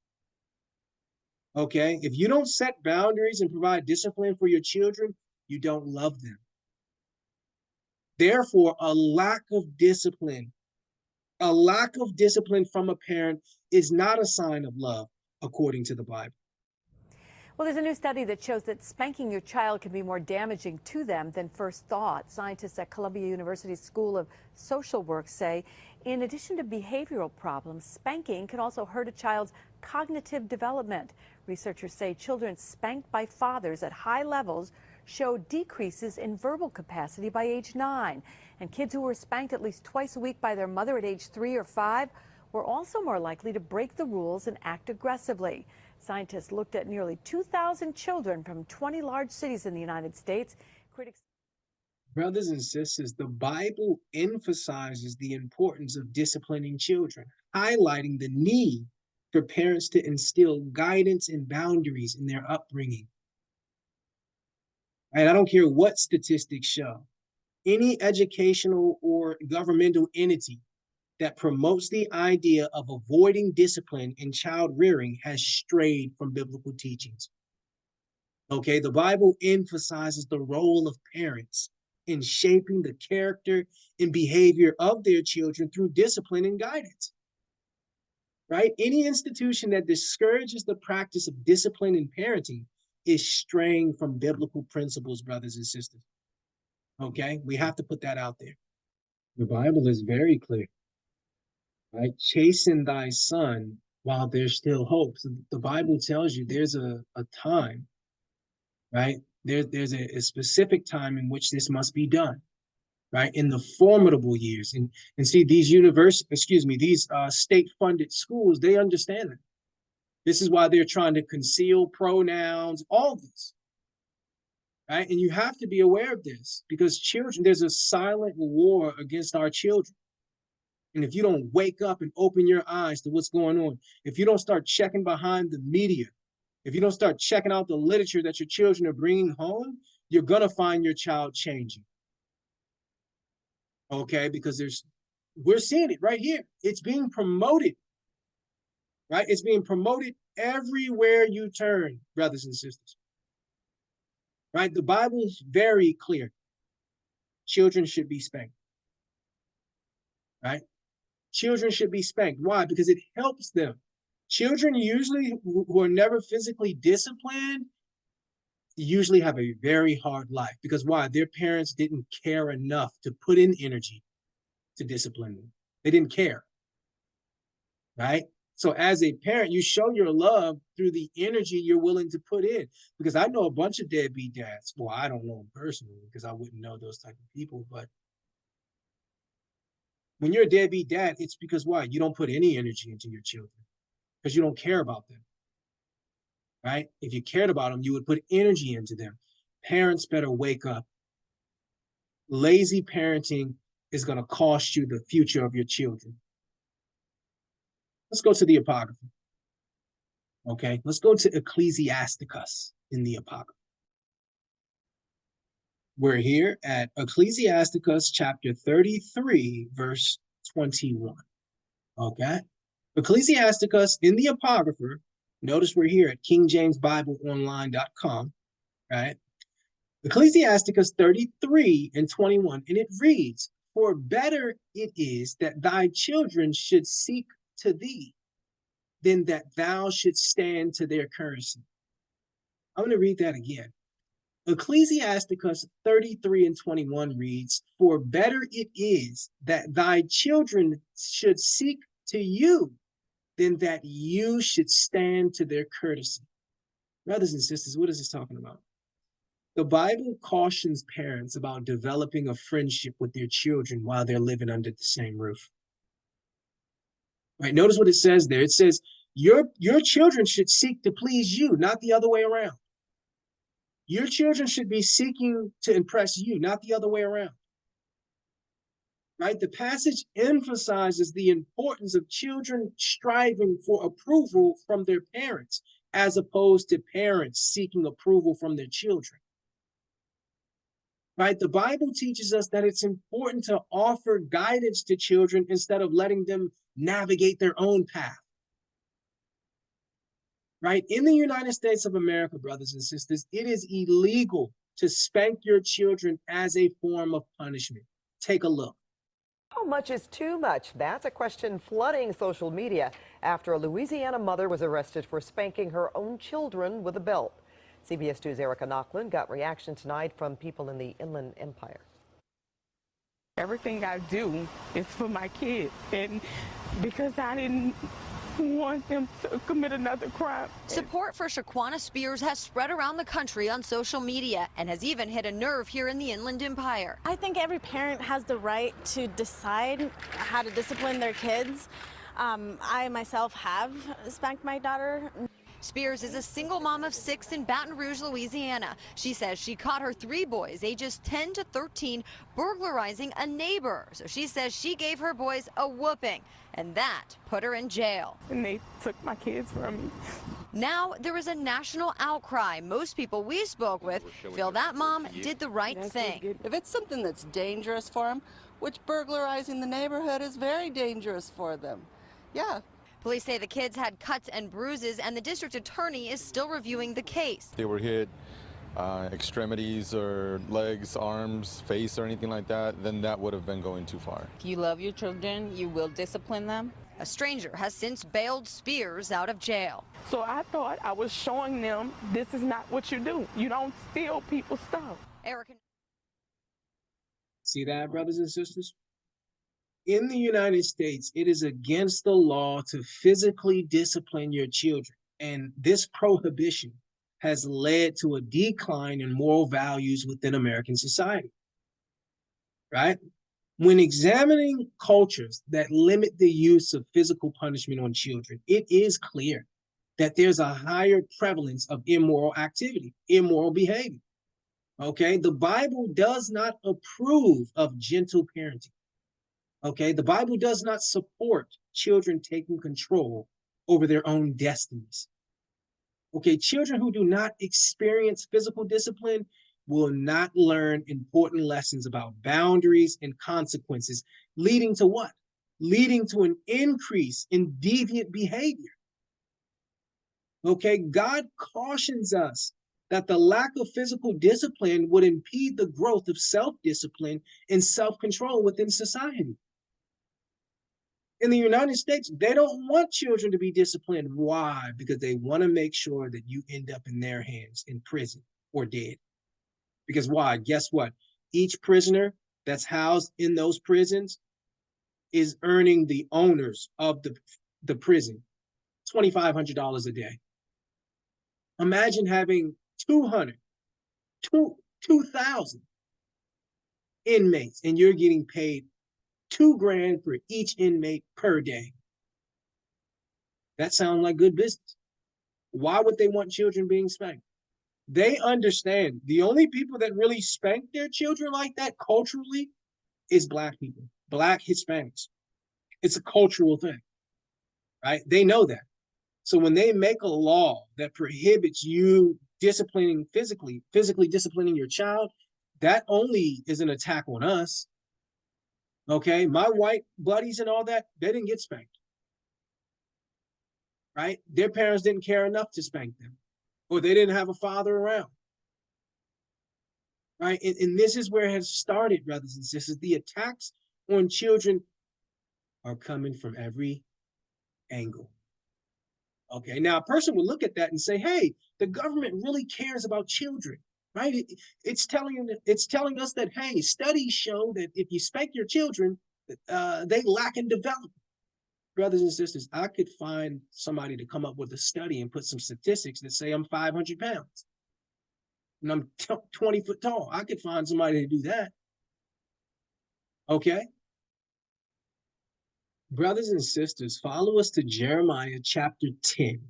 Okay? If you don't set boundaries and provide discipline for your children, you don't love them. Therefore, a lack of discipline from a parent is not a sign of love, according to the Bible. Well, there's a new study that shows that spanking your child can be more damaging to them than first thought. Scientists at Columbia University School of Social Work say, in addition to behavioral problems, spanking can also hurt a child's cognitive development. Researchers say children spanked by fathers at high levels show decreases in verbal capacity by age 9. And kids who were spanked at least twice a week by their mother at age 3 or 5 were also more likely to break the rules and act aggressively. Scientists looked at nearly 2,000 children from 20 large cities in the United States. Critics. Brothers and sisters, the Bible emphasizes the importance of disciplining children, highlighting the need for parents to instill guidance and boundaries in their upbringing. And I don't care what statistics show. Any educational or governmental entity that promotes the idea of avoiding discipline in child rearing has strayed from biblical teachings. Okay, the Bible emphasizes the role of parents in shaping the character and behavior of their children through discipline and guidance. Right? Any institution that discourages the practice of discipline in parenting is straying from biblical principles, brothers and sisters. Okay, we have to put that out there. The Bible is very clear. Right? Chasten thy son while there's still hope. So the Bible tells you there's a time, right? There's a specific time in which this must be done, right? In the formidable years. And see, these these state-funded schools, they understand it. This is why they're trying to conceal pronouns, all this. Right? And you have to be aware of this because children, there's a silent war against our children. And if you don't wake up and open your eyes to what's going on, if you don't start checking behind the media, if you don't start checking out the literature that your children are bringing home, you're going to find your child changing. Okay, because we're seeing it right here. It's being promoted, right? It's being promoted everywhere you turn, brothers and sisters. Right? The Bible is very clear. Children should be spanked. Right? Children should be spanked. Why? Because it helps them. Children usually who are never physically disciplined usually have a very hard life. Because why? Their parents didn't care enough to put in energy to discipline them. They didn't care. Right? So as a parent, you show your love through the energy you're willing to put in. Because I know a bunch of deadbeat dads. Well, I don't know them personally because I wouldn't know those type of people, but when you're a deadbeat dad, it's because why? You don't put any energy into your children because you don't care about them, right? If you cared about them, you would put energy into them. Parents better wake up. Lazy parenting is going to cost you the future of your children. Let's go to the Apocrypha. Okay, let's go to Ecclesiasticus in the Apocrypha. We're here at Ecclesiasticus chapter 33, verse 21. Okay? Ecclesiasticus in the Apocrypha, notice we're here at KingJamesBibleOnline.com, right? Ecclesiasticus 33 and 21, and it reads, "For better it is that thy children should seek to thee, than that thou shouldst stand to their currency." I'm going to read that again. Ecclesiasticus 33 and 21 reads, "For better it is that thy children should seek to you, then that you should stand to their courtesy. Brothers and sisters, what is this talking about? The Bible cautions parents about developing a friendship with their children while they're living under the same roof. Right? Notice what it says there. It says, your children should seek to please you, not the other way around. Your children should be seeking to impress you, not the other way around. Right? The passage emphasizes the importance of children striving for approval from their parents, as opposed to parents seeking approval from their children. Right? The Bible teaches us that it's important to offer guidance to children instead of letting them navigate their own path. Right? In the United States of America, brothers and sisters, it is illegal to spank your children as a form of punishment. Take a look. How much is too much? That's a question flooding social media after a Louisiana mother was arrested for spanking her own children with a belt. CBS 2's Erica Nachlin got reaction tonight from people in the Inland Empire. Everything I do is for my kids, and because I didn't want them to commit another crime. Support for Shaquana Spears has spread around the country on social media and has even hit a nerve here in the Inland Empire. I think every parent has the right to decide how to discipline their kids. I myself have spanked my daughter. Spears is a single mom of 6 in Baton Rouge, Louisiana. She says she caught her 3 boys, ages 10 to 13, burglarizing a neighbor. So she says she gave her boys a whooping, and that put her in jail. And they took my kids from me. Now there is a national outcry. Most people we spoke with feel that mom did the right thing. If it's something that's dangerous for them, which burglarizing the neighborhood is very dangerous for them. Yeah. Police say the kids had cuts and bruises, and the district attorney is still reviewing the case. They were hit extremities or legs, arms, face, or anything like that, then that would have been going too far. If you love your children, you will discipline them. A stranger has since bailed Spears out of jail. So I thought I was showing them this is not what you do. You don't steal people's stuff. Erica. See that, brothers and sisters? In the United States, it is against the law to physically discipline your children, and this prohibition has led to a decline in moral values within American society, right? When examining cultures that limit the use of physical punishment on children, it is clear that there's a higher prevalence of immoral activity, immoral behavior, okay? The Bible does not approve of gentle parenting. Okay, the Bible does not support children taking control over their own destinies. Okay, children who do not experience physical discipline will not learn important lessons about boundaries and consequences, leading to what? Leading to an increase in deviant behavior. Okay, God cautions us that the lack of physical discipline would impede the growth of self-discipline and self-control within society. In the United States, they don't want children to be disciplined. Why? Because they want to make sure that you end up in their hands in prison or dead. Because why? Guess what? Each prisoner that's housed in those prisons is earning the owners of the prison $2,500 a day. Imagine having 2,000 inmates and you're getting paid $2,000 for each inmate per day. That sounds like good business. Why would they want children being spanked? They understand the only people that really spank their children like that culturally is Black people, Black Hispanics. It's a cultural thing, right? They know that. So when they make a law that prohibits you disciplining physically disciplining your child, that only is an attack on us. Okay, my white buddies and all that, they didn't get spanked, right? Their parents didn't care enough to spank them, or they didn't have a father around, right? And this is where it has started, brothers and sisters. The attacks on children are coming from every angle. Okay, now a person would look at that and say, hey, the government really cares about children. Right? It's telling us that, hey, studies show that if you spank your children, they lack in development. Brothers and sisters, I could find somebody to come up with a study and put some statistics that say I'm 500 pounds and I'm 20 foot tall. I could find somebody to do that. Okay? Brothers and sisters, follow us to Jeremiah chapter 10.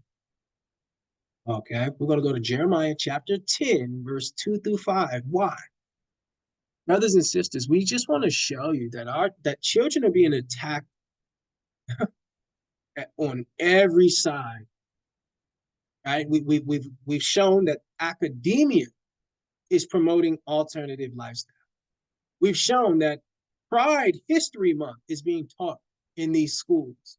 Okay, we're going to go to Jeremiah chapter 10, verse 2 through 5. Why? Brothers and sisters, we just want to show you that children are being attacked on every side. Right? We've shown that academia is promoting alternative lifestyle. We've shown that Pride History Month is being taught in these schools.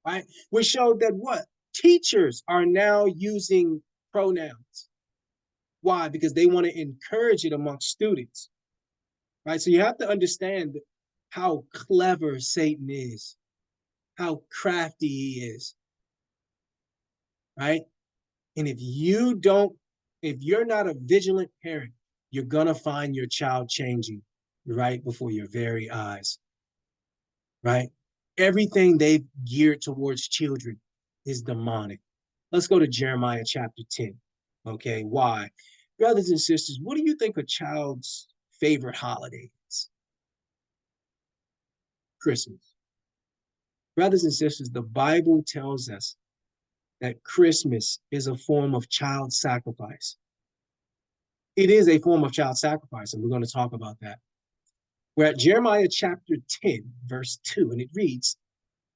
Right? We showed that what? Teachers are now using pronouns. Why? Because they want to encourage it amongst students. Right? So you have to understand how clever Satan is, how crafty he is. Right? And if you're not a vigilant parent, you're gonna find your child changing right before your very eyes. Right? Everything they've geared towards children is demonic. Let's go to Jeremiah chapter 10. Okay, why? Brothers and sisters, what do you think a child's favorite holiday is? Christmas. Brothers and sisters, the Bible tells us that Christmas is a form of child sacrifice. It is a form of child sacrifice, and we're going to talk about that. We're at Jeremiah chapter 10, verse 2, and it reads,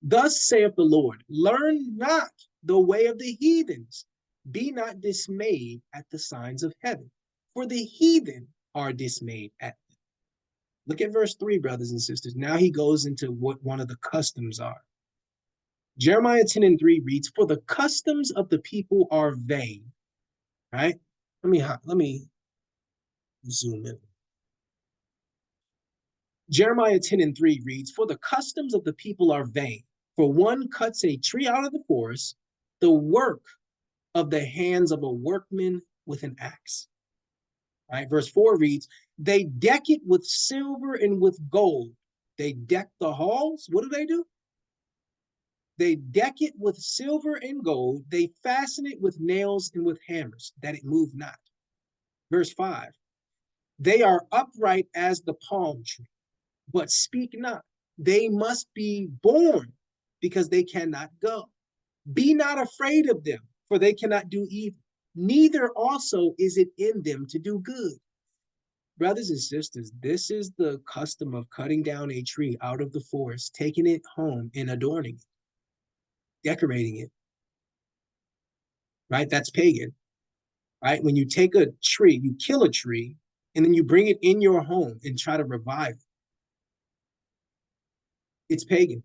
"Thus saith the Lord, learn not the way of the heathens. Be not dismayed at the signs of heaven, for the heathen are dismayed at them." Look at verse 3, brothers and sisters. Now he goes into what one of the customs are. Jeremiah 10 and 3 reads, "For the customs of the people are vain." Right? Let me zoom in. Jeremiah 10 and 3 reads, "For the customs of the people are vain. For one cuts a tree out of the forest, the work of the hands of a workman with an axe." Right? Verse 4 reads, "They deck it with silver and with gold." They deck the halls. What do? They deck it with silver and gold. They fasten it with nails and with hammers, that it move not. Verse 5, "They are upright as the palm tree, but speak not. They must be born, because they cannot go. Be not afraid of them, for they cannot do evil. Neither also is it in them to do good." Brothers and sisters, this is the custom of cutting down a tree out of the forest, taking it home and adorning it, decorating it. Right? That's pagan. Right? When you take a tree, you kill a tree, and then you bring it in your home and try to revive it. It's pagan.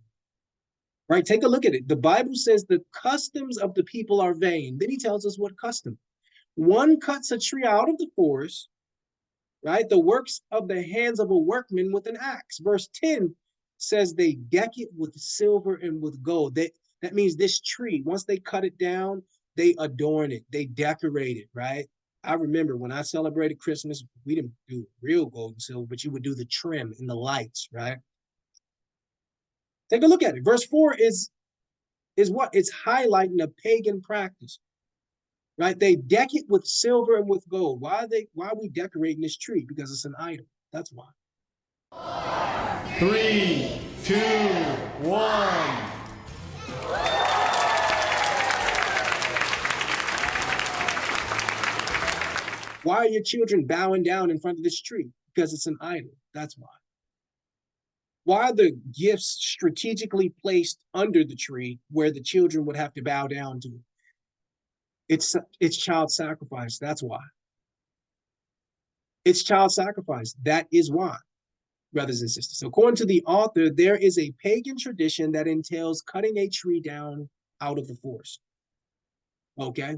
Right? Take a look at it. The Bible says the customs of the people are vain. Then he tells us what custom. One cuts a tree out of the forest, right? The works of the hands of a workman with an axe. Verse 10 says they deck it with silver and with gold. That means this tree, once they cut it down, they adorn it, they decorate it, right? I remember when I celebrated Christmas, we didn't do real gold and silver, but you would do the trim and the lights, right? Take a look at it. Verse 4 is what? It's highlighting a pagan practice. Right? They deck it with silver and with gold. Why are we decorating this tree? Because it's an idol. That's why. 3, 2, 1. Why are your children bowing down in front of this tree? Because it's an idol. That's why. Why are the gifts strategically placed under the tree where the children would have to bow down to it? It's child sacrifice. That's why. It's child sacrifice. That is why, brothers and sisters. So according to the author, there is a pagan tradition that entails cutting a tree down out of the forest. Okay?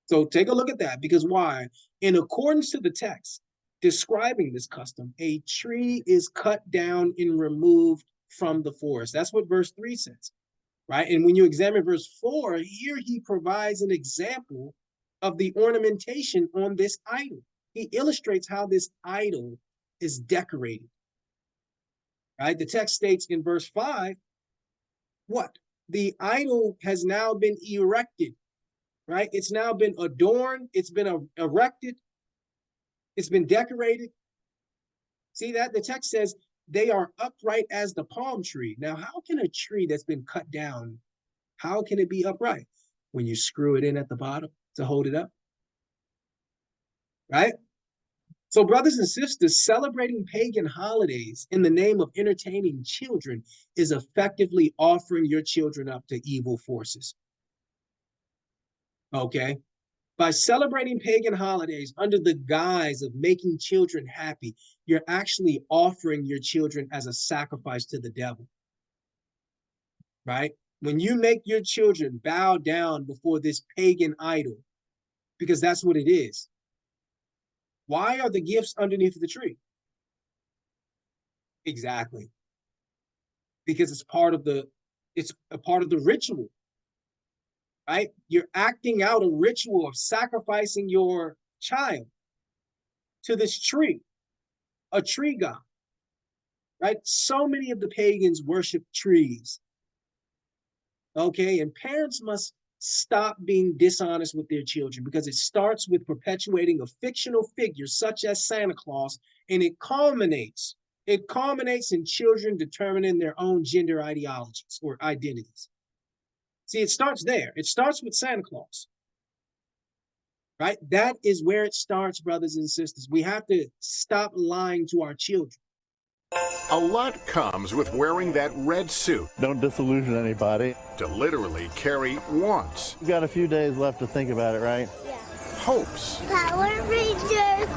So take a look at that, because why? In accordance to the text describing this custom, a tree is cut down and removed from the forest. That's what verse 3 says, right? And when you examine verse 4, here he provides an example of the ornamentation on this idol. He illustrates how this idol is decorated, right? The text states in verse 5, What? The idol has now been erected, right? It's now been adorned. It's been erected. It's been decorated. See that? The text says they are upright as the palm tree. Now, how can a tree that's been cut down, how can it be upright? When you screw it in at the bottom to hold it up, right? So, brothers and sisters, celebrating pagan holidays in the name of entertaining children is effectively offering your children up to evil forces. Okay? By celebrating pagan holidays under the guise of making children happy, you're actually offering your children as a sacrifice to the devil. Right? When you make your children bow down before this pagan idol, because that's what it is. Why are the gifts underneath the tree? Exactly. Because it's a part of the ritual. Right? You're acting out a ritual of sacrificing your child to this tree, a tree god. Right? So many of the pagans worship trees. Okay, and parents must stop being dishonest with their children, because it starts with perpetuating a fictional figure such as Santa Claus, and it culminates in children determining their own gender ideologies or identities. See, it starts there. It starts with Santa Claus. Right? That is where it starts, brothers and sisters. We have to stop lying to our children. A lot comes with wearing that red suit. Don't disillusion anybody. To literally carry wants. You've got a few days left to think about it, right? Yeah. Hopes. Power Rangers.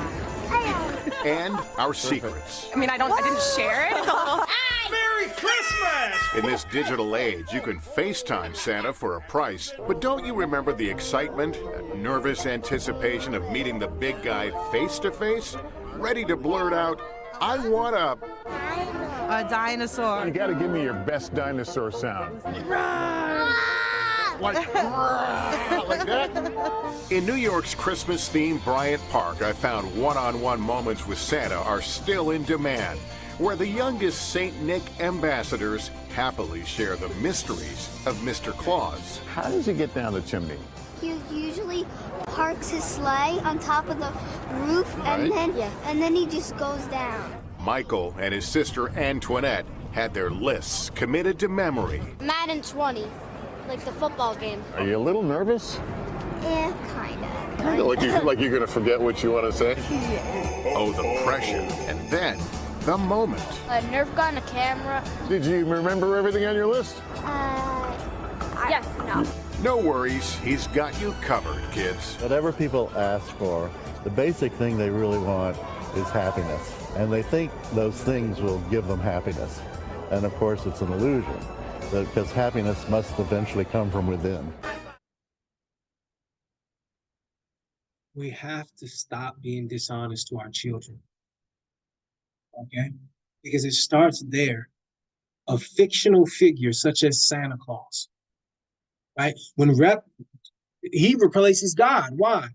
And our secrets. I mean, I didn't share it. It's a little... Merry Christmas! In this digital age, you can FaceTime Santa for a price. But don't you remember the excitement, that nervous anticipation of meeting the big guy face to face? Ready to blurt out, I want a dinosaur. You gotta give me your best dinosaur sound. Like that? In New York's Christmas-themed Bryant Park, I found one-on-one moments with Santa are still in demand, where the youngest St. Nick ambassadors happily share the mysteries of Mr. Claus. How does he get down the chimney? He usually parks his sleigh on top of the roof, and then he just goes down. Michael and his sister Antoinette had their lists committed to memory. Madden 20, like the football game. Are you a little nervous? Yeah, kinda. Kinda like you're gonna forget what you want to say? Oh, the pressure. And then the moment. A Nerf gun, a camera. Did you remember everything on your list? Yes, no. No worries, he's got you covered, kids. Whatever people ask for, the basic thing they really want is happiness. And they think those things will give them happiness. And of course, it's an illusion, because happiness must eventually come from within. We have to stop being dishonest to our children. Okay? Because it starts there. A fictional figure such as Santa Claus. Right? He replaces God. Why?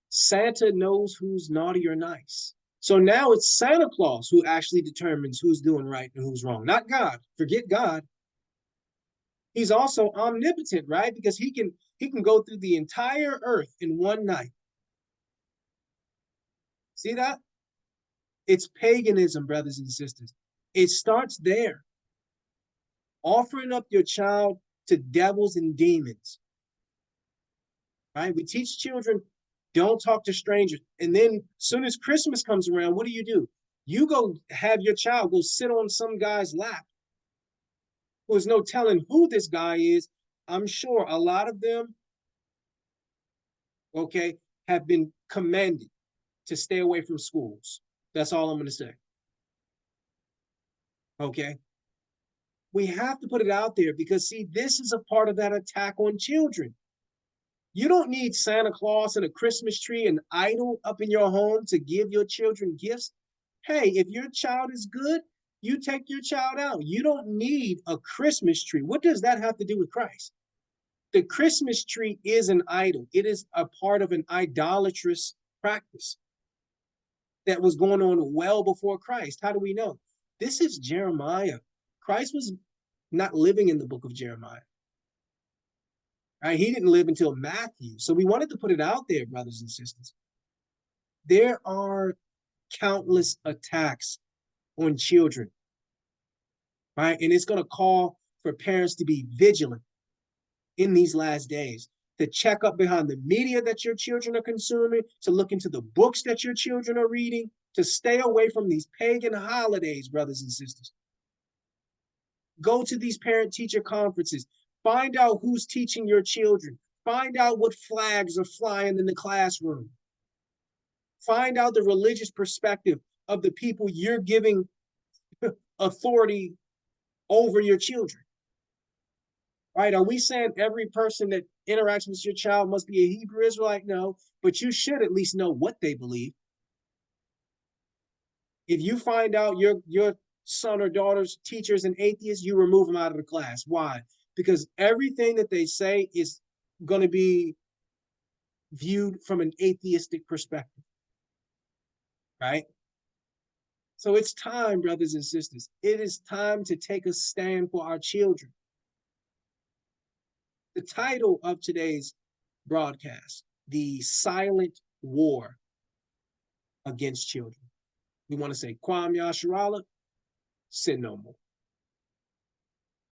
Santa knows who's naughty or nice. So now it's Santa Claus who actually determines who's doing right and who's wrong, not God. Forget God. He's also omnipotent, right? Because he can go through the entire earth in one night. See that? It's paganism, brothers and sisters. It starts there. Offering up your child to devils and demons. Right? We teach children, don't talk to strangers. And then as soon as Christmas comes around, what do? You go have your child go sit on some guy's lap. There's no telling who this guy is. I'm sure a lot of them, okay, have been commanded to stay away from schools. That's all I'm going to say. Okay? We have to put it out there because, see, this is a part of that attack on children. You don't need Santa Claus and a Christmas tree and idol up in your home to give your children gifts. Hey, if your child is good, you take your child out. You don't need a Christmas tree. What does that have to do with Christ? The Christmas tree is an idol. It is a part of an idolatrous practice that was going on well before Christ. How do we know? This is Jeremiah. Christ was not living in the book of Jeremiah. Right? He didn't live until Matthew. So we wanted to put it out there, brothers and sisters. There are countless attacks on children, right? And it's going to call for parents to be vigilant in these last days, to check up behind the media that your children are consuming, to look into the books that your children are reading, to stay away from these pagan holidays, brothers and sisters. Go to these parent-teacher conferences. Find out who's teaching your children. Find out what flags are flying in the classroom. Find out the religious perspective of the people you're giving authority over your children. Right? Are we saying every person that interacts with your child must be a Hebrew Israelite? No, but you should at least know what they believe. If you find out your son or daughter's teacher is an atheist, you remove them out of the class. Why? Because everything that they say is going to be viewed from an atheistic perspective. Right? So it's time, brothers and sisters. It is time to take a stand for our children. The title of today's broadcast, The Silent War Against Children. We want to say, Kwam Yasharala, sin no more.